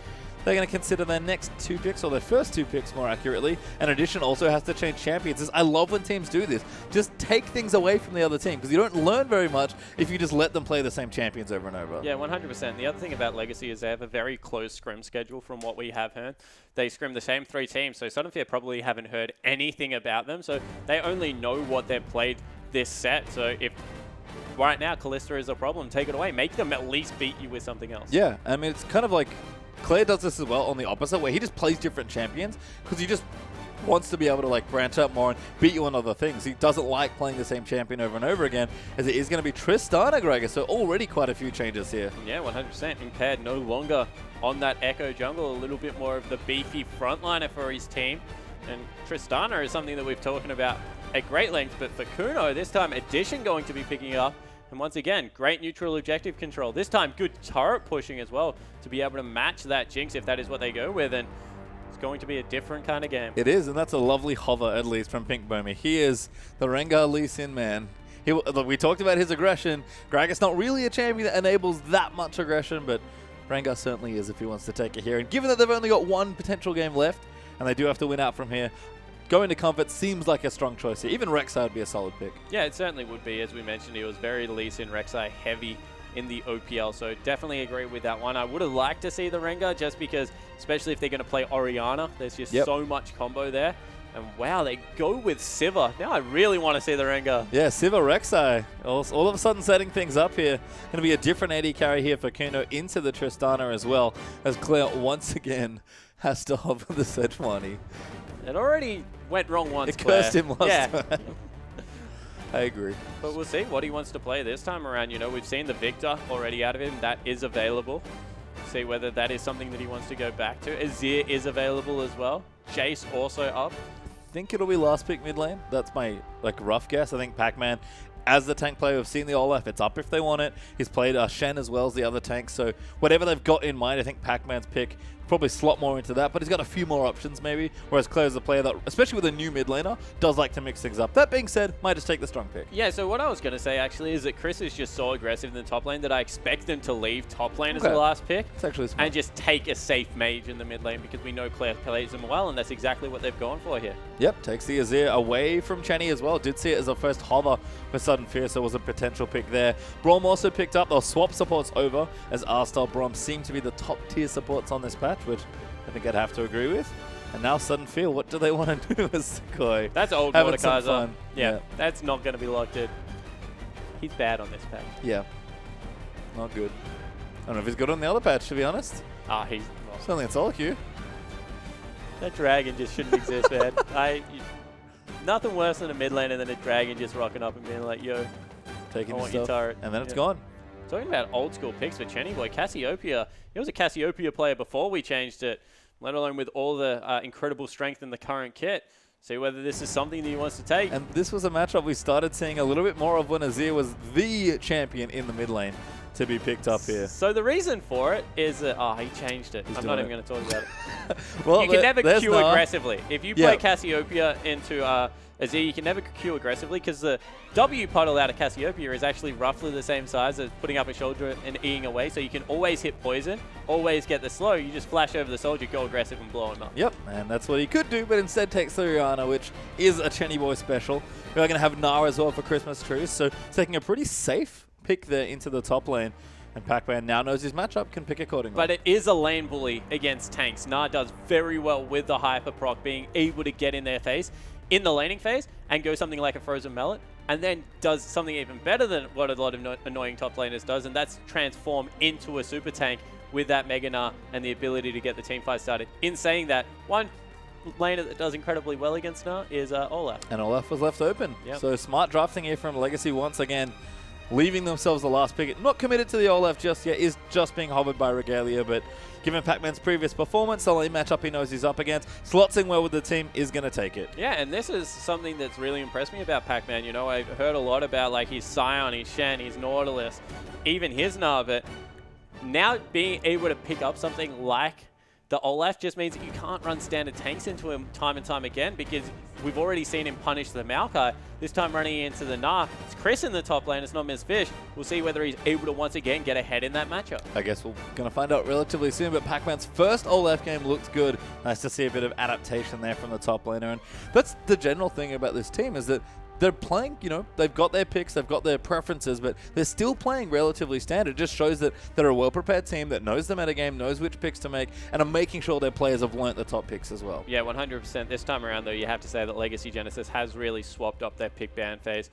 they're going to consider their next 2 picks, or their first 2 picks more accurately. And Addition also has to change champions. I love when teams do this. Just take things away from the other team, because you don't learn very much if you just let them play the same champions over and over. Yeah, 100%. The other thing about Legacy is they have a very close scrim schedule from what we have heard. They scrim the same 3 teams, so Sudden Fear probably haven't heard anything about them, so they only know what they've played this set. So if right now Kalista is a problem, take it away. Make them at least beat you with something else. Yeah, I mean, it's kind of like Claire does this as well on the opposite, where he just plays different champions because he just wants to be able to like branch out more and beat you on other things. He doesn't like playing the same champion over and over again, as it is going to be Tristana, Gregor. So already quite a few changes here. Yeah, 100%. Impaired no longer on that Echo jungle, a little bit more of the beefy frontliner for his team. And Tristana is something that we've talking about at great length, but for Kuno, this time Addition going to be picking up. And once again, great neutral objective control. This time, good turret pushing as well to be able to match that Jinx if that is what they go with. And it's going to be a different kind of game. It is, and that's a lovely hover, at least, from Pink Bomi. He is the Rengar Lee Sin man. We talked about his aggression. Gragas not really a champion that enables that much aggression, but Rengar certainly is if he wants to take it here. And given that they've only got 1 potential game left, and they do have to win out from here, going to Comfort seems like a strong choice here. Even Rek'Sai would be a solid pick. Yeah, it certainly would be. As we mentioned, he was very Lee Sin Rek'Sai heavy in the OPL, so definitely agree with that one. I would have liked to see the Rengar just because, especially if they're going to play Orianna, there's just so much combo there. And wow, they go with Sivir. Now I really want to see the Rengar. Yeah, Sivir Rek'Sai. All of a sudden setting things up here. Going to be a different AD carry here for Kuno into the Tristana as well, as Claire once again has to hover the Sejuani. It already went wrong once, It cursed him last time. I agree. But we'll see what he wants to play this time around. You know, we've seen the Victor already out of him. That is available. See whether that is something that he wants to go back to. Azir is available as well. Jace also up. I think it'll be last pick mid lane. That's my rough guess. I think Pac-Man, as the tank player, we've seen the Olaf. It's up if they want it. He's played Shen as well as the other tanks. So whatever they've got in mind, I think Pac-Man's pick probably slot more into that, but he's got a few more options maybe, whereas Claire's a player that, especially with a new mid laner, does like to mix things up. That being said, might just take the strong pick. Yeah, so what I was going to say actually is that Chris is just so aggressive in the top lane that I expect them to leave top lane as the last pick. It's actually smart. And just take a safe mage in the mid lane because we know Claire plays them well, and that's exactly what they've gone for here. Yep, takes the Azir away from Chenny as well. Did see it as a first hover for Sudden Fear, so it was a potential pick there. Braum also picked up. They'll swap supports over, as R-Star Braum seem to be the top tier supports on this patch, which I think I'd have to agree with. And now Sudden Fear, what do they want to do with Sugoi? That's old Having some Mordekaiser. fun. Yeah, that's not going to be locked in. He's bad on this patch. Yeah, not good. I don't know if he's good on the other patch, to be honest. Ah, he's It's only in solo queue. That dragon just shouldn't exist, man. Nothing worse than a mid laner than a dragon just rocking up and being like, yo, Taking I the want your stuff, turret. and then it's gone. Talking about old school picks for Chenny Boy, Cassiopeia. He was a Cassiopeia player before we changed it, let alone with all the incredible strength in the current kit. See whether this is something that he wants to take. And this was a matchup we started seeing a little bit more of when Azir was the champion in the mid lane to be picked up here. So the reason for it is that, he changed it. I'm not even going to talk about it. Well, you can never queue aggressively. If you play Cassiopeia into Azir, you can never queue aggressively because the W puddle out of Cassiopeia is actually roughly the same size as putting up a shoulder and Eing away. So you can always hit poison, always get the slow. You just flash over the soldier, go aggressive and blow him up. Yep, and that's what he could do, but instead takes the Rihanna, which is a Chenny Boy special. We're going to have Nara as well for Christmas trees, so taking a pretty safe pick there into the top lane. And Pac-Man now knows his matchup, can pick accordingly. But it is a lane bully against tanks. Na does very well with the hyper proc, being able to get in their face in the laning phase and go something like a Frozen Melon, and then does something even better than what a lot of annoying top laners does, and that's transform into a super tank with that Mega Na and the ability to get the team fight started. In saying that, one laner that does incredibly well against Na is Olaf. And Olaf was left open. Yep. So smart drafting here from Legacy once again, leaving themselves the last pick. Not committed to the Olaf just yet, is just being hovered by Regalia, but given Pac-Man's previous performance, the lane matchup he knows he's up against, slotsing well with the team is going to take it. Yeah, and this is something that's really impressed me about Pac-Man. You know, I've heard a lot about like his Scion, his Shen, his Nautilus, even his Na, but now being able to pick up something like the Olaf just means that you can't run standard tanks into him time and time again, because we've already seen him punish the Maokai. This time running into the Na. It's Chris in the top lane, it's not Miss Fish. We'll see whether he's able to once again get ahead in that matchup. I guess we're going to find out relatively soon, but Pac-Man's first Olaf game looks good. Nice to see a bit of adaptation there from the top laner, and that's the general thing about this team, is that they're playing, you know, they've got their picks, they've got their preferences, but they're still playing relatively standard. It just shows that they're a well-prepared team that knows the metagame, knows which picks to make, and are making sure their players have learnt the top picks as well. Yeah, 100%. This time around, though, you have to say that Legacy Genesis has really swapped up their pick ban phase.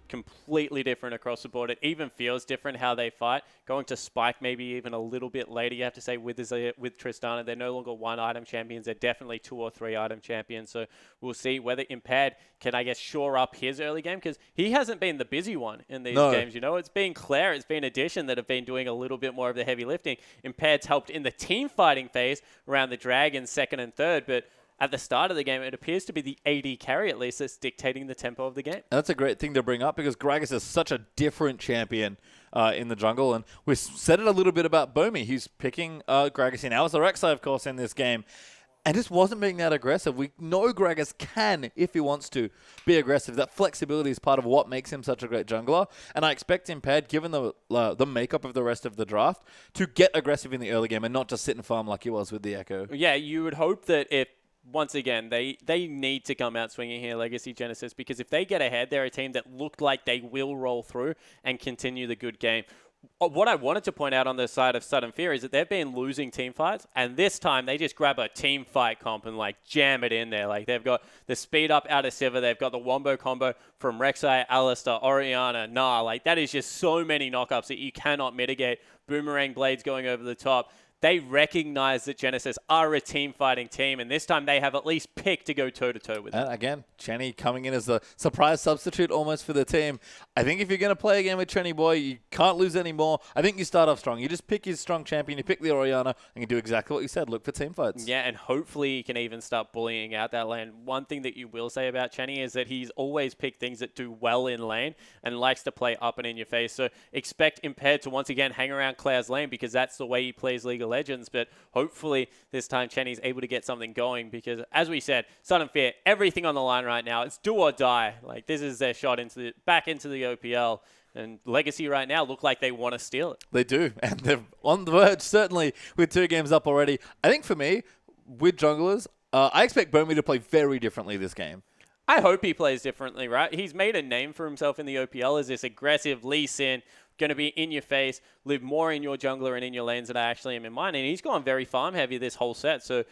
Completely different across the board. It even feels different how they fight. Going to Spike maybe even a little bit later, you have to say, with Tristana. They're no longer 1-item champions. They're definitely 2 or 3-item champions. So we'll see whether Impaired can, I guess, shore up his early game, because he hasn't been the busy one in these games. You know, it's been Claire, it's been Addition that have been doing a little bit more of the heavy lifting. Impaired's helped in the team fighting phase around the Dragons, second and third, but at the start of the game, it appears to be the AD carry, at least, that's dictating the tempo of the game. And that's a great thing to bring up, because Gragas is such a different champion in the jungle. And we said it a little bit about Bomi. He's picking Gragas in. As the Rek'Sai, of course, in this game. And just wasn't being that aggressive. We know Gragas can, if he wants to, be aggressive. That flexibility is part of what makes him such a great jungler. And I expect Impaired, given the makeup of the rest of the draft, to get aggressive in the early game and not just sit and farm like he was with the Echo. Yeah, you would hope that if, once again, they need to come out swinging here, Legacy Genesis, because if they get ahead, they're a team that looked like they will roll through and continue the good game. What I wanted to point out on the side of Sudden Fear is that they've been losing team fights, and this time they just grab a team fight comp and like jam it in there. Like, they've got the speed up out of Sivir, they've got the wombo combo from Rek'Sai, Alistar, Orianna, Na. Like, that is just so many knockups that you cannot mitigate. Boomerang blades going over the top. They recognize that Genesis are a team-fighting team, and this time they have at least picked to go toe-to-toe with them. And again, Chenny coming in as the surprise substitute almost for the team. I think if you're going to play a game with Chenny Boy, you can't lose anymore. I think you start off strong. You just pick your strong champion, you pick the Orianna, and you do exactly what you said. Look for team fights. Yeah, and hopefully you can even start bullying out that lane. One thing that you will say about Chenny is that he's always picked things that do well in lane and likes to play up and in your face. So expect Impaired to once again hang around Claire's lane, because that's the way he plays League of Legends, but hopefully this time Chenny's able to get something going, because as we said, Sudden Fear, everything on the line right now. It's do or die. Like, this is their shot back into the OPL, and Legacy right now look like they want to steal it. They do, and they're on the verge, certainly, with 2 games up already. I think for me, with junglers, I expect Bomi to play very differently this game. I hope he plays differently, right? He's made a name for himself in the OPL as this aggressive Lee Sin, going to be in your face, live more in your jungler and in your lanes than I actually am in mine. And he's gone very farm heavy this whole set. So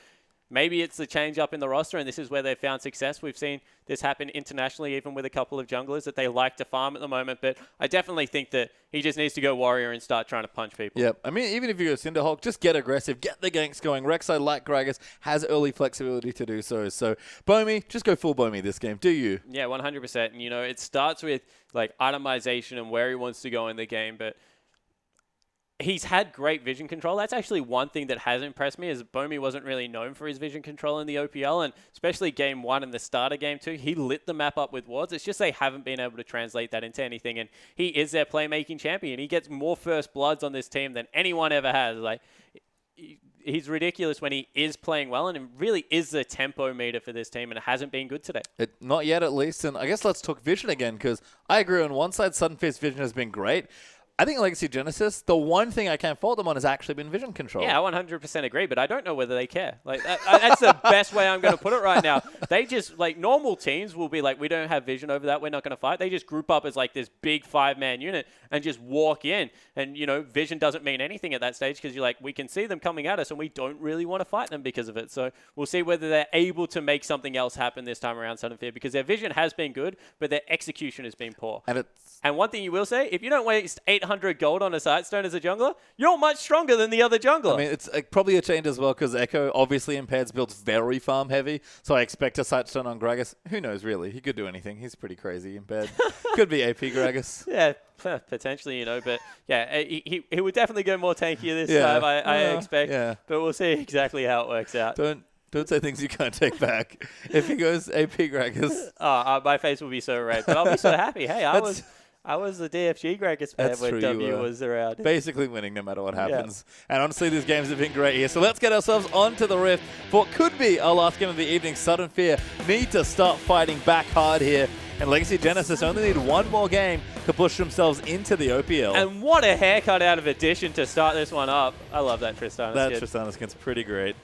maybe it's the change up in the roster, and this is where they've found success. We've seen this happen internationally, even with a couple of junglers that they like to farm at the moment. But I definitely think that he just needs to go warrior and start trying to punch people. Yep. I mean, even if you go Cinderhawk, just get aggressive, get the ganks going. Rek'Sai, like Gragas, has early flexibility to do so. So, Bomi, just go full Bomi this game. Do you? Yeah, 100%. And, you know, it starts with, like, itemization and where he wants to go in the game, but he's had great vision control. That's actually one thing that has impressed me, is Bomi wasn't really known for his vision control in the OPL, and especially game 1 and the start of game 2, he lit the map up with wards. It's just they haven't been able to translate that into anything, and he is their playmaking champion. He gets more first bloods on this team than anyone ever has. Like, he's ridiculous when he is playing well, and it really is the tempo meter for this team, and it hasn't been good today. Not yet, at least. And I guess let's talk vision again, because I agree on one side, Sudden Fear's vision has been great. I think Legacy Genesis, the one thing I can't fault them on has actually been vision control. Yeah, I 100% agree, but I don't know whether they care. Like that's the best way I'm going to put it right now. They just, like, normal teams will be like, we don't have vision over that, we're not going to fight. They just group up as like this big 5-man unit and just walk in. And, you know, vision doesn't mean anything at that stage because you're like, we can see them coming at us and we don't really want to fight them because of it. So we'll see whether they're able to make something else happen this time around Sudden Fear, because their vision has been good, but their execution has been poor. And one thing you will say, if you don't waste 800 gold on a Sightstone as a jungler, you're much stronger than the other jungler. I mean, it's probably a change as well, because Echo, obviously Impaired's build's very farm heavy, so I expect a Sightstone on Gragas. Who knows, really? He could do anything. He's pretty crazy, Impaired. Could be AP Gragas. Yeah, potentially, you know, but yeah, he would definitely go more tankier this time, I expect. Yeah. But we'll see exactly how it works out. Don't say things you can't take back. If he goes AP Gragas. My face will be so red, but I'll be so happy. Hey, I was the DFG Gragas fan when W was around. Basically winning no matter what happens. Yeah. And honestly, these games have been great here. So let's get ourselves onto the Rift for what could be our last game of the evening. Sudden Fear need to start fighting back hard here. And Legacy Genesis only need one more game to push themselves into the OPL. And what a haircut out of Addition to start this one up. I love that Tristana skin. That Tristana skin's pretty great.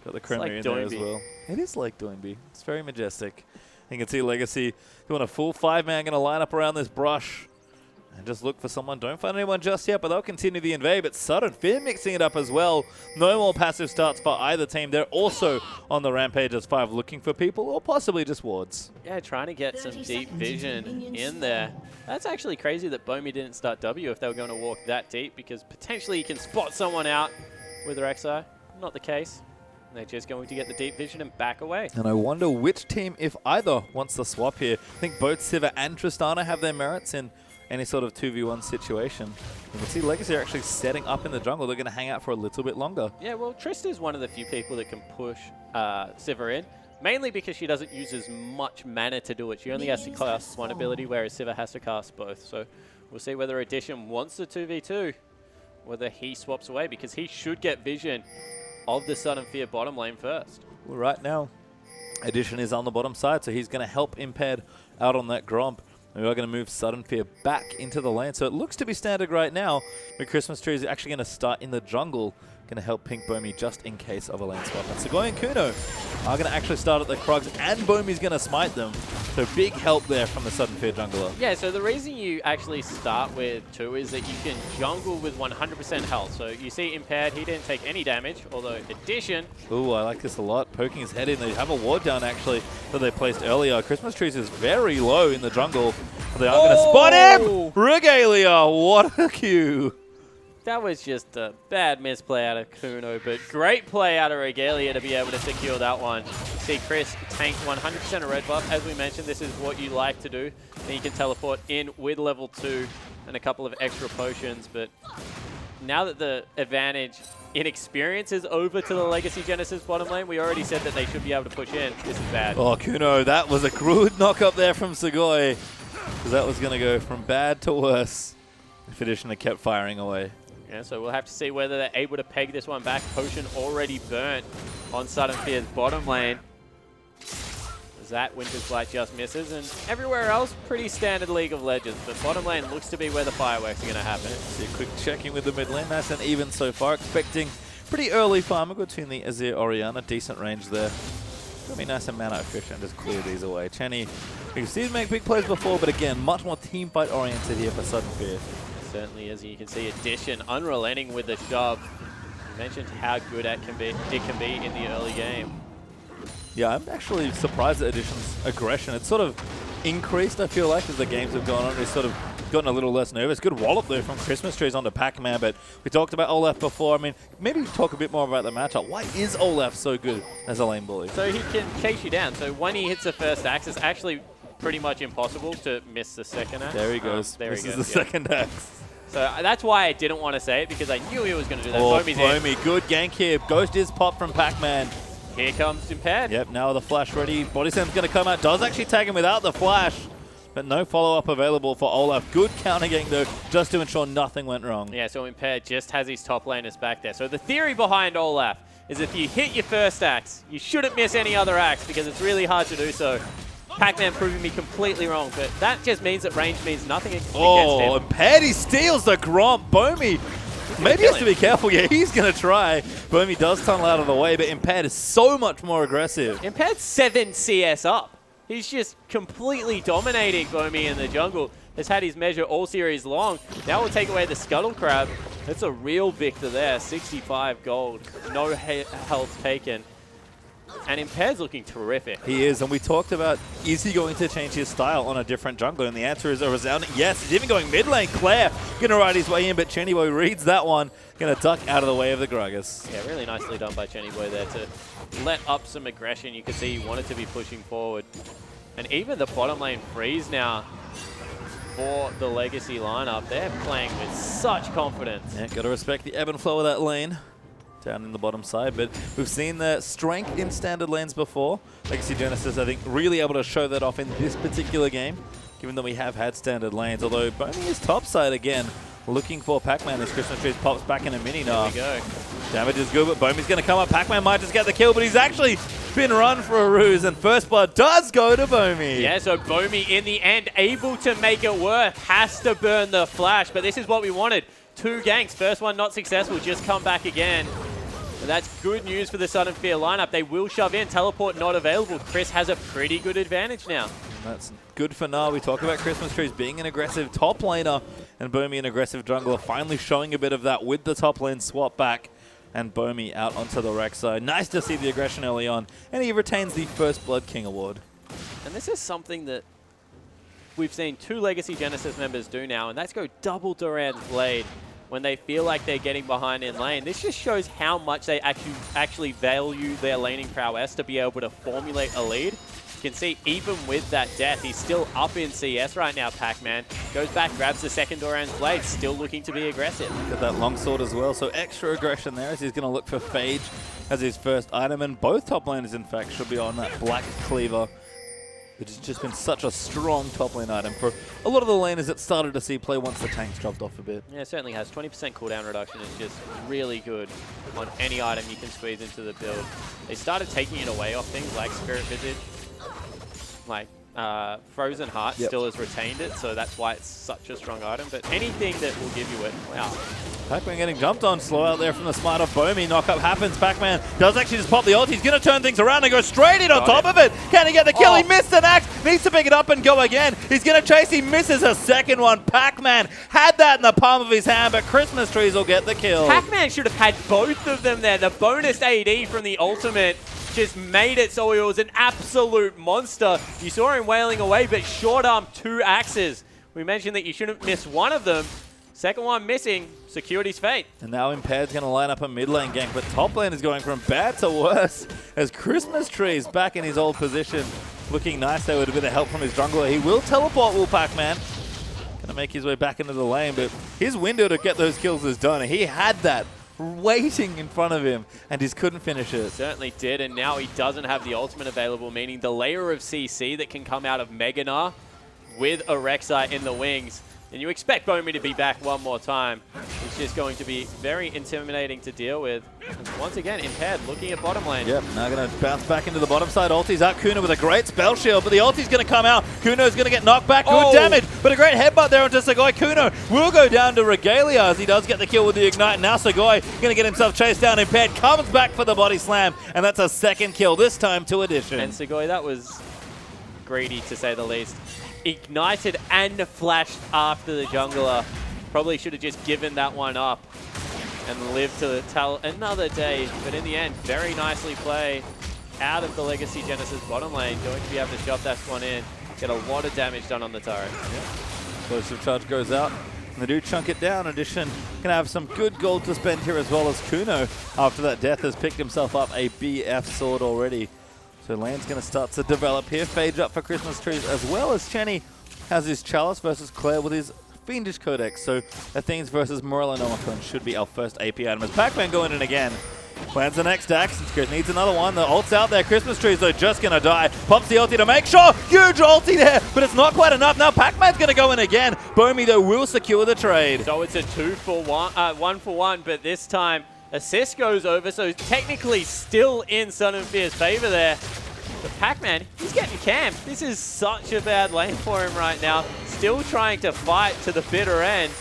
Got the Creamery in there as well. It is like Doinby. It's very majestic. You can see Legacy doing a full 5-man, going to line up around this brush and just look for someone. Don't find anyone just yet, but they'll continue the invade. But Sudden Fear mixing it up as well. No more passive starts for either team. They're also on the rampage as 5, looking for people or possibly just wards. Yeah, trying to get some deep vision in there. That's actually crazy that Bomi didn't start W if they were going to walk that deep, because potentially you can spot someone out with Rek'Sai. Not the case. They're just going to get the deep vision and back away. And I wonder which team, if either, wants to swap here. I think both Sivir and Tristana have their merits in any sort of 2v1 situation. You can see Legacy are actually setting up in the jungle. They're going to hang out for a little bit longer. Yeah, well, Trist is one of the few people that can push Sivir in, mainly because she doesn't use as much mana to do it. She only has to cast one ability, whereas Sivir has to cast both. So we'll see whether Addition wants the 2v2, whether he swaps away, because he should get vision of the Sudden Fear bottom lane first. Well, right now, Addition is on the bottom side, so he's going to help Impaired out on that Gromp. We are going to move Sudden Fear back into the lane. So it looks to be standard right now, but Christmas Tree is actually going to start in the jungle, going to help Pink Bomi just in case of a lane swap. And Segoy and Kuno are going to actually start at the Krugs, and Bomi's going to smite them. So big help there from the Sudden Fear jungler. Yeah, so the reason you actually start with 2 is that you can jungle with 100% health. So you see Impaired, he didn't take any damage, although Addition... Ooh, I like this a lot. Poking his head in. They have a ward down, actually, that they placed earlier. Christmas Trees is very low in the jungle. They aren't going to spot him! Regalia, what a Q! That was just a bad misplay out of Kuno, but great play out of Regalia to be able to secure that one. See Chris tank 100% a red buff. As we mentioned, this is what you like to do. Then you can teleport in with level 2 and a couple of extra potions. But now that the advantage in experience is over to the Legacy Genesis bottom lane, we already said that they should be able to push in. This is bad. Oh, Kuno, that was a good knock up there from Segoy. Because that was going to go from bad to worse if Addition had kept firing away. Yeah, so we'll have to see whether they're able to peg this one back. Potion already burnt on Sudden Fear's bottom lane. As that Winter's Blight just misses, and everywhere else, pretty standard League of Legends. But bottom lane looks to be where the fireworks are going to happen. See a quick checking with the mid lane. Nice and even so far. Expecting pretty early farming between the Azir Orianna. Decent range there. It's going to be nice and mana efficient. Just clear these away. Chenny, we've seen him make big plays before, but again, much more team fight oriented here for Sudden Fear. Certainly, as you can see, Addition unrelenting with the shove. You mentioned how good it can be in the early game. Yeah, I'm actually surprised at Addition's aggression. It's sort of increased, I feel like, as the games have gone on. He's sort of gotten a little less nervous. Good wallop there from Christmas Trees onto Pac-Man, but we talked about Olaf before. I mean, maybe talk a bit more about the matchup. Why is Olaf so good as a lane bully? So he can chase you down. So when he hits the first axe, it's actually pretty much impossible to miss the second axe. There he goes. This is the second axe. So that's why I didn't want to say it, because I knew he was going to do that. Oh, Bomi, good gank here. Ghost is popped from Pac-Man. Here comes Impaired. Yep, now the flash ready. Body Slam's going to come out. Does actually tag him without the flash, but no follow-up available for Olaf. Good counter gank, though, just to ensure nothing went wrong. Yeah, so Impaired just has his top laners back there. So the theory behind Olaf is if you hit your first axe, you shouldn't miss any other axe, because it's really hard to do so. Pac-Man proving me completely wrong, but that just means that range means nothing against him. Oh, and Paddy steals the Gromp. Bomi maybe has to be careful. Yeah, he's going to try. Bomi does tunnel out of the way, but Impaired is so much more aggressive. Impaired's 7 CS up. He's just completely dominating Bomi in the jungle. Has had his measure all series long. Now we'll take away the Scuttle Crab. That's a real victor there. 65 gold. No health taken. And Impaired's looking terrific. He is, and we talked about, is he going to change his style on a different jungler? And the answer is a resounding yes. He's even going mid lane. Claire going to ride his way in, but Chenny Boy reads that one. Going to duck out of the way of the Gragas. Yeah, really nicely done by Chenny Boy there to let up some aggression. You could see he wanted to be pushing forward. And even the bottom lane freeze now for the Legacy lineup. They're playing with such confidence. Yeah, got to respect the ebb and flow of that lane down in the bottom side, but we've seen the strength in standard lanes before. Legacy Genesis, I think, really able to show that off in this particular game, given that we have had standard lanes, although Bomi is top side again, looking for Pac-Man as Christmas Trees pops back in a mini now. There we go. Damage is good, but Bomi's going to come up. Pac-Man might just get the kill, but he's actually been run for a ruse, and first blood does go to Bomi. Yeah, so Bomi in the end able to make it work, has to burn the flash, but this is what we wanted. 2 ganks, first one not successful, just come back again. And that's good news for the Sudden Fear lineup. They will shove in, teleport not available. Chris has a pretty good advantage now. That's good for now. We talk about Christmas Trees being an aggressive top laner and Bomi an aggressive jungler, finally showing a bit of that with the top lane swap back and Bomi out onto the wreck side. Nice to see the aggression early on, and he retains the First Blood King award. And this is something that we've seen 2 Legacy Genesis members do now, and that's go double Duran's Blade when they feel like they're getting behind in lane. This just shows how much they actually value their laning prowess to be able to formulate a lead. You can see even with that death, he's still up in CS right now, Pac-Man. Goes back, grabs the second Duran's Blade, still looking to be aggressive. Got that longsword as well, so extra aggression there as he's going to look for Phage as his first item, and both top laners, in fact, should be on that Black Cleaver, which has just been such a strong top lane item for a lot of the laners that started to see play once the tanks dropped off a bit. Yeah, it certainly has. 20% cooldown reduction is just really good on any item you can squeeze into the build. They started taking it away off things like Spirit Visage, like Frozen Heart still has retained it, so that's why it's such a strong item. But anything that will give you it, wow. Pac-Man getting jumped on slow out there from the smart of Bomi. Knockup happens. Pac-Man does actually just pop the ult. He's going to turn things around and go straight in on top of it. Can he get the kill? He missed an axe. Needs to pick it up and go again. He's going to chase. He misses a second one. Pac-Man had that in the palm of his hand, but Christmas Trees will get the kill. Pac-Man should have had both of them there. The bonus AD from the ultimate just made it so he was an absolute monster. You saw him wailing away, but short arm 2 axes. We mentioned that you shouldn't miss one of them. Second one missing, secured his fate. And now Impaired's going to line up a mid lane gank, but top lane is going from bad to worse as Christmas Tree's back in his old position. Looking nice there with a bit of help from his jungler. He will teleport, will Pac-Man. Going to make his way back into the lane, but his window to get those kills is done. He had that waiting in front of him and just couldn't finish it. Certainly did, and now he doesn't have the ultimate available, meaning the layer of CC that can come out of Meganar with a Rek'Sai in the wings. And you expect Bomi to be back one more time. It's just going to be very intimidating to deal with. And once again, Impaired looking at bottom lane. Yep, now going to bounce back into the bottom side. Ulti's out. Kuno with a great spell shield, but the ulti's going to come out. Kuno's going to get knocked back. Good damage, but a great headbutt there onto Segoy. Kuno will go down to Regalia as he does get the kill with the Ignite. Now Segoy going to get himself chased down. Impaired comes back for the body slam, and that's a second kill, this time to Addition. And Segoy, that was greedy to say the least. Ignited and flashed after the jungler. Probably should have just given that one up and lived to tell another day. But in the end, very nicely played out of the Legacy Genesis bottom lane. Going to be able to shove that one in. Get a lot of damage done on the turret. Yep. Explosive charge goes out. And they do chunk it down. Addition can have some good gold to spend here, as well as Kuno, after that death, has picked himself up a BF sword already. So lane's going to start to develop here. Phage up for Christmas Trees, as well as Chenny has his Chalice versus Claire with his Fiendish Codex. So Athenes versus Morellonomicon should be our first AP item. As Pac-Man going in again. Plans the next axe. Needs another one. The ult's out there. Christmas Trees, though, just going to die. Pops the ulti to make sure. Huge ulti there, but it's not quite enough. Now Pac-Man's going to go in again. Bomi, though, will secure the trade. So it's a 1 for 1, but this time assist goes over, so technically still in Sudden Fear's favor there. But Pac-Man, he's getting camped. This is such a bad lane for him right now. Still trying to fight to the bitter end.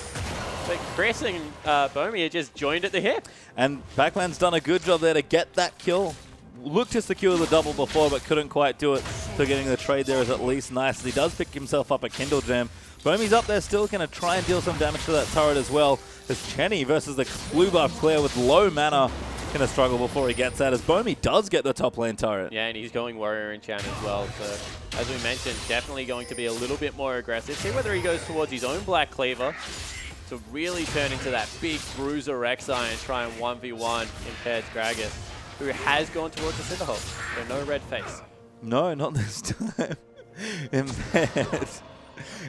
But Chris and Bomi are just joined at the hip. And Pac-Man's done a good job there to get that kill. Looked to secure the double before, but couldn't quite do it. So getting the trade there is at least nice. He does pick himself up a Kindle Gem. Bomi's up there still, going to try and deal some damage to that turret as well. As Chenny versus the blue buff player with low mana going to struggle before he gets that, as Bomi does get the top lane turret. Yeah, and he's going Warrior Enchant as well. So, as we mentioned, definitely going to be a little bit more aggressive. See whether he goes towards his own Black Cleaver to really turn into that big bruiser Rek'Sai and try and 1v1 Impaired Gragas, who has gone towards the Silverhawk. So no red face. No, not this time. Impaired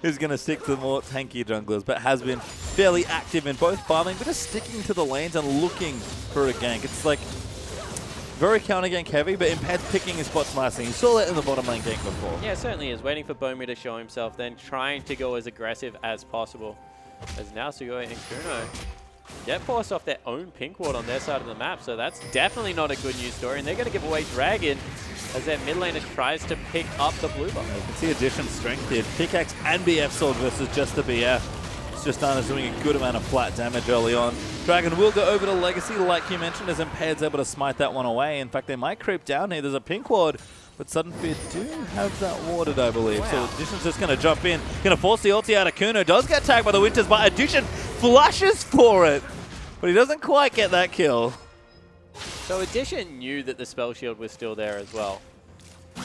is going to stick to the more tanky junglers, but has been fairly active in both farming, but just sticking to the lanes and looking for a gank. It's like very counter gank heavy, but Impaired's picking his spots nicely. You saw that in the bottom lane gank before. Yeah, it certainly is. Waiting for Bomi to show himself, then trying to go as aggressive as possible. As now Sugoi and Kuno get forced off their own pink ward on their side of the map, so that's definitely not a good news story, and they're going to give away Dragon as their mid laner tries to pick up the blue buff. You can see Addition's strength here. Pickaxe and BF sword versus just the BF. It's just doing a good amount of flat damage early on. Dragon will go over to Legacy, like you mentioned, as Impaired's able to smite that one away. In fact, they might creep down here. There's a pink ward, but Sudden Fear do have that warded, I believe. Wow. So Addition's just going to jump in. Going to force the ulti out of Kuno. Does get tagged by the Winters, but Addition flashes for it. But he doesn't quite get that kill. So Addition knew that the spell shield was still there as well.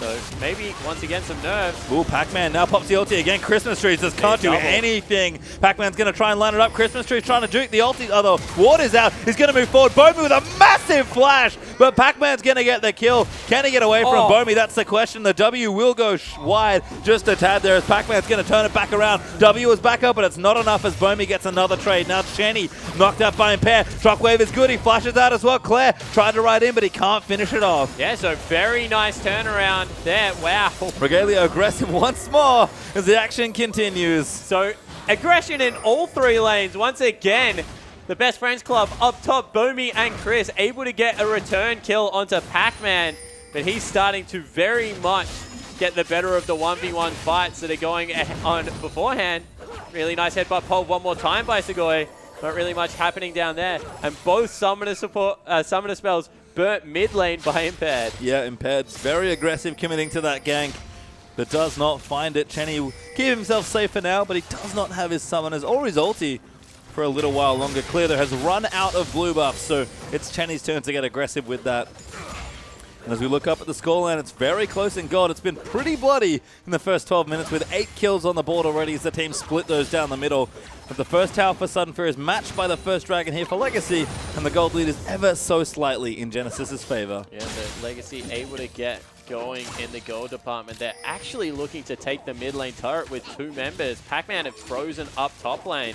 So maybe, once again, some nerves. Ooh, Pac-Man now pops the ulti again. Christmas Trees just can't do anything. Pac-Man's going to try and line it up. Christmas Trees trying to juke the ulti. Oh, the ward is out. He's going to move forward. Bomi with a massive flash, but Pac-Man's going to get the kill. Can he get away from Bomi? That's the question. The W will go wide just a tad there as Pac-Man's going to turn it back around. W is back up, but it's not enough as Bomi gets another trade. Now Chenny knocked out by Impaired. Shockwave is good. He flashes out as well. Claire tried to ride in, but he can't finish it off. Yeah, so very nice turnaround there. Wow. Regalia aggressive once more as the action continues. So aggression in all three lanes. Once again, the Best Friends Club up top, Bomi and Chris able to get a return kill onto Pac-Man, but he's starting to very much get the better of the 1v1 fights that are going on beforehand. Really nice headbutt pulled one more time by Sugoi. Not really much happening down there. And both summoner spells burnt mid lane by Impaired. Yeah, Impaired's very aggressive committing to that gank, but does not find it. Chenny will keep himself safe for now, but he does not have his summoners or his ulti for a little while longer. Clear there has run out of blue buffs, so it's Chenny's turn to get aggressive with that. And as we look up at the scoreline, it's very close in gold. It's been pretty bloody in the first 12 minutes with 8 kills on the board already as the team split those down the middle. But the first tower for Sudden Fear is matched by the first dragon here for Legacy, and the gold lead is ever so slightly in Genesis's favor. Yeah, the Legacy able to get going in the gold department. They're actually looking to take the mid lane turret with 2 members. Pac-Man have frozen up top lane.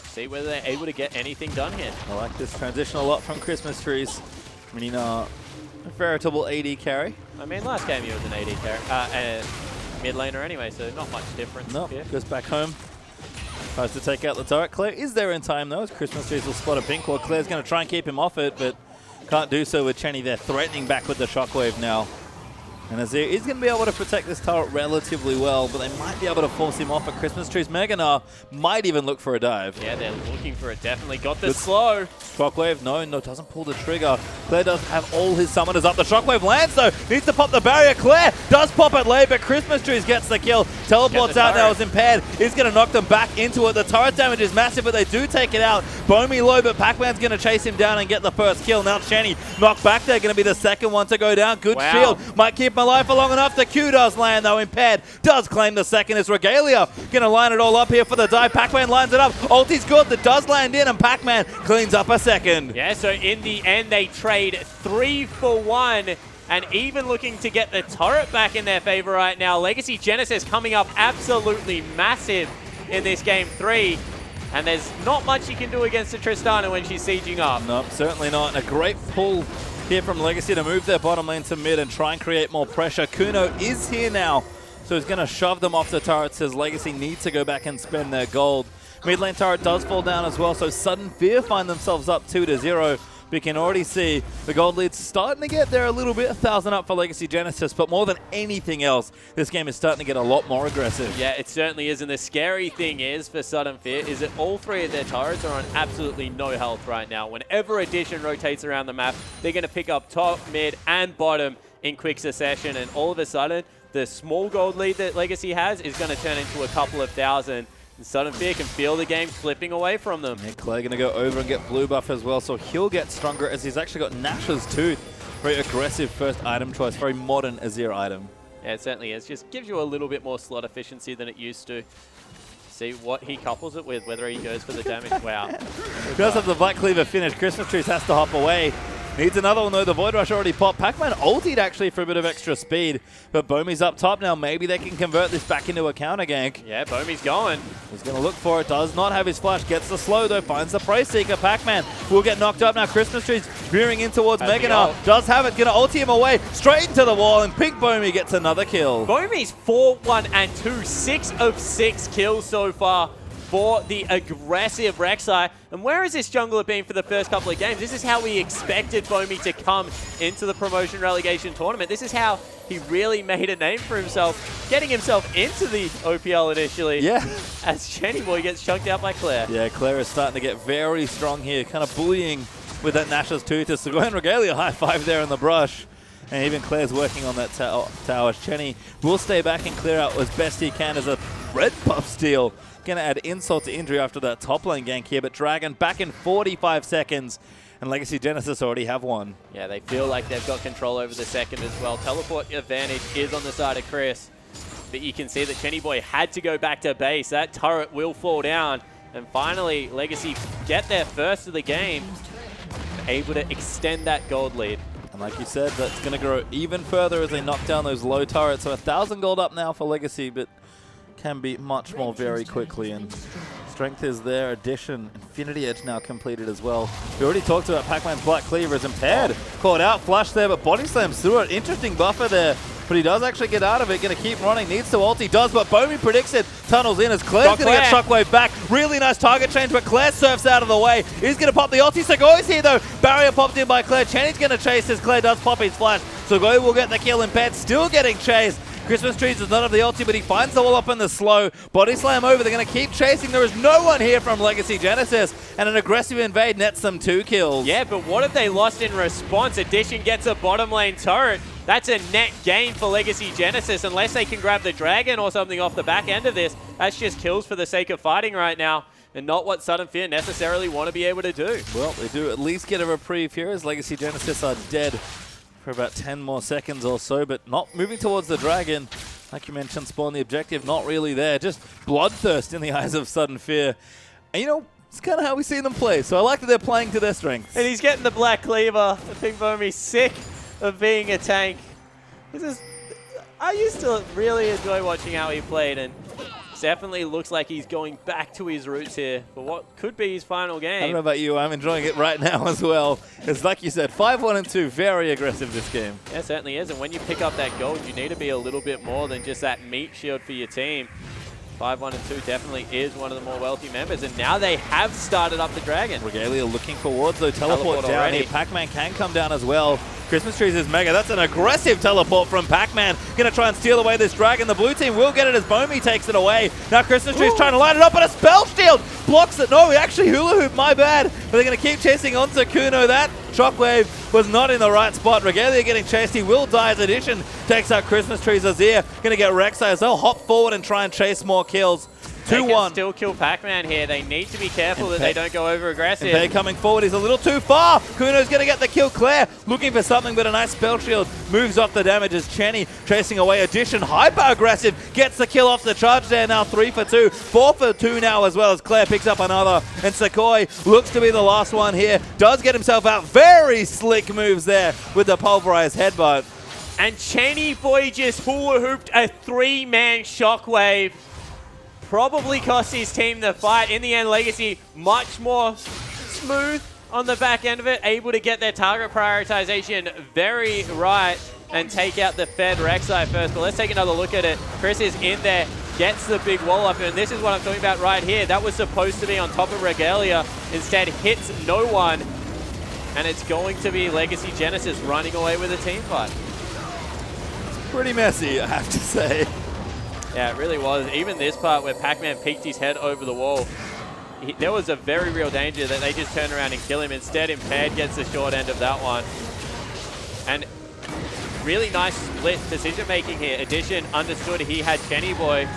See whether they're able to get anything done here. I like this transition a lot from Christmas Trees. I mean, a veritable AD carry. I mean, last game he was an AD carry, mid laner anyway, so not much difference. Nope, here. goes back home. Tries to take out the turret. Claire is there in time though, as Christmas Trees will spot a pink ward. Claire's going to try and keep him off it, but can't do so with Chenny there, threatening back with the shockwave now. And Azir is going to be able to protect this turret relatively well, but they might be able to force him off at Christmas Trees. Meganar might even look for a dive. Yeah, they're looking for it. Definitely got the slow. Shockwave, no, doesn't pull the trigger. Claire does have all his summoners up. The Shockwave lands though, needs to pop the barrier. Claire does pop it late, but Christmas Trees gets the kill. Teleports out now as Impaired. He's going to knock them back into it. The turret damage is massive, but they do take it out. Bomi low, but Pac-Man's going to chase him down and get the first kill. Now Chenny knocked back there, going to be the second one to go down. Good shield, might keep him alive for long enough. The Q does land though. Impaired does claim the second. Is Regalia going to line it all up here for the dive. Pac-Man lines it up. Ulti's good. That does land in, and Pac-Man cleans up a second. Yeah, so in the end, they trade 3 for 1, and even looking to get the turret back in their favor right now. Legacy Genesis coming up absolutely massive in this game 3, and there's not much you can do against the Tristana when she's sieging up. Nope, certainly not. And a great pull here from Legacy to move their bottom lane to mid and try and create more pressure. Kuno is here now, so he's going to shove them off the turret, says Legacy needs to go back and spend their gold. Mid lane turret does fall down as well, so Sudden Fear find themselves up 2-0. We can already see the gold lead's starting to get there a little bit, 1,000 up for Legacy Genesis, but more than anything else, this game is starting to get a lot more aggressive. Yeah, it certainly is, and the scary thing is for Sudden Fear is that all three of their turrets are on absolutely no health right now. Whenever Addition rotates around the map, they're going to pick up top, mid, and bottom in quick succession, and all of a sudden, the small gold lead that Legacy has is going to turn into a couple of thousand. And Sudden Fear can feel the game slipping away from them. Yeah, Claire going to go over and get blue buff as well, so he'll get stronger as he's actually got Nash's Tooth. Very aggressive first item choice, very modern Azir item. Yeah, it certainly is. Just gives you a little bit more slot efficiency than it used to. See what he couples it with, whether he goes for the damage. Wow. Because of the Black Cleaver finish, Christmas Trees has to hop away. Needs another one though. The Void Rush already popped. Pac-Man ultied actually for a bit of extra speed, but Bomey's up top now. Maybe they can convert this back into a counter gank. Yeah, Bomey's going. He's going to look for it. Does not have his flash. Gets the slow though. Finds the Prey Seeker. Pac-Man will get knocked up now. Christmas Trees veering in towards Meganar. Does have it. Going to ulti him away. Straight into the wall, and Pink Bomey gets another kill. Bomey's 4-1-2. 6 of 6 kills so far for the aggressive Rek'Sai. And where has this jungler been for the first couple of games? This is how we expected Bomey to come into the promotion relegation tournament. This is how he really made a name for himself, getting himself into the OPL initially. Yeah. As Jenny Boy gets chunked out by Claire. Yeah, Claire is starting to get very strong here, kind of bullying with that Nash's Tooth. So go ahead and Regalia high five there in the brush. And even Claire's working on that tower. Chenny will stay back and clear out as best he can as a red buff steal. Going to add insult to injury after that top lane gank here, but Dragon back in 45 seconds, and Legacy Genesis already have one. Yeah, they feel like they've got control over the second as well. Teleport advantage is on the side of Chris, but you can see that Chenny Boy had to go back to base. That turret will fall down, and finally Legacy get their first of the game, able to extend that gold lead. And like you said, that's going to grow even further as they knock down those low turrets. So 1,000 gold up now for Legacy, but can be much more very quickly, and strength is there. Addition, Infinity Edge now completed as well. We already talked about Pac-Man's Black Cleaver is impaired. Caught out, flush there, but body slams through it. Interesting buffer there, but he does actually get out of it. Going to keep running, needs to ult, he does, but Bomey predicts it. Tunnels in as Claire's going to get Shockwave back. Really nice target change, but Claire surfs out of the way. He's going to pop the ulti. Segoy's here though. Barrier popped in by Claire. Chenny's going to chase as Claire does pop his flash. Segoy will get the kill. Impaired, still getting chased. Christmas Trees does not have the ulti, but he finds the wall up in the slow. Body slam over. They're going to keep chasing. There is no one here from Legacy Genesis, and an aggressive invade nets them 2 kills. Yeah, but what have they lost in response? Addition gets a bottom lane turret. That's a net gain for Legacy Genesis, unless they can grab the dragon or something off the back end of this. That's just kills for the sake of fighting right now, and not what Sudden Fear necessarily want to be able to do. Well, they do at least get a reprieve here as Legacy Genesis are dead for about 10 more seconds or so, but not moving towards the dragon. Like you mentioned, spawn the objective, not really there. Just bloodthirst in the eyes of Sudden Fear. And you know, it's kind of how we see them play, so I like that they're playing to their strengths. And he's getting the Black Cleaver. I think Bomey's sick of being a tank. I used to really enjoy watching how he played, and definitely looks like he's going back to his roots here for what could be his final game. I don't know about you, I'm enjoying it right now as well. It's like you said, 5-1-2, very aggressive this game. Yeah, it certainly is, and when you pick up that gold, you need to be a little bit more than just that meat shield for your team. 5-1-2 definitely is one of the more wealthy members, and now they have started up the dragon. Regalia looking for wards though, teleport down already. here. Pac-Man can come down as well. Christmas Trees is mega. That's an aggressive teleport from Pac-Man. Going to try and steal away this dragon. The blue team will get it as Bomey takes it away. Now Christmas Trees trying to line it up, but a spell shield blocks it. No, he actually hula hoop, my bad. But they're going to keep chasing onto Kuno. That shockwave was not in the right spot. Regalia getting chased. He will die as Addition takes out Christmas Trees. Azir going to get Rek'Sai as they'll hop forward and try and chase more kills. 2-1. They can still kill Pac-Man here. They need to be careful that they don't go over aggressive. They're coming forward. He's a little too far. Kuno's going to get the kill. Claire looking for something, but a nice spell shield moves off the damage as Chenny chasing away. Addition, hyper aggressive, gets the kill off the charge there. Now 3 for 2, 4 for 2 now as well as Claire picks up another. And Segoy looks to be the last one here. Does get himself out. Very slick moves there with the pulverized headbutt. And Chenny Boy just hula hooped a 3-man shockwave. Probably cost his team the fight. In the end, Legacy much more smooth on the back end of it, able to get their target prioritization very right and take out the Fed Rek'Sai first. But let's take another look at it. Chris is in there, gets the big wall up, and this is what I'm talking about right here. That was supposed to be on top of Regalia. Instead, hits no one. And it's going to be Legacy Genesis running away with a team fight. Pretty messy, I have to say. Yeah, it really was. Even this part where Pac-Man peeked his head over the wall, there was a very real danger that they just turn around and kill him. Instead, Impaired gets the short end of that one. And really nice split decision-making here. Addition understood he had Kenny Boy.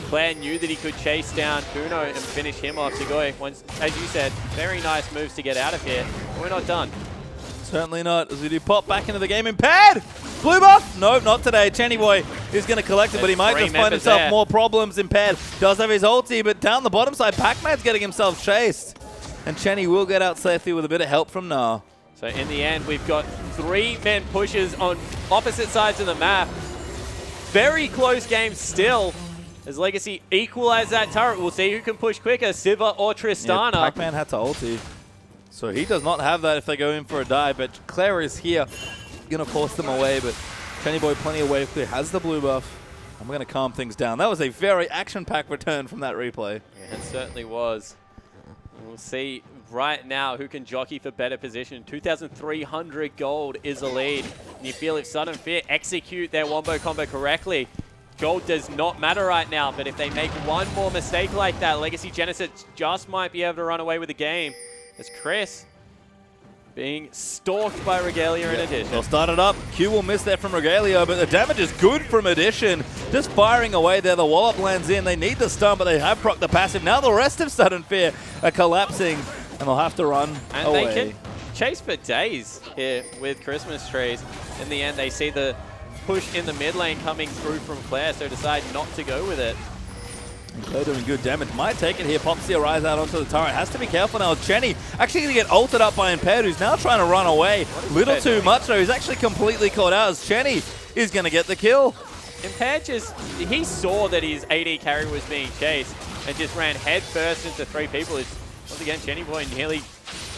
Claire knew that he could chase down Kuno and finish him off. Sugoi, once, as you said, very nice moves to get out of here. But we're not done. Certainly not, as we do pop back into the game. Impaired! Blue buff? Nope, not today. Chenny Boy is going to collect it, but he might just find himself more problems. Impaired does have his ulti, but down the bottom side, Pac-Man's getting himself chased. And Chenny will get out safely with a bit of help from Na. So in the end, we've got 3-man pushes on opposite sides of the map. Very close game still. As Legacy equalize that turret, we'll see who can push quicker, Siva or Tristana. Yeah, Pac-Man had to ulti. So he does not have that if they go in for a dive, but Claire is here. Going to force them away, but Chenny Boy plenty of wave clear, has the blue buff. I'm going to calm things down. That was a very action-packed return from that replay. Yeah, it certainly was. We'll see right now who can jockey for better position. 2,300 gold is a lead. And you feel if Sudden Fear execute their wombo combo correctly, gold does not matter right now. But if they make one more mistake like that, Legacy Genesis just might be able to run away with the game. As Chris being stalked by Regalia in Addition. They'll start it up. Q will miss there from Regalia, but the damage is good from Addition. Just firing away there. The wallop lands in. They need the stun, but they have proc the passive. Now the rest of Sudden Fear are collapsing, and they'll have to run away. And they can chase for days here with Christmas trees. In the end, they see the push in the mid lane coming through from Claire, so decide not to go with it. And Claire doing good damage. Might take it here. Pops the Arise out onto the turret. Has to be careful now. Chenny actually going to get ulted up by Impaired, who's now trying to run away. Little too much, though. He's actually completely caught out as Chenny is going to get the kill. Impaired he saw that his AD carry was being chased and just ran head first into 3 people. Once again, Chenny Boy nearly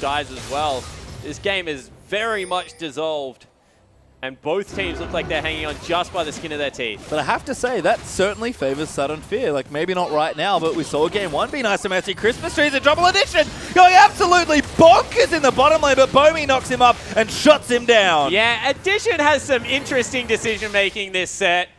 dies as well. This game is very much dissolved. And both teams look like they're hanging on just by the skin of their teeth. But I have to say, that certainly favors Sudden Fear. Like, maybe not right now, but we saw game 1 be nice and messy. Christmas trees and Double Addition going absolutely bonkers in the bottom lane, but Bomi knocks him up and shuts him down. Yeah, Addition has some interesting decision-making this set.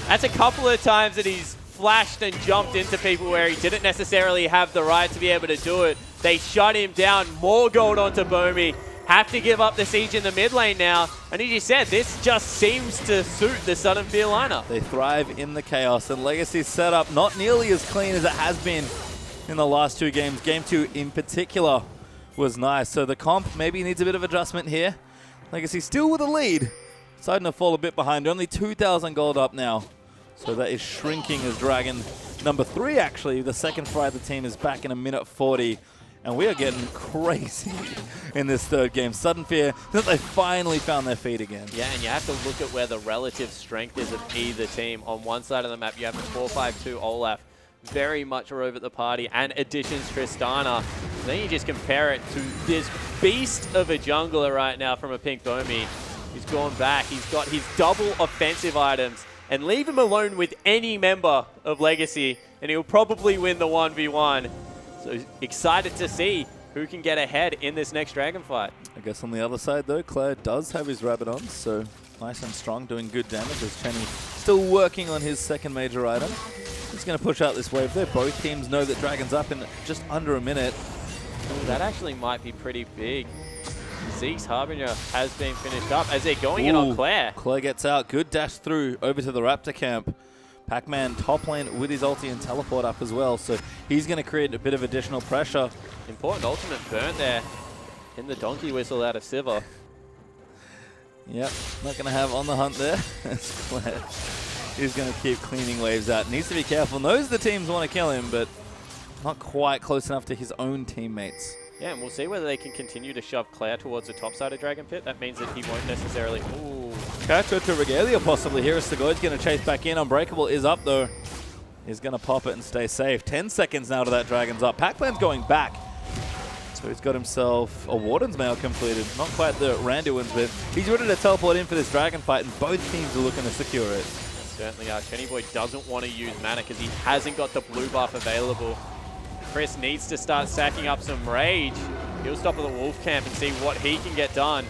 That's a couple of times that he's flashed and jumped into people where he didn't necessarily have the right to be able to do it. They shut him down. More gold onto Bomi. Have to give up the siege in the mid lane now. And as you said, this just seems to suit the Sudden Fear lineup. They thrive in the chaos, and Legacy's setup not nearly as clean as it has been in the last 2 games. Game 2 in particular was nice. So the comp maybe needs a bit of adjustment here. Legacy still with a lead. Starting to fall a bit behind. Only 2,000 gold up now. So that is shrinking as Dragon number 3, actually. The second fry of the team is back in a minute 40. And we are getting crazy in this 3rd game. Sudden Fear, that they finally found their feet again. Yeah, and you have to look at where the relative strength is of either team. On one side of the map, you have the 4-5-2 Olaf, very much are over the party, and Addition's Tristana. Then you just compare it to this beast of a jungler right now from a Pink Bomi. He's gone back. He's got his double offensive items. And leave him alone with any member of Legacy, and he'll probably win the 1v1. So excited to see who can get ahead in this next Dragon fight. I guess on the other side, though, Claire does have his rabbit on, so nice and strong, doing good damage as Chenny still working on his 2nd major item. He's going to push out this wave there. Both teams know that Dragon's up in just under a minute. Ooh, that actually might be pretty big. Zeke's Harbinger has been finished up as they're going in on Claire. Claire gets out. Good dash through over to the Raptor camp. Pac-Man top lane with his ulti and teleport up as well, so he's going to create a bit of additional pressure. Important ultimate burnt there in the donkey whistle out of Siva. Yep, not going to have on the hunt there. Claire is going to keep cleaning waves out. Needs to be careful. Knows the teams want to kill him, but not quite close enough to his own teammates. Yeah, and we'll see whether they can continue to shove Claire towards the top side of Dragon Pit. That means that he won't necessarily... Ooh. Catcher to Regalia possibly here. Segoid's going to chase back in. Unbreakable is up though. He's going to pop it and stay safe. 10 seconds now to that Dragon's up. Pac-Man's going back. So he's got himself a Warden's Mail completed. Not quite the Randuin's, but he's ready to teleport in for this Dragon fight, and both teams are looking to secure it. Certainly are. Chenny Boy doesn't want to use mana because he hasn't got the blue buff available. Chris needs to start stacking up some rage. He'll stop at the Wolf Camp and see what he can get done.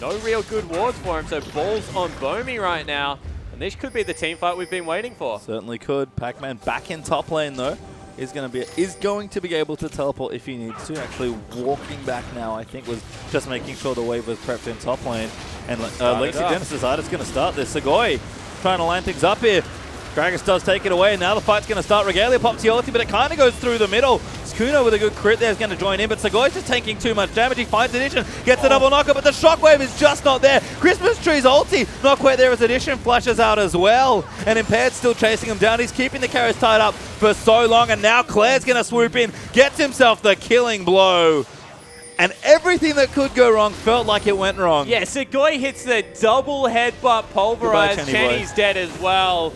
No real good wards for him, so balls on Bomi right now. And this could be the team fight we've been waiting for. Certainly could. Pac-Man back in top lane though. Is going to be able to teleport if he needs to. Actually walking back now, I think, was just making sure the wave was prepped in top lane. And Legacy Genesis are just going to start this. Sugoi trying to line things up here. Gragas does take it away, and now the fight's going to start. Regalia pops the ulti, but it kind of goes through the middle. Kuno with a good crit there is going to join in, but Segoy's just taking too much damage. He finds Edition, gets a double knocker, but the shockwave is just not there. Christmas Tree's ulti, not quite there as Edition flashes out as well. And Impaired still chasing him down. He's keeping the carries tied up for so long, and now Claire's going to swoop in, gets himself the killing blow. And everything that could go wrong felt like it went wrong. Yeah, Segoy hits the double headbutt pulverize. Chenny's dead as well.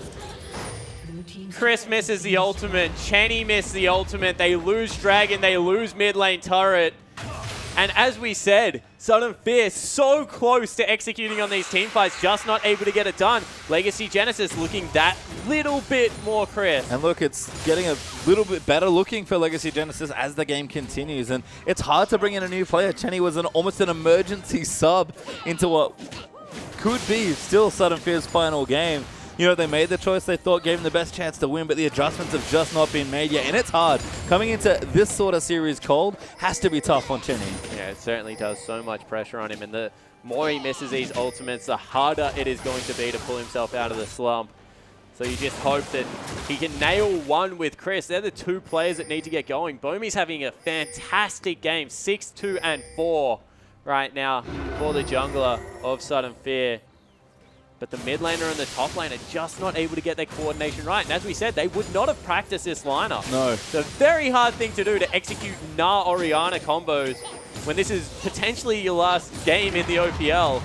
Chris misses the ultimate. Chenny missed the ultimate. They lose Dragon. They lose mid lane turret. And as we said, Sudden Fear so close to executing on these team fights, just not able to get it done. Legacy Genesis looking that little bit more crisp. And look, it's getting a little bit better looking for Legacy Genesis as the game continues. And it's hard to bring in a new player. Chenny was almost an emergency sub into what could be still Sudden Fear's final game. You know, they made the choice they thought gave him the best chance to win, but the adjustments have just not been made yet. And it's hard. Coming into this sort of series cold has to be tough on Chenny. Yeah, it certainly does. So much pressure on him. And the more he misses these ultimates, the harder it is going to be to pull himself out of the slump. So you just hope that he can nail one with Chris. They're the two players that need to get going. Bomi's having a fantastic game. 6-2 and 4 right now for the jungler of Sudden Fear. But the mid laner and the top lane are just not able to get their coordination right. And as we said, they would not have practiced this lineup. No. It's a very hard thing to do to execute Orianna combos when this is potentially your last game in the OPL.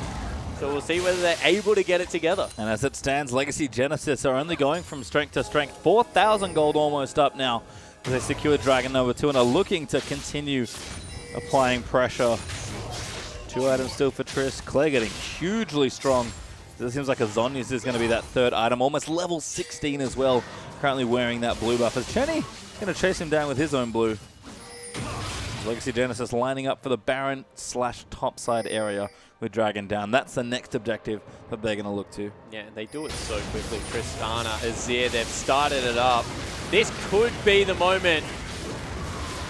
So we'll see whether they're able to get it together. And as it stands, Legacy Genesis are only going from strength to strength. 4,000 gold almost up now as they secure Dragon number 2 and are looking to continue applying pressure. 2 items still for Triss. Claire getting hugely strong. It seems like a Zhonya's is going to be that third item. Almost level 16 as well. Currently wearing that blue buff. Is Chenny going to chase him down with his own blue? Legacy Genesis lining up for the Baron / topside area with Dragon down. That's the next objective that they're going to look to. Yeah, they do it so quickly. Tristana, Azir, they've started it up. This could be the moment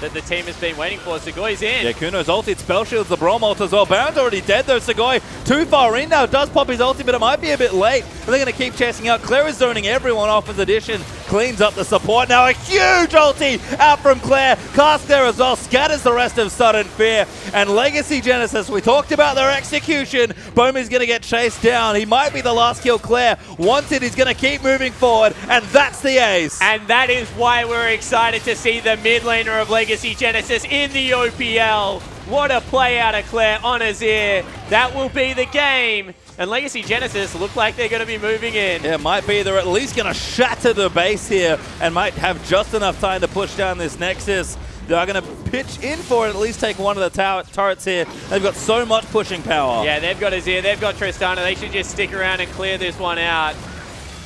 that the team has been waiting for. Segoy's in. Yeah, Kuno's ulti, spell shields the Braum ult as well. Baron's already dead though. Segoy too far in now. Does pop his ulti, but it might be a bit late. But they're going to keep chasing out. Claire is zoning everyone off as Edition cleans up the support. Now a huge ulti out from Claire. Cast there as well. Scatters the rest of Sudden Fear. And Legacy Genesis, we talked about their execution. Bomi's going to get chased down. He might be the last kill Claire wanted. He's going to keep moving forward. And that's the ace. And that is why we're excited to see the mid laner of Legacy Genesis in the OPL. What a play out of Claire on Azir. That will be the game. And Legacy Genesis look like they're going to be moving in. Yeah, it might be. They're at least going to shatter the base here and might have just enough time to push down this Nexus. They're going to pitch in for it, at least take one of the turrets here. They've got so much pushing power. Yeah, they've got Azir, they've got Tristana. They should just stick around and clear this one out.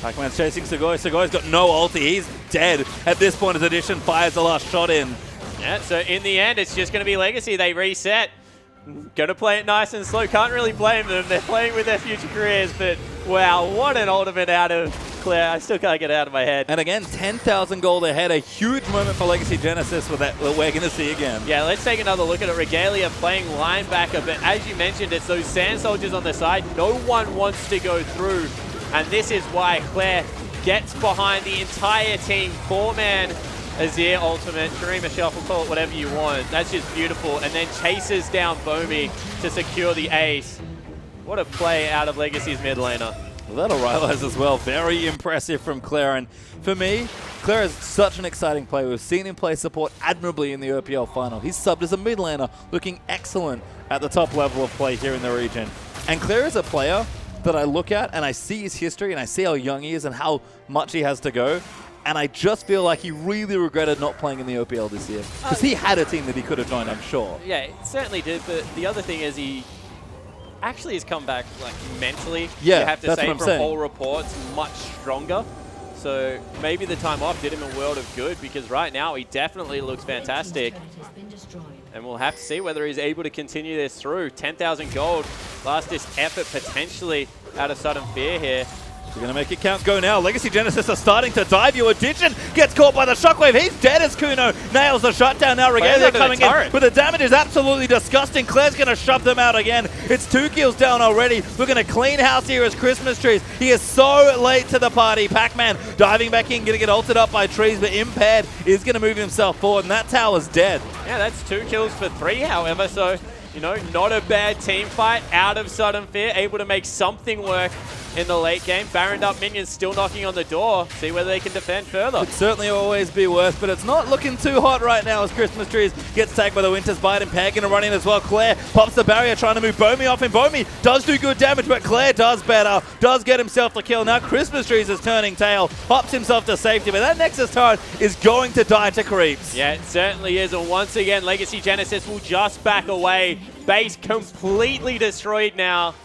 Pac-Man's chasing Segoy. Segoy's got no ulti. He's dead at this point as Edition fires the last shot in. Yeah, so in the end, it's just going to be Legacy. They reset. Going to play it nice and slow. Can't really blame them. They're playing with their future careers, but wow, what an ultimate out of Claire. I still can't get it out of my head. And again, 10,000 gold ahead. A huge moment for Legacy Genesis with that we're going to see again. Yeah, let's take another look at it. Regalia playing linebacker, but as you mentioned, it's those Sand Soldiers on the side. No one wants to go through, and this is why Claire gets behind the entire team. 4-man Azir ultimate, Shurima Shuffle, call it whatever you want. That's just beautiful. And then chases down Bomi to secure the ace. What a play out of Legacy's mid laner. Well, that'll rivalize as well. Very impressive from Claire. And for me, Claire is such an exciting player. We've seen him play support admirably in the OPL final. He's subbed as a mid laner, looking excellent at the top level of play here in the region. And Claire is a player that I look at and I see his history and I see how young he is and how much he has to go. And I just feel like he really regretted not playing in the OPL this year. Because he had a team that he could have joined, I'm sure. Yeah, it certainly did. But the other thing is he actually has come back like mentally. Yeah, you have to that's say, what I'm from saying. all reports, much stronger. so maybe the time off did him a world of good, because right now he definitely looks fantastic. And we'll have to see whether he's able to continue this through. 10,000 gold, last-ditch effort potentially out of Sudden Fear here. We're going to make it count go now. Legacy Genesis are starting to dive you. Addition gets caught by the shockwave. He's dead as Kuno nails the shutdown now. Regalia coming in, but the damage is absolutely disgusting. Claire's going to shove them out again. It's 2 kills down already. We're going to clean house here as Christmas trees. He is so late to the party. Pac-Man diving back in, going to get ulted up by trees, but Impaired is going to move himself forward, and that tower's dead. Yeah, that's 2 kills for 3, however, so, you know, not a bad team fight out of Sudden Fear, able to make something work in the late game. Baroned up minions still knocking on the door. See whether they can defend further. Could certainly always be worse, but it's not looking too hot right now as Christmas Trees gets tagged by the Winter's Bite, and Peg going to run in as well. Claire pops the barrier trying to move Bomi off, and Bomi does do good damage, but Claire does better, does get himself the kill. Now Christmas Trees is turning tail, hops himself to safety, but that Nexus turret is going to die to creeps. Yeah, it certainly is, and once again, Legacy Genesis will just back away. Base completely destroyed now.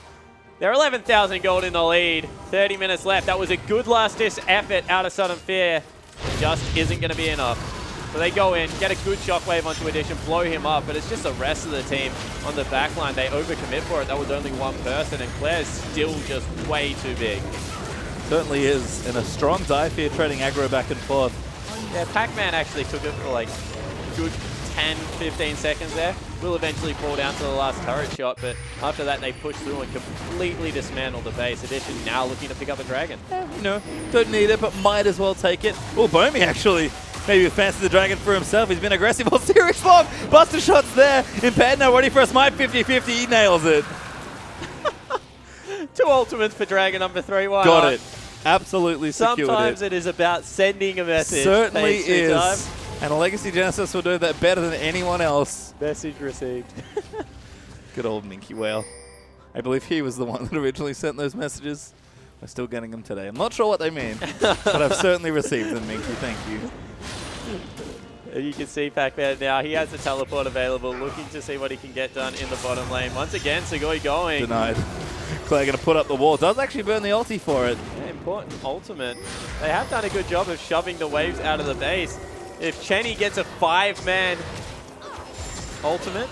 They're 11,000 gold in the lead. 30 minutes left. That was a good last-ditch effort out of Sudden Fear. It just isn't going to be enough. So they go in, get a good shockwave onto Addition, blow him up, but it's just the rest of the team on the backline. They overcommit for it. That was only one person, and Claire's still just way too big. Certainly is, in a strong dive here, trading aggro back and forth. Yeah, Pac-Man actually took it for like good 10, 15 seconds there. Will eventually fall down to the last turret shot, but after that they push through and completely dismantle the base. Addition now looking to pick up a dragon. Yeah, you know, don't need it, but might as well take it. Oh, Bomi actually maybe fancy the dragon for himself. He's been aggressive all series long. Buster shots there. Impaired now ready for a smite. 50-50. He nails it. 2 ultimates for dragon number 3. Why Got not? it. Absolutely secured it. Sometimes it is about sending a message. Certainly Page is. time. And Legacy Genesis will do that better than anyone else. Message received. Good old Minky Whale. I believe he was the one that originally sent those messages. We're still getting them today. I'm not sure what they mean, but I've certainly received them, Minky. Thank you. And you can see Pac-Man now. He has a teleport available, looking to see what he can get done in the bottom lane. Once again, Sugoi going. Denied. Claire going to put up the wall. Does actually burn the ulti for it. Yeah, important ultimate. They have done a good job of shoving the waves out of the base. If Chenny gets a 5-man ultimate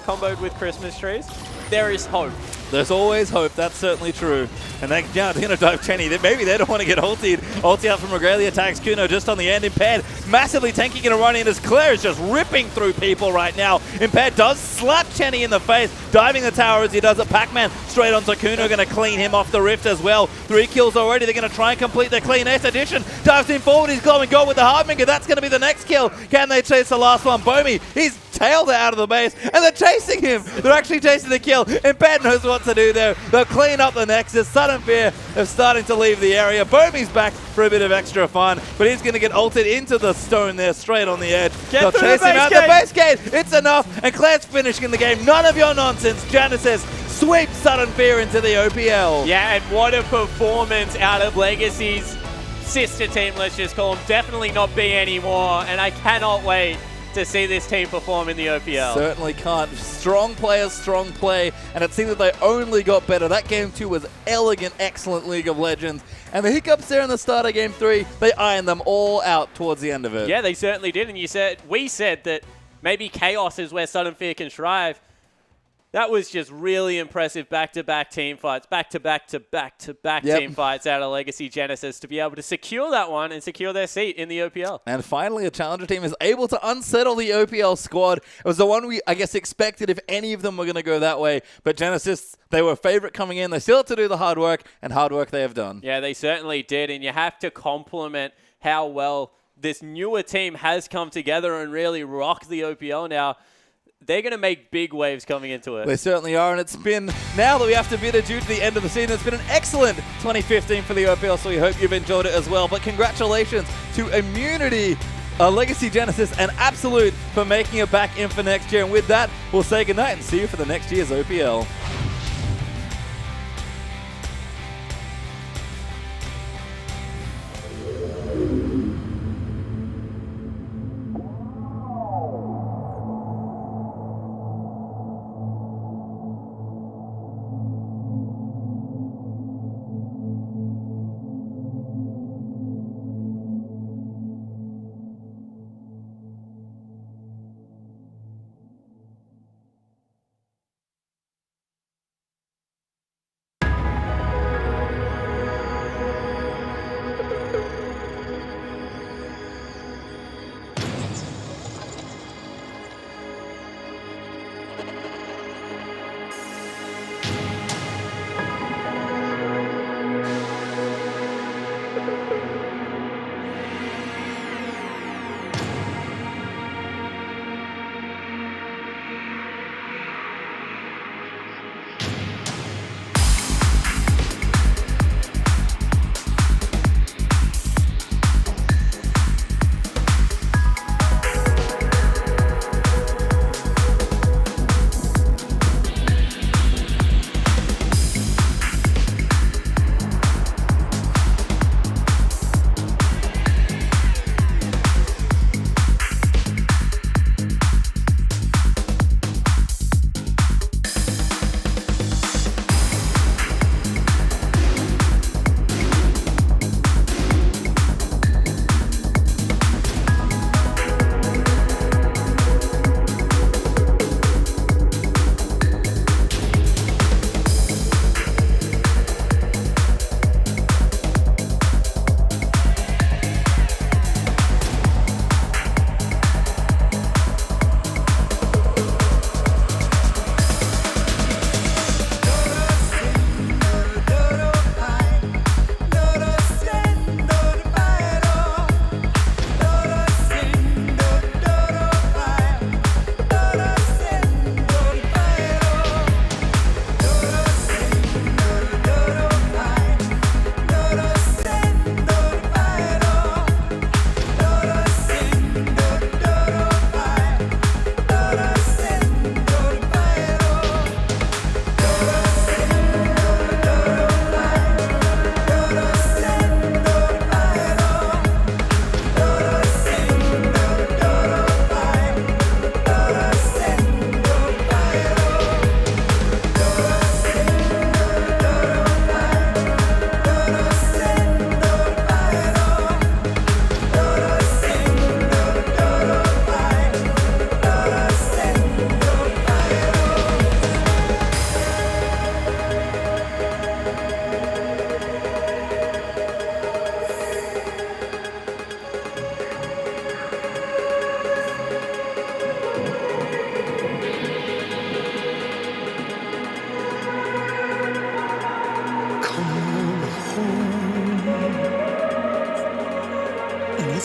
comboed with Christmas Trees, there is hope. There's always hope. That's certainly true. And they're going to dive Chenny. Maybe they don't want to get ultied. Ulti out from Regalia, tags Kuno just on the end. Impaired massively tanking and running in as Claire is just ripping through people right now. Impaired does slap Chenny in the face, diving the tower as he does it. Pac-Man straight onto Kuno, going to clean him off the rift as well. 3 kills already. They're going to try and complete their clean ace. Addition dives in forward. He's going go with the Hardminger. That's going to be the next kill. Can they chase the last one? Bomi, he's tailed out of the base, and they're chasing him. They're actually chasing the kill. Impaired knows what to do there. They'll clean up the Nexus. Sudden Fear is starting to leave the area. Bomi's back for a bit of extra fun, but he's going to get ulted into the stone there, straight on the edge. They'll chase him out the base gate. It's enough, and Claire's finishing the game. None of your nonsense. Genesis sweeps Sudden Fear into the OPL. Yeah, and what a performance out of Legacy's sister team, let's just call them. Definitely not B anymore, and I cannot wait to see this team perform in the OPL. Certainly can't. Strong players, strong play, and it seemed that they only got better. That game 2 was elegant, excellent League of Legends, and the hiccups there in the start of game 3, they ironed them all out towards the end of it. Yeah, they certainly did, and we said that maybe Chaos is where Sudden Fear can thrive. That was just really impressive back-to-back team fights, back-to-back-to-back-to-back team fights out of Legacy Genesis to be able to secure that one and secure their seat in the OPL. And finally, a challenger team is able to unsettle the OPL squad. It was the one we, I guess, expected if any of them were going to go that way. But Genesis, they were favorite coming in. They still have to do the hard work, and hard work they have done. Yeah, they certainly did, and you have to compliment how well this newer team has come together and really rock the OPL now. They're going to make big waves coming into it. They certainly are, and it's been, now that we have to bid adieu to the end of the season, it's been an excellent 2015 for the OPL, so we hope you've enjoyed it as well. But congratulations to Immunity, Legacy Genesis, and Absolute for making it back in for next year. And with that, we'll say goodnight and see you for the next year's OPL.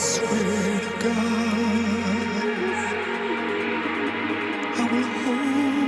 swear to God, I will hold